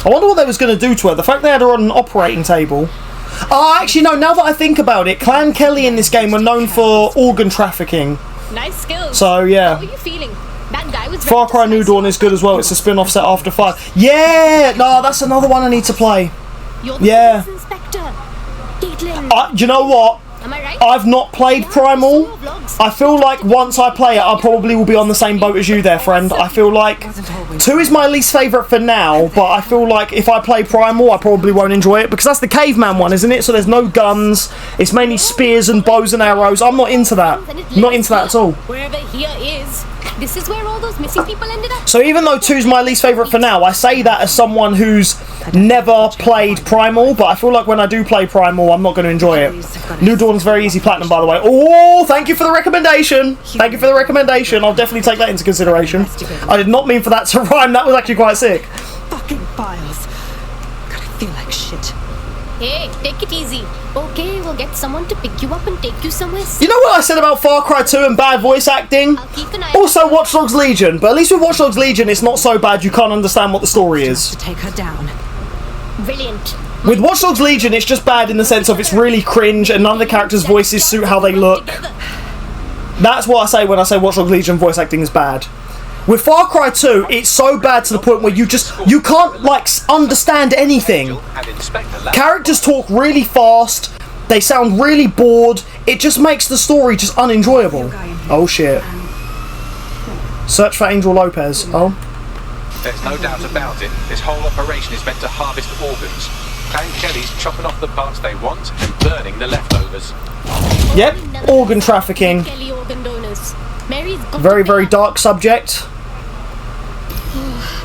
I wonder what they was going to do to her. The fact they had her on an operating table. Oh, actually, no, now that I think about it, Clan Kelly in this game were known for organ trafficking. Nice skills. So, yeah. How are you feeling? That guy was Far Cry New Dawn is good as well. It's a spin-off set after 5. Yeah! No, that's another one I need to play. Yeah. Do you know what? Am I right? I've not played Primal. I feel like once I play it, I probably will be on the same boat as you there, friend. I feel like 2 is my least favourite for now, but I feel like if I play Primal, I probably won't enjoy it, because that's the caveman one, isn't it? So there's no guns. It's mainly spears and bows and arrows. I'm not into that. Not into that at all. Wherever here is. This is where all those missing people ended up. So even though 2's my least favourite for now, I say that as someone who's never played Primal, but I feel like when I do play Primal, I'm not going to enjoy it. New Dawn's very easy platinum, by the way. Oh, thank you for the recommendation. Thank you for the recommendation. I'll definitely take that into consideration. I did not mean for that to rhyme. That was actually quite sick. Fucking files. God, I feel like shit. Hey, take it easy. Okay, we'll get someone to pick you up and take you somewhere safe. You know what I said about Far Cry 2 and bad voice acting? Also Watch Dogs Legion, but at least with Watch Dogs Legion it's not so bad you can't understand what the story is. To take her down. Brilliant. With Watch Dogs Legion it's just bad in the sense of it's really cringe and none of the characters' voices suit how they look. That's what I say when I say Watch Dogs Legion voice acting is bad. With Far Cry 2, it's so bad to the point where you can't, like, understand anything. Characters talk really fast, they sound really bored, it just makes the story just unenjoyable. Oh shit. Search for Angel Lopez. Oh. There's no doubt about it. This whole operation is meant to harvest organs. Clan Kelly's chopping off the parts they want and burning the leftovers. Yep, organ trafficking. Kelly organ donors. Mary's got Very, very dark subject.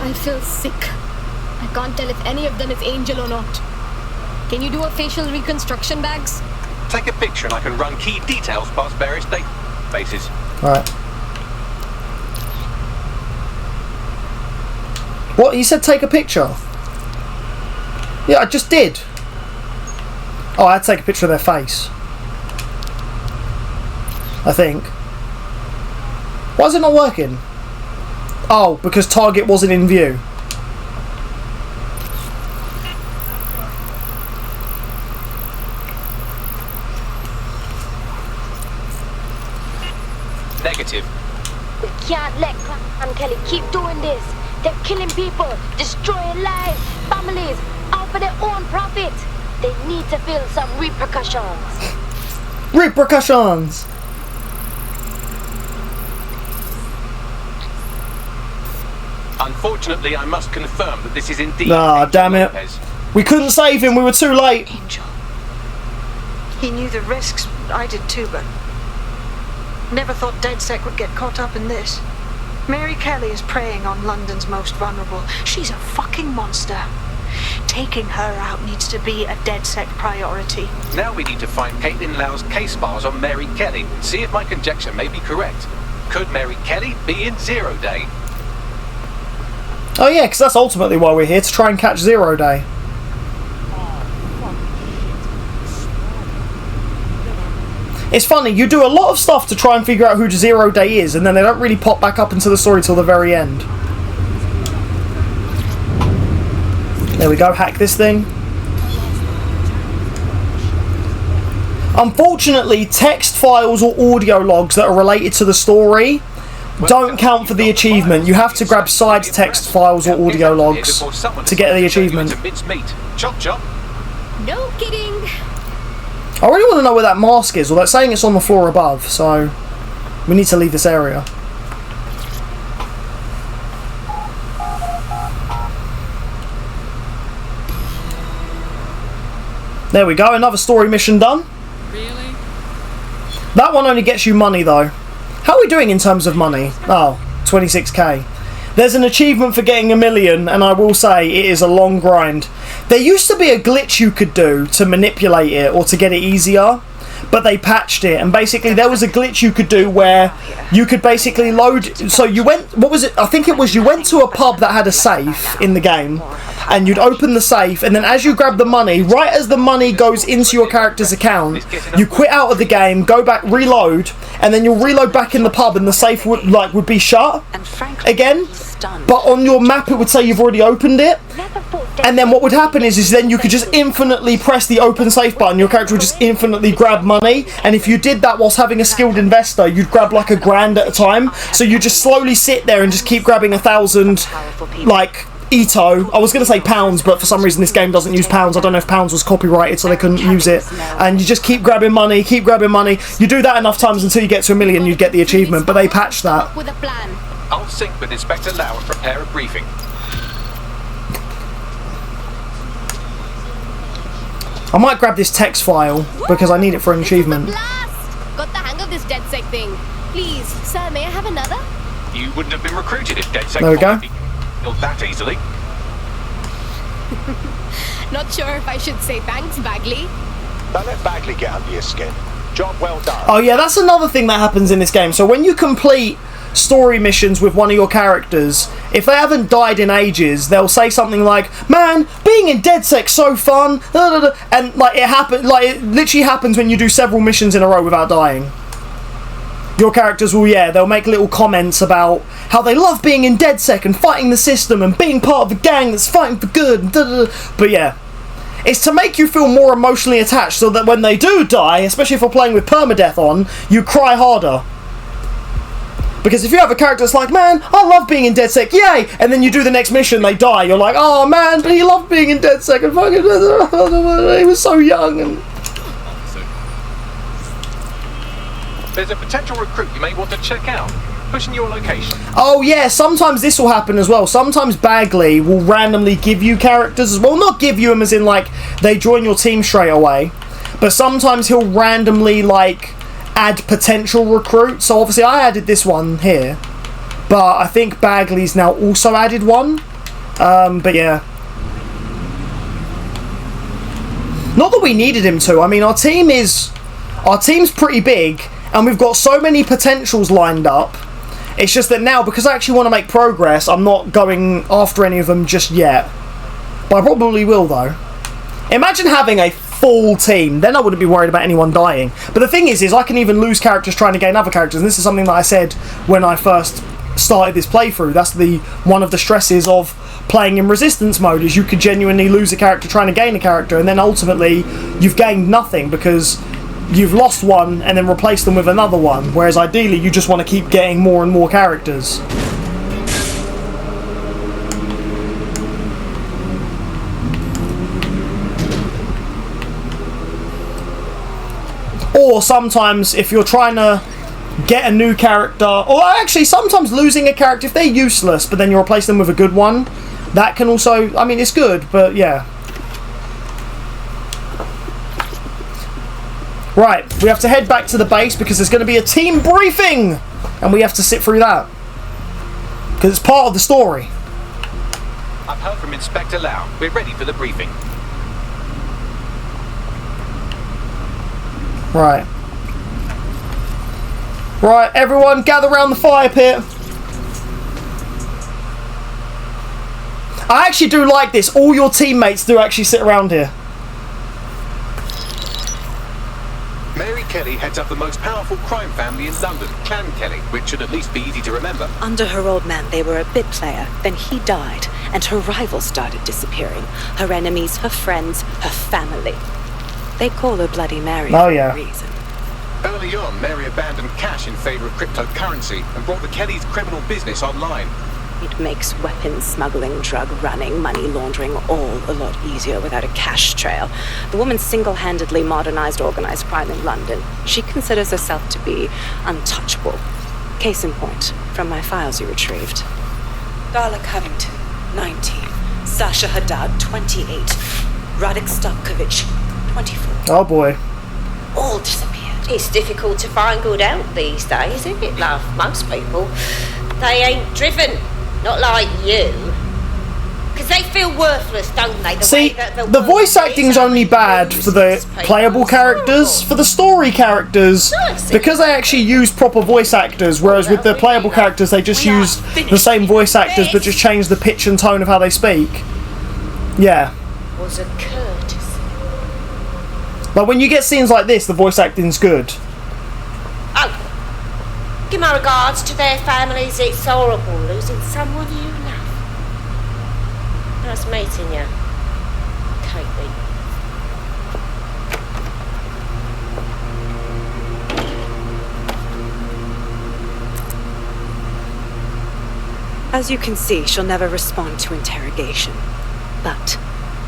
I feel sick. I can't tell if any of them is Angel or not. Can you do a facial reconstruction, Bags? Take a picture and I can run key details past various databases. Alright. What? You said take a picture? Yeah, I just did. Oh, I had to take a picture of their face. I think. Why is it not working? Oh, because target wasn't in view. Negative. We can't let Clan Kelly keep doing this. They're killing people, destroying lives, families, all for their own profit. They need to feel some repercussions. Repercussions! Unfortunately, I must confirm that this is indeed. Ah, damn it. Lopez. We couldn't save him, we were too late. Angel. He knew the risks. I did too, but never thought DedSec would get caught up in this. Mary Kelly is preying on London's most vulnerable. She's a fucking monster. Taking her out needs to be a DedSec priority. Now we need to find Caitlin Lau's case files on Mary Kelly and see if my conjecture may be correct. Could Mary Kelly be in Zero Day? Oh yeah, because that's ultimately why we're here, to try and catch Zero Day. It's funny, you do a lot of stuff to try and figure out who Zero Day is, and then they don't really pop back up into the story till the very end. There we go, hack this thing. Unfortunately, text files or audio logs that are related to the story don't count for the achievement. You have to grab side text files or audio logs to get the achievement. Chop chop. No kidding. I really want to know where that mask is, or they're saying it's on the floor above, so we need to leave this area. There we go, another story mission done. Really? That one only gets you money though. How are we doing in terms of money? Oh, 26k. There's an achievement for getting 1 million, and I will say it is a long grind. There used to be a glitch you could do to manipulate it or to get it easier, but they patched it, and basically there was a glitch you could do where you could basically load. So you went, what was it? I think it was you went to a pub that had a safe in the game, and you'd open the safe, and then as you grab the money, right as the money goes into your character's account, you quit out of the game, go back, reload, and then you'll reload back in the pub, and the safe would be shut again. But on your map it would say you've already opened it, and then what would happen is then you could just infinitely press the open safe button, your character would just infinitely grab money, and if you did that whilst having a skilled investor, you'd grab like $1 grand at a time. So you just slowly sit there and just keep grabbing 1,000 like Ito. I was going to say pounds, but for some reason this game doesn't use pounds. I don't know if pounds was copyrighted so they couldn't use it, and you just keep grabbing money, keep grabbing money. You do that enough times until you get to 1 million, you'd get the achievement, but they patched that. With a plan. I'll sync with Inspector Lau and prepare a briefing. I might grab this text file because I need it for an achievement. Blast! Got the hang of this DedSec thing. Please, sir, may I have another? You wouldn't have been recruited if DedSec There we go. killed that easily. Not sure if I should say thanks, Bagley. Don't let Bagley get under your skin. Job well done. Oh yeah, that's another thing that happens in this game. So when you complete story missions with one of your characters, if they haven't died in ages, they'll say something like, "Man, being in DedSec's so fun," and like it literally happens when you do several missions in a row without dying. Your characters will, they'll make little comments about how they love being in DedSec and fighting the system and being part of a gang that's fighting for good. But yeah, it's to make you feel more emotionally attached so that when they do die, especially if you're playing with permadeath on, you cry harder. Because if you have a character that's like, "Man, I love being in DedSec, yay!" and then you do the next mission, they die, you're like, "Oh man, but he loved being in DedSec and fucking he was so young." And there's a potential recruit you may want to check out. Pushing your location. Oh yeah, sometimes this will happen as well. Sometimes Bagley will randomly give you characters as well. Not give you them as in like they join your team straight away, but sometimes he'll randomly like add potential recruits. So obviously I added this one here, but I think Bagley's now also added one. But yeah, not that we needed him to. I mean, our team's pretty big, and we've got so many potentials lined up. It's just that now, because I actually want to make progress, I'm not going after any of them just yet. But I probably will, though. Imagine having a full team. Then I wouldn't be worried about anyone dying. But the thing is I can even lose characters trying to gain other characters. And this is something that I said when I first started this playthrough. That's one of the stresses of playing in resistance mode, is you could genuinely lose a character trying to gain a character. And then ultimately, you've gained nothing because you've lost one and then replaced them with another one, whereas ideally you just want to keep getting more and more characters. Or sometimes if you're trying to get a new character, or actually sometimes losing a character, if they're useless but then you replace them with a good one, that can also, I mean, it's good, but yeah. Right, we have to head back to the base because there's going to be a team briefing, and we have to sit through that because it's part of the story. I've heard from Inspector Lau. We're ready for the briefing. Right. Right, everyone gather around the fire pit. I actually do like this. All your teammates do actually sit around here. Mary Kelly heads up the most powerful crime family in London, Clan Kelly, which should at least be easy to remember. Under her old man, they were a bit player. Then he died, and her rivals started disappearing. Her enemies, her friends, her family. They call her Bloody Mary for a reason. Early on, Mary abandoned cash in favor of cryptocurrency and brought the Kellys' criminal business online. It makes weapons smuggling, drug running, money laundering all a lot easier without a cash trail. The woman single-handedly modernized organized crime in London. She considers herself to be untouchable. Case in point, from my files you retrieved. Darla Covington, 19. Sasha Haddad, 28. Radek Stavkovich, 24. Oh boy. All disappeared. It's difficult to find good help these days, isn't it, love? Most people, they ain't driven. Not like you. Because they feel worthless, don't they? See, the voice acting's only bad for the playable characters. For the story characters, because they actually use proper voice actors, whereas with the playable characters they just use the same voice actors but just change the pitch and tone of how they speak. Yeah. Was a courtesy. Like when you get scenes like this, the voice acting's good. Oh. Give my regards to their families. It's horrible losing someone you love. Nice meeting you, Caitlin. As you can see, she'll never respond to interrogation. But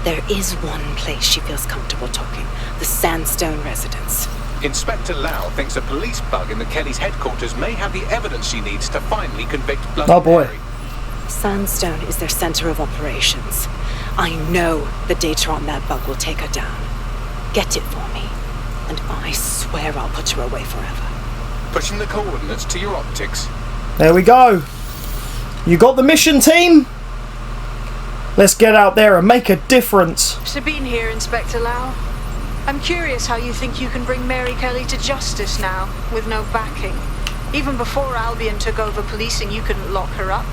there is one place she feels comfortable talking. The Sandstone residence. Inspector Lau thinks a police bug in the Kellys' headquarters may have the evidence she needs to finally convict Bloody Mary. Sandstone is their center of operations. I know the data on that bug will take her down. Get it for me, and I swear I'll put her away forever. Pushing the coordinates to your optics. There we go. You got the mission, team? Let's get out there and make a difference. Sabine here, Inspector Lau. I'm curious how you think you can bring Mary Kelly to justice now, with no backing. Even before Albion took over policing, you couldn't lock her up.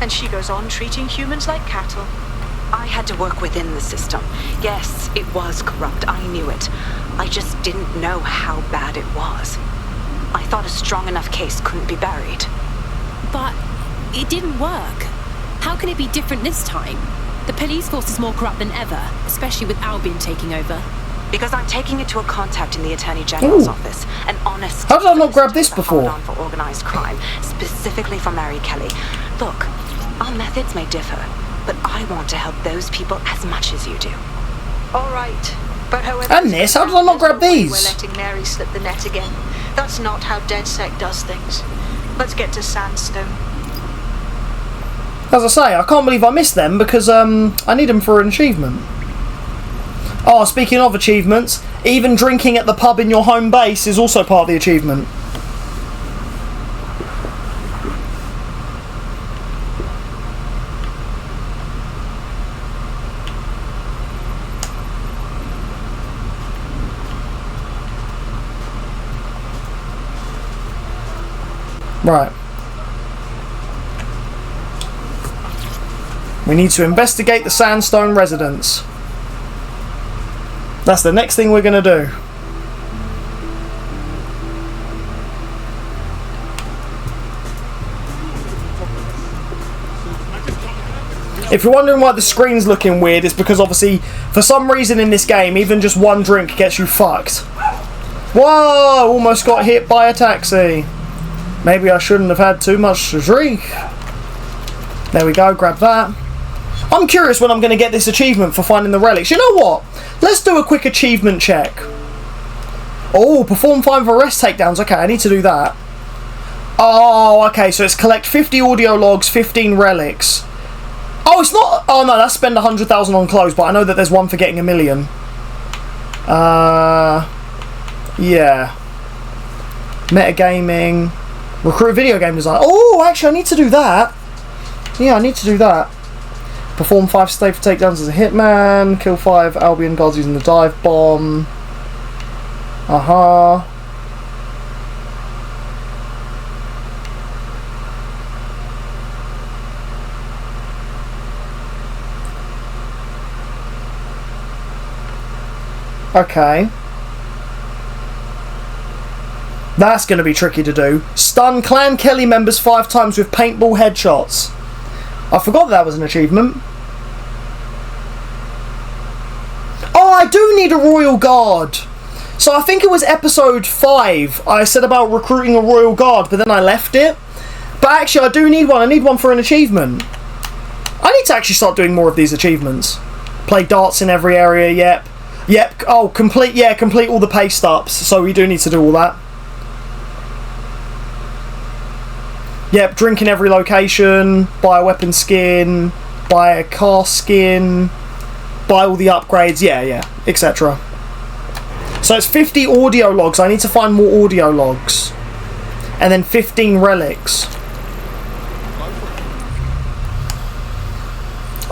And she goes on treating humans like cattle. I had to work within the system. Yes, it was corrupt. I knew it. I just didn't know how bad it was. I thought a strong enough case couldn't be buried. But it didn't work. How can it be different this time? The police force is more corrupt than ever, especially with Albion taking over. Because I'm taking it to a contact in the Attorney General's office. An honest... How did I not grab this before? ...on for organised crime, specifically for Mary Kelly. Look, our methods may differ, but I want to help those people as much as you do. All right, but however... And this? How did I not grab these? We're letting Mary slip the net again. That's not how DedSec does things. Let's get to Sandstone. As I say, I can't believe I missed them because I need them for an achievement. Oh, speaking of achievements, even drinking at the pub in your home base is also part of the achievement. Right. We need to investigate the Sandstone residence. That's the next thing we're going to do. If you're wondering why the screen's looking weird, it's because obviously, for some reason in this game, even just one drink gets you fucked. Whoa! Almost got hit by a taxi. Maybe I shouldn't have had too much to drink. There we go, grab that. I'm curious when I'm going to get this achievement for finding the relics. You know what? Let's do a quick achievement check. Oh, perform 5 arrest takedowns. Okay, I need to do that. Oh, okay, so it's collect 50 audio logs, 15 relics. Oh, it's not... Oh, no, that's spend 100,000 on clothes, but I know that there's one for getting 1 million. Yeah. Metagaming. Recruit video game design. Oh, actually, I need to do that. Yeah, I need to do that. Perform 5 safe takedowns as a hitman. Kill 5 Albion guards using the dive bomb. Aha. Okay. That's going to be tricky to do. Stun Clan Kelly members 5 times with paintball headshots. I forgot that was an achievement. Oh, I do need a Royal Guard. So I think it was episode 5. I said about recruiting a Royal Guard, but then I left it. But actually, I do need one. I need one for an achievement. I need to actually start doing more of these achievements. Play darts in every area, yep. Yep, oh, complete all the paste ups. So we do need to do all that. Yep, drink in every location, buy a weapon skin, buy a car skin, buy all the upgrades, yeah, etc. So it's 50 audio logs. I need to find more audio logs. And then 15 relics.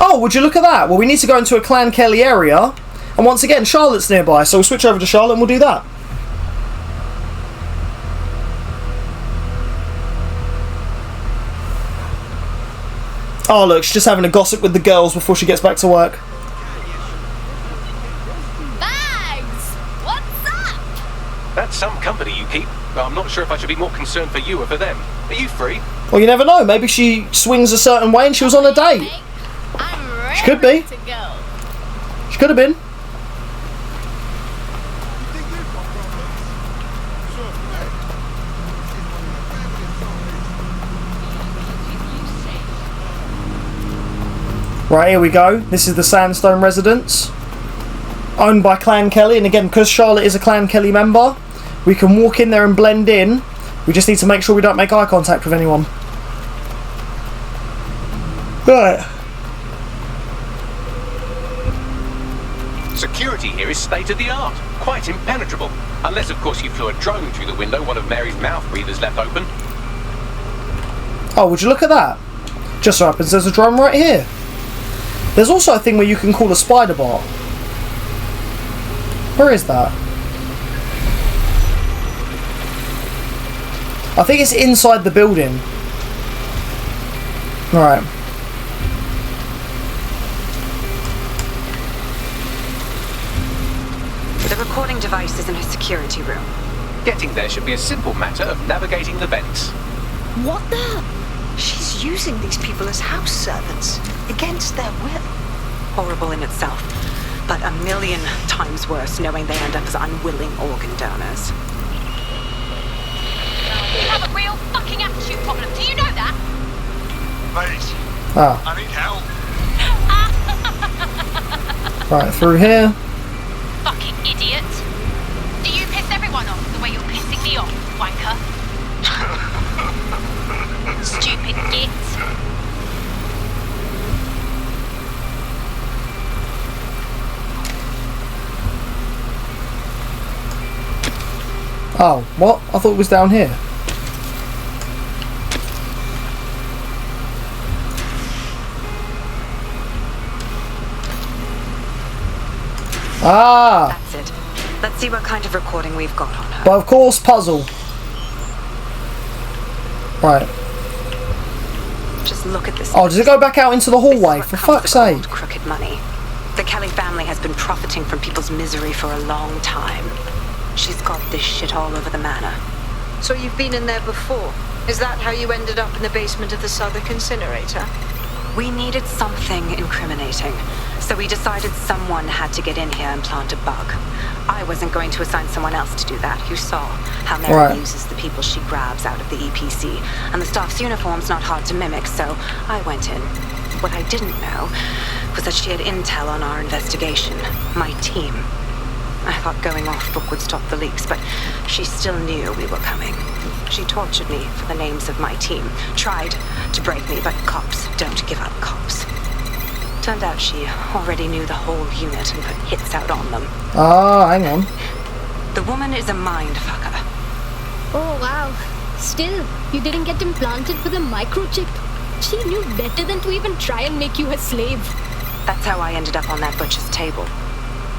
Oh, would you look at that? Well, we need to go into a Clan Kelly area. And once again, Charlotte's nearby, so we'll switch over to Charlotte and we'll do that. Oh look, she's just having a gossip with the girls before she gets back to work. Bags! What's up? That's some company you keep, but I'm not sure if I should be more concerned for you or for them. Are you free? Well, you never know. Maybe she swings a certain way and she was on a date. She could be. She could have been. Right, here we go. This is the Sandstone residence. Owned by Clan Kelly. And again, because Charlotte is a Clan Kelly member, we can walk in there and blend in. We just need to make sure we don't make eye contact with anyone. Right. Security here is state of the art. Quite impenetrable. Unless, of course, you flew a drone through the window one of Mary's mouth breathers left open. Oh, would you look at that? Just so happens there's a drone right here. There's also a thing where you can call a spider bot. Where is that? I think it's inside the building. Right. The recording device is in her security room. Getting there should be a simple matter of navigating the vents. What the? She's using these people as house servants, against their will. Horrible in itself, but a million times worse knowing they end up as unwilling organ donors. You have a real fucking attitude problem. Do you know that? Mate, Ah. I need help. Right, through here. Fucking idiot. Do you piss everyone off the way you're pissing me off, wanker? Stupid git. Oh, what? I thought it was down here. Ah! That's it. Let's see what kind of recording we've got on her. But of course, puzzle. Right. Just look at this. Oh, does it go back out into the hallway? For fuck's sake. Crooked money. The Kelly family has been profiting from people's misery for a long time. She's got this shit all over the manor. So you've been in there before? Is that how you ended up in the basement of the Southwark incinerator? We needed something incriminating, so we decided someone had to get in here and plant a bug. I wasn't going to assign someone else to do that. You saw how Mary uses the people she grabs out of the EPC, and the staff's uniform's not hard to mimic, so I went in. What I didn't know was that she had intel on our investigation, my team. I thought going off book would stop the leaks, but she still knew we were coming. She tortured me for the names of my team, tried to break me, but cops don't give up cops. Turned out she already knew the whole unit and put hits out on them. Ah, hang on. The woman is a mind fucker. Oh, wow. Still, you didn't get implanted with a microchip. She knew better than to even try and make you her slave. That's how I ended up on that butcher's table.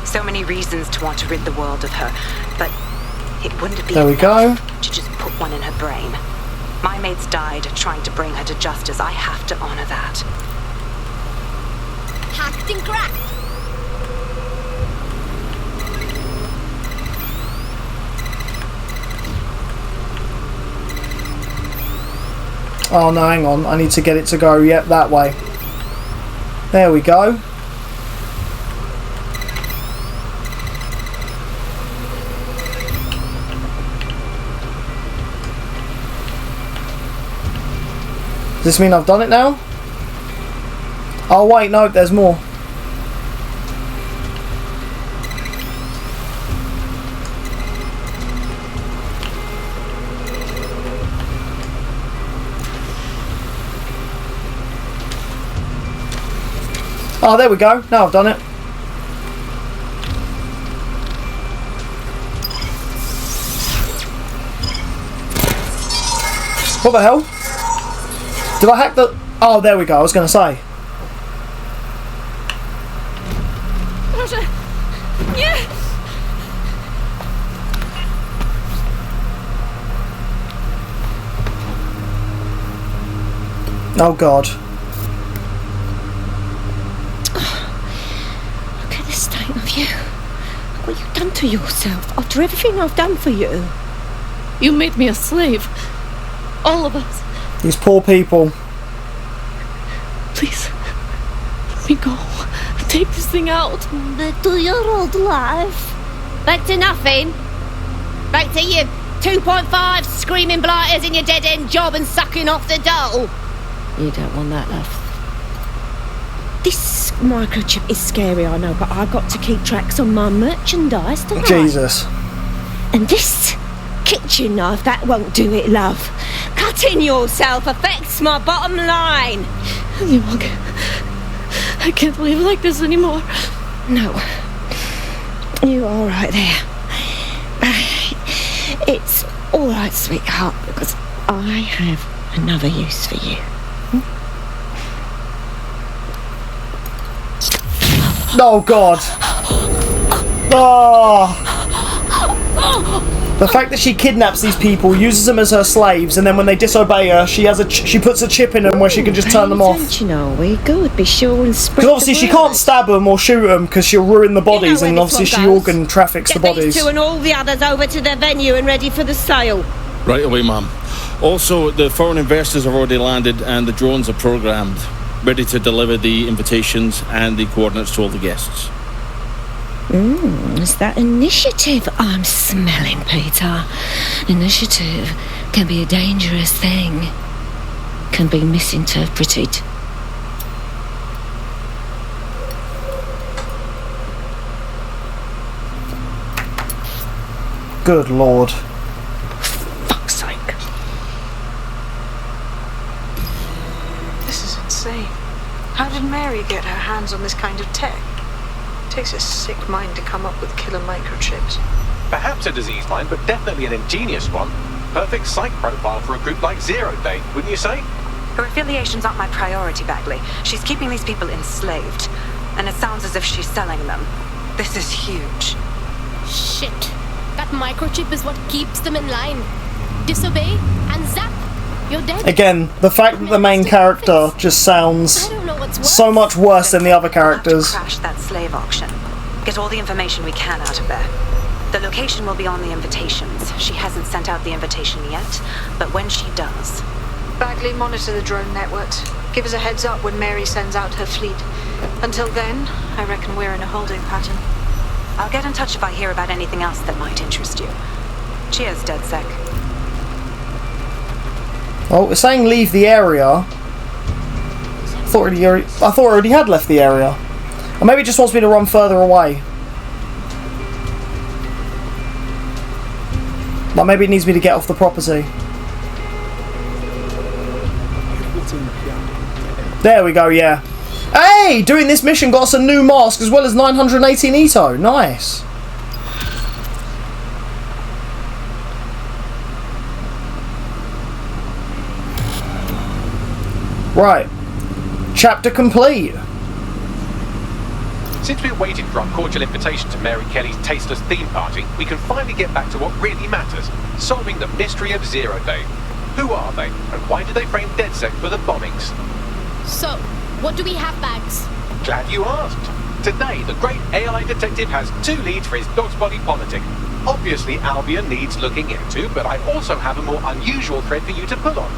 So many reasons to want to rid the world of her, but it wouldn't be there we go. To just put one in her brain. My mates died trying to bring her to justice. I have to honor that. Hacked and cracked. Oh no, hang on. I need to get it to go, yep, that way. There we go. Does this mean I've done it now? Oh wait, no, there's more. Oh, there we go. Now I've done it. What the hell? Did I hack the... Oh, there we go. I was going to say. Yes! Oh, God. Look at the state of you. Look what you've done to yourself after everything I've done for you. You made me a slave. All of us. These poor people. Please, let me go. Take this thing out. Back to your old life. Back to nothing. Back to your 2.5 screaming blighters in your dead-end job and sucking off the dole. You don't want that, love. This microchip is scary, I know, but I've got to keep tracks on my merchandise, don't I? Jesus. And this kitchen knife, that won't do it, love. Cutting yourself affects my bottom line. I can't live like this anymore. No. You're all right there. It's all right, sweetheart, because I have another use for you. Oh, God. Oh. The fact that she kidnaps these people, uses them as her slaves, and then when they disobey her, she puts a chip in them where she can just turn them off. Attention, are we? Good. Be sure and spread. Because obviously she can't stab them or shoot them because she'll ruin the bodies, and obviously she organ traffics the bodies. These two and all the others over to their venue and ready for the sale. Right away, ma'am. Also, the foreign investors have already landed and the drones are programmed, ready to deliver the invitations and the coordinates to all the guests. It's that initiative I'm smelling, Peter. Initiative can be a dangerous thing. Can be misinterpreted. Good lord. Fuck's sake. This is insane. How did Mary get her hands on this kind of tech? It takes a sick mind to come up with killer microchips. Perhaps a diseased mind, but definitely an ingenious one. Perfect psych profile for a group like Zero Day, wouldn't you say? Her affiliations aren't my priority, Bagley. She's keeping these people enslaved. And it sounds as if she's selling them. This is huge. Shit. That microchip is what keeps them in line. Disobey and zap. You're dead. Again, the fact that the main character just sounds so much worse than the other characters. Crash that slave auction. Get all the information we can out of there. The location will be on the invitations. She hasn't sent out the invitation yet, but when she does... Bagley, monitor the drone networks. Give us a heads up when Mary sends out her fleet. Until then, I reckon we're in a holding pattern. I'll get in touch if I hear about anything else that might interest you. Cheers, DedSec. Oh, it's saying leave the area. I thought I already had left the area. Or maybe it just wants me to run further away. Like maybe it needs me to get off the property. There we go, yeah. Hey! Doing this mission got us a new mask as well as 918 Ito. Nice. Right. Chapter complete. Since we're waiting for our cordial invitation to Mary Kelly's tasteless theme party, we can finally get back to what really matters, solving the mystery of Zero Day. Who are they, and why did they frame DedSec for the bombings? So, what do we have, Bags? Glad you asked. Today, the great AI detective has 2 leads for his dog's body politic. Obviously, Albion needs looking into, but I also have a more unusual thread for you to pull on.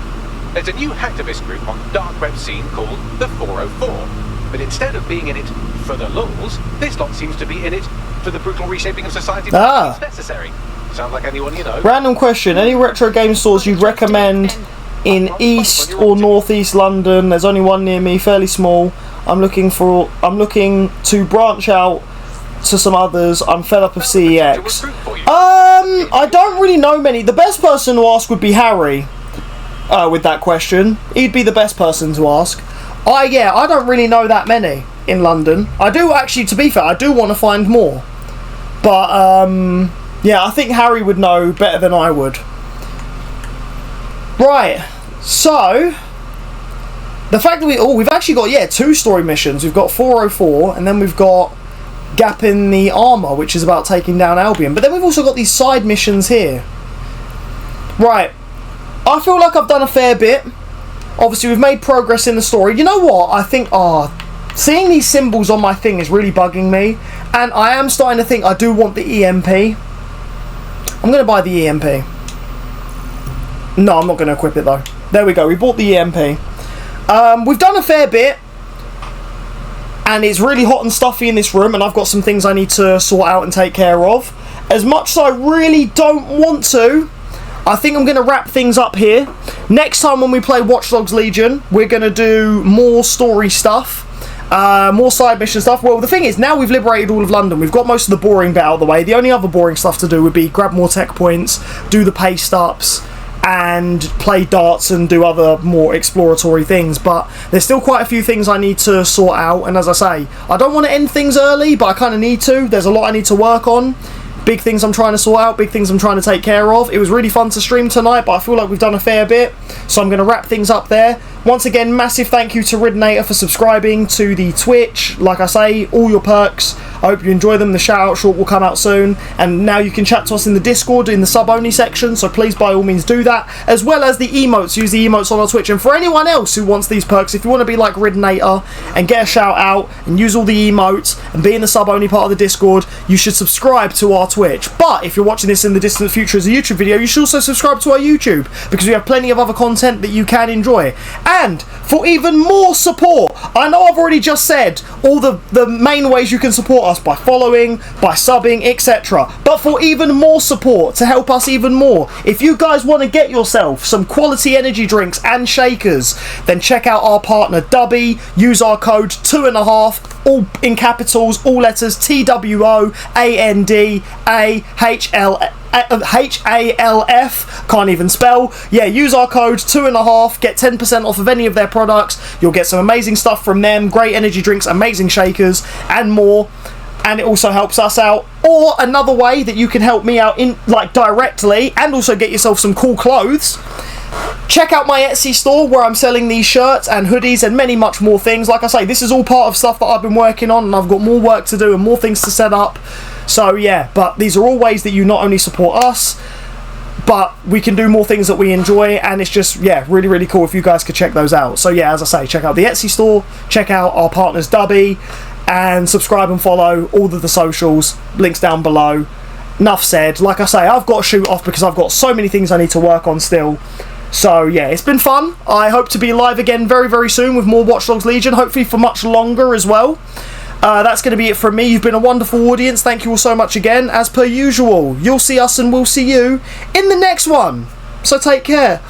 There's a new hacktivist group on the dark web scene called the 404. But instead of being in it for the lulz, this lot seems to be in it for the brutal reshaping of society that is necessary. Sound like anyone you know? Random question. Any retro game stores you'd recommend in East or Northeast London? There's only one near me, fairly small. I'm looking to branch out to some others. I'm fed up of CEX. I don't really know many. The best person to ask would be Harry. With that question, he'd be the best person to ask. I don't really know that many in London. I do actually, to be fair, I do want to find more. But yeah, I think Harry would know better than I would. Right, so the fact that we've actually got 2 story missions. We've got 404, and then we've got Gap in the Armour, which is about taking down Albion. But then we've also got these side missions here. Right, I feel like I've done a fair bit. Obviously, we've made progress in the story. You know what? I think, seeing these symbols on my thing is really bugging me. And I am starting to think I do want the EMP. I'm going to buy the EMP. No, I'm not going to equip it though. There we go. We bought the EMP. We've done a fair bit. And it's really hot and stuffy in this room. And I've got some things I need to sort out and take care of. As much as I really don't want to, I think I'm going to wrap things up here. Next time when we play Watch Dogs Legion, we're going to do more story stuff. More side mission stuff. Well, the thing is, now we've liberated all of London. We've got most of the boring bit out of the way. The only other boring stuff to do would be grab more tech points, do the paste ups, and play darts and do other more exploratory things. But there's still quite a few things I need to sort out. And as I say, I don't want to end things early, but I kind of need to. There's a lot I need to work on. Big things I'm trying to sort out, big things I'm trying to take care of. It was really fun to stream tonight, but I feel like we've done a fair bit, so I'm going to wrap things up there. Once again, massive thank you to Ridinator for subscribing to the Twitch. Like I say, all your perks I hope you enjoy them. The shout out short will come out soon, and now you can chat to us in the Discord in the sub only section, so please by all means do that, as well as the emotes. Use the emotes on our Twitch. And for anyone else who wants these perks, if you want to be like Ridnator and get a shout out and use all the emotes and be in the sub only part of the Discord, you should subscribe to our Twitch. But if you're watching this in the distant future as a YouTube video, you should also subscribe to our YouTube, because we have plenty of other content that you can enjoy. And for even more support, I know I've already just said all the main ways you can support us, by following, by subbing, etc. But for even more support, to help us even more, if you guys want to get yourself some quality energy drinks and shakers, then check out our partner Dubby. Use our code 2.5, all in capitals, all letters, TWOANDAHLF, can't even spell. Yeah, use our code 2.5, get 10% off of any of their products. You'll get some amazing stuff from them, great energy drinks, amazing shakers, and more. And it also helps us out. Or another way that you can help me out in directly, and also get yourself some cool clothes, check out my Etsy store where I'm selling these shirts and hoodies and many much more things. Like I say, this is all part of stuff that I've been working on, and I've got more work to do and more things to set up. So yeah, but these are all ways that you not only support us, but we can do more things that we enjoy, and it's just, yeah, really, really cool if you guys could check those out. So yeah, as I say, check out the Etsy store, check out our partners Dubby, and subscribe and follow all of the socials, links down below. Enough said. Like I say, I've got to shoot off because I've got so many things I need to work on still. So yeah, it's been fun. I hope to be live again very, very soon with more Watch Dogs Legion, hopefully for much longer as well. That's going to be it from me. You've been a wonderful audience. Thank you all so much again. As per usual, you'll see us and we'll see you in the next one. So take care.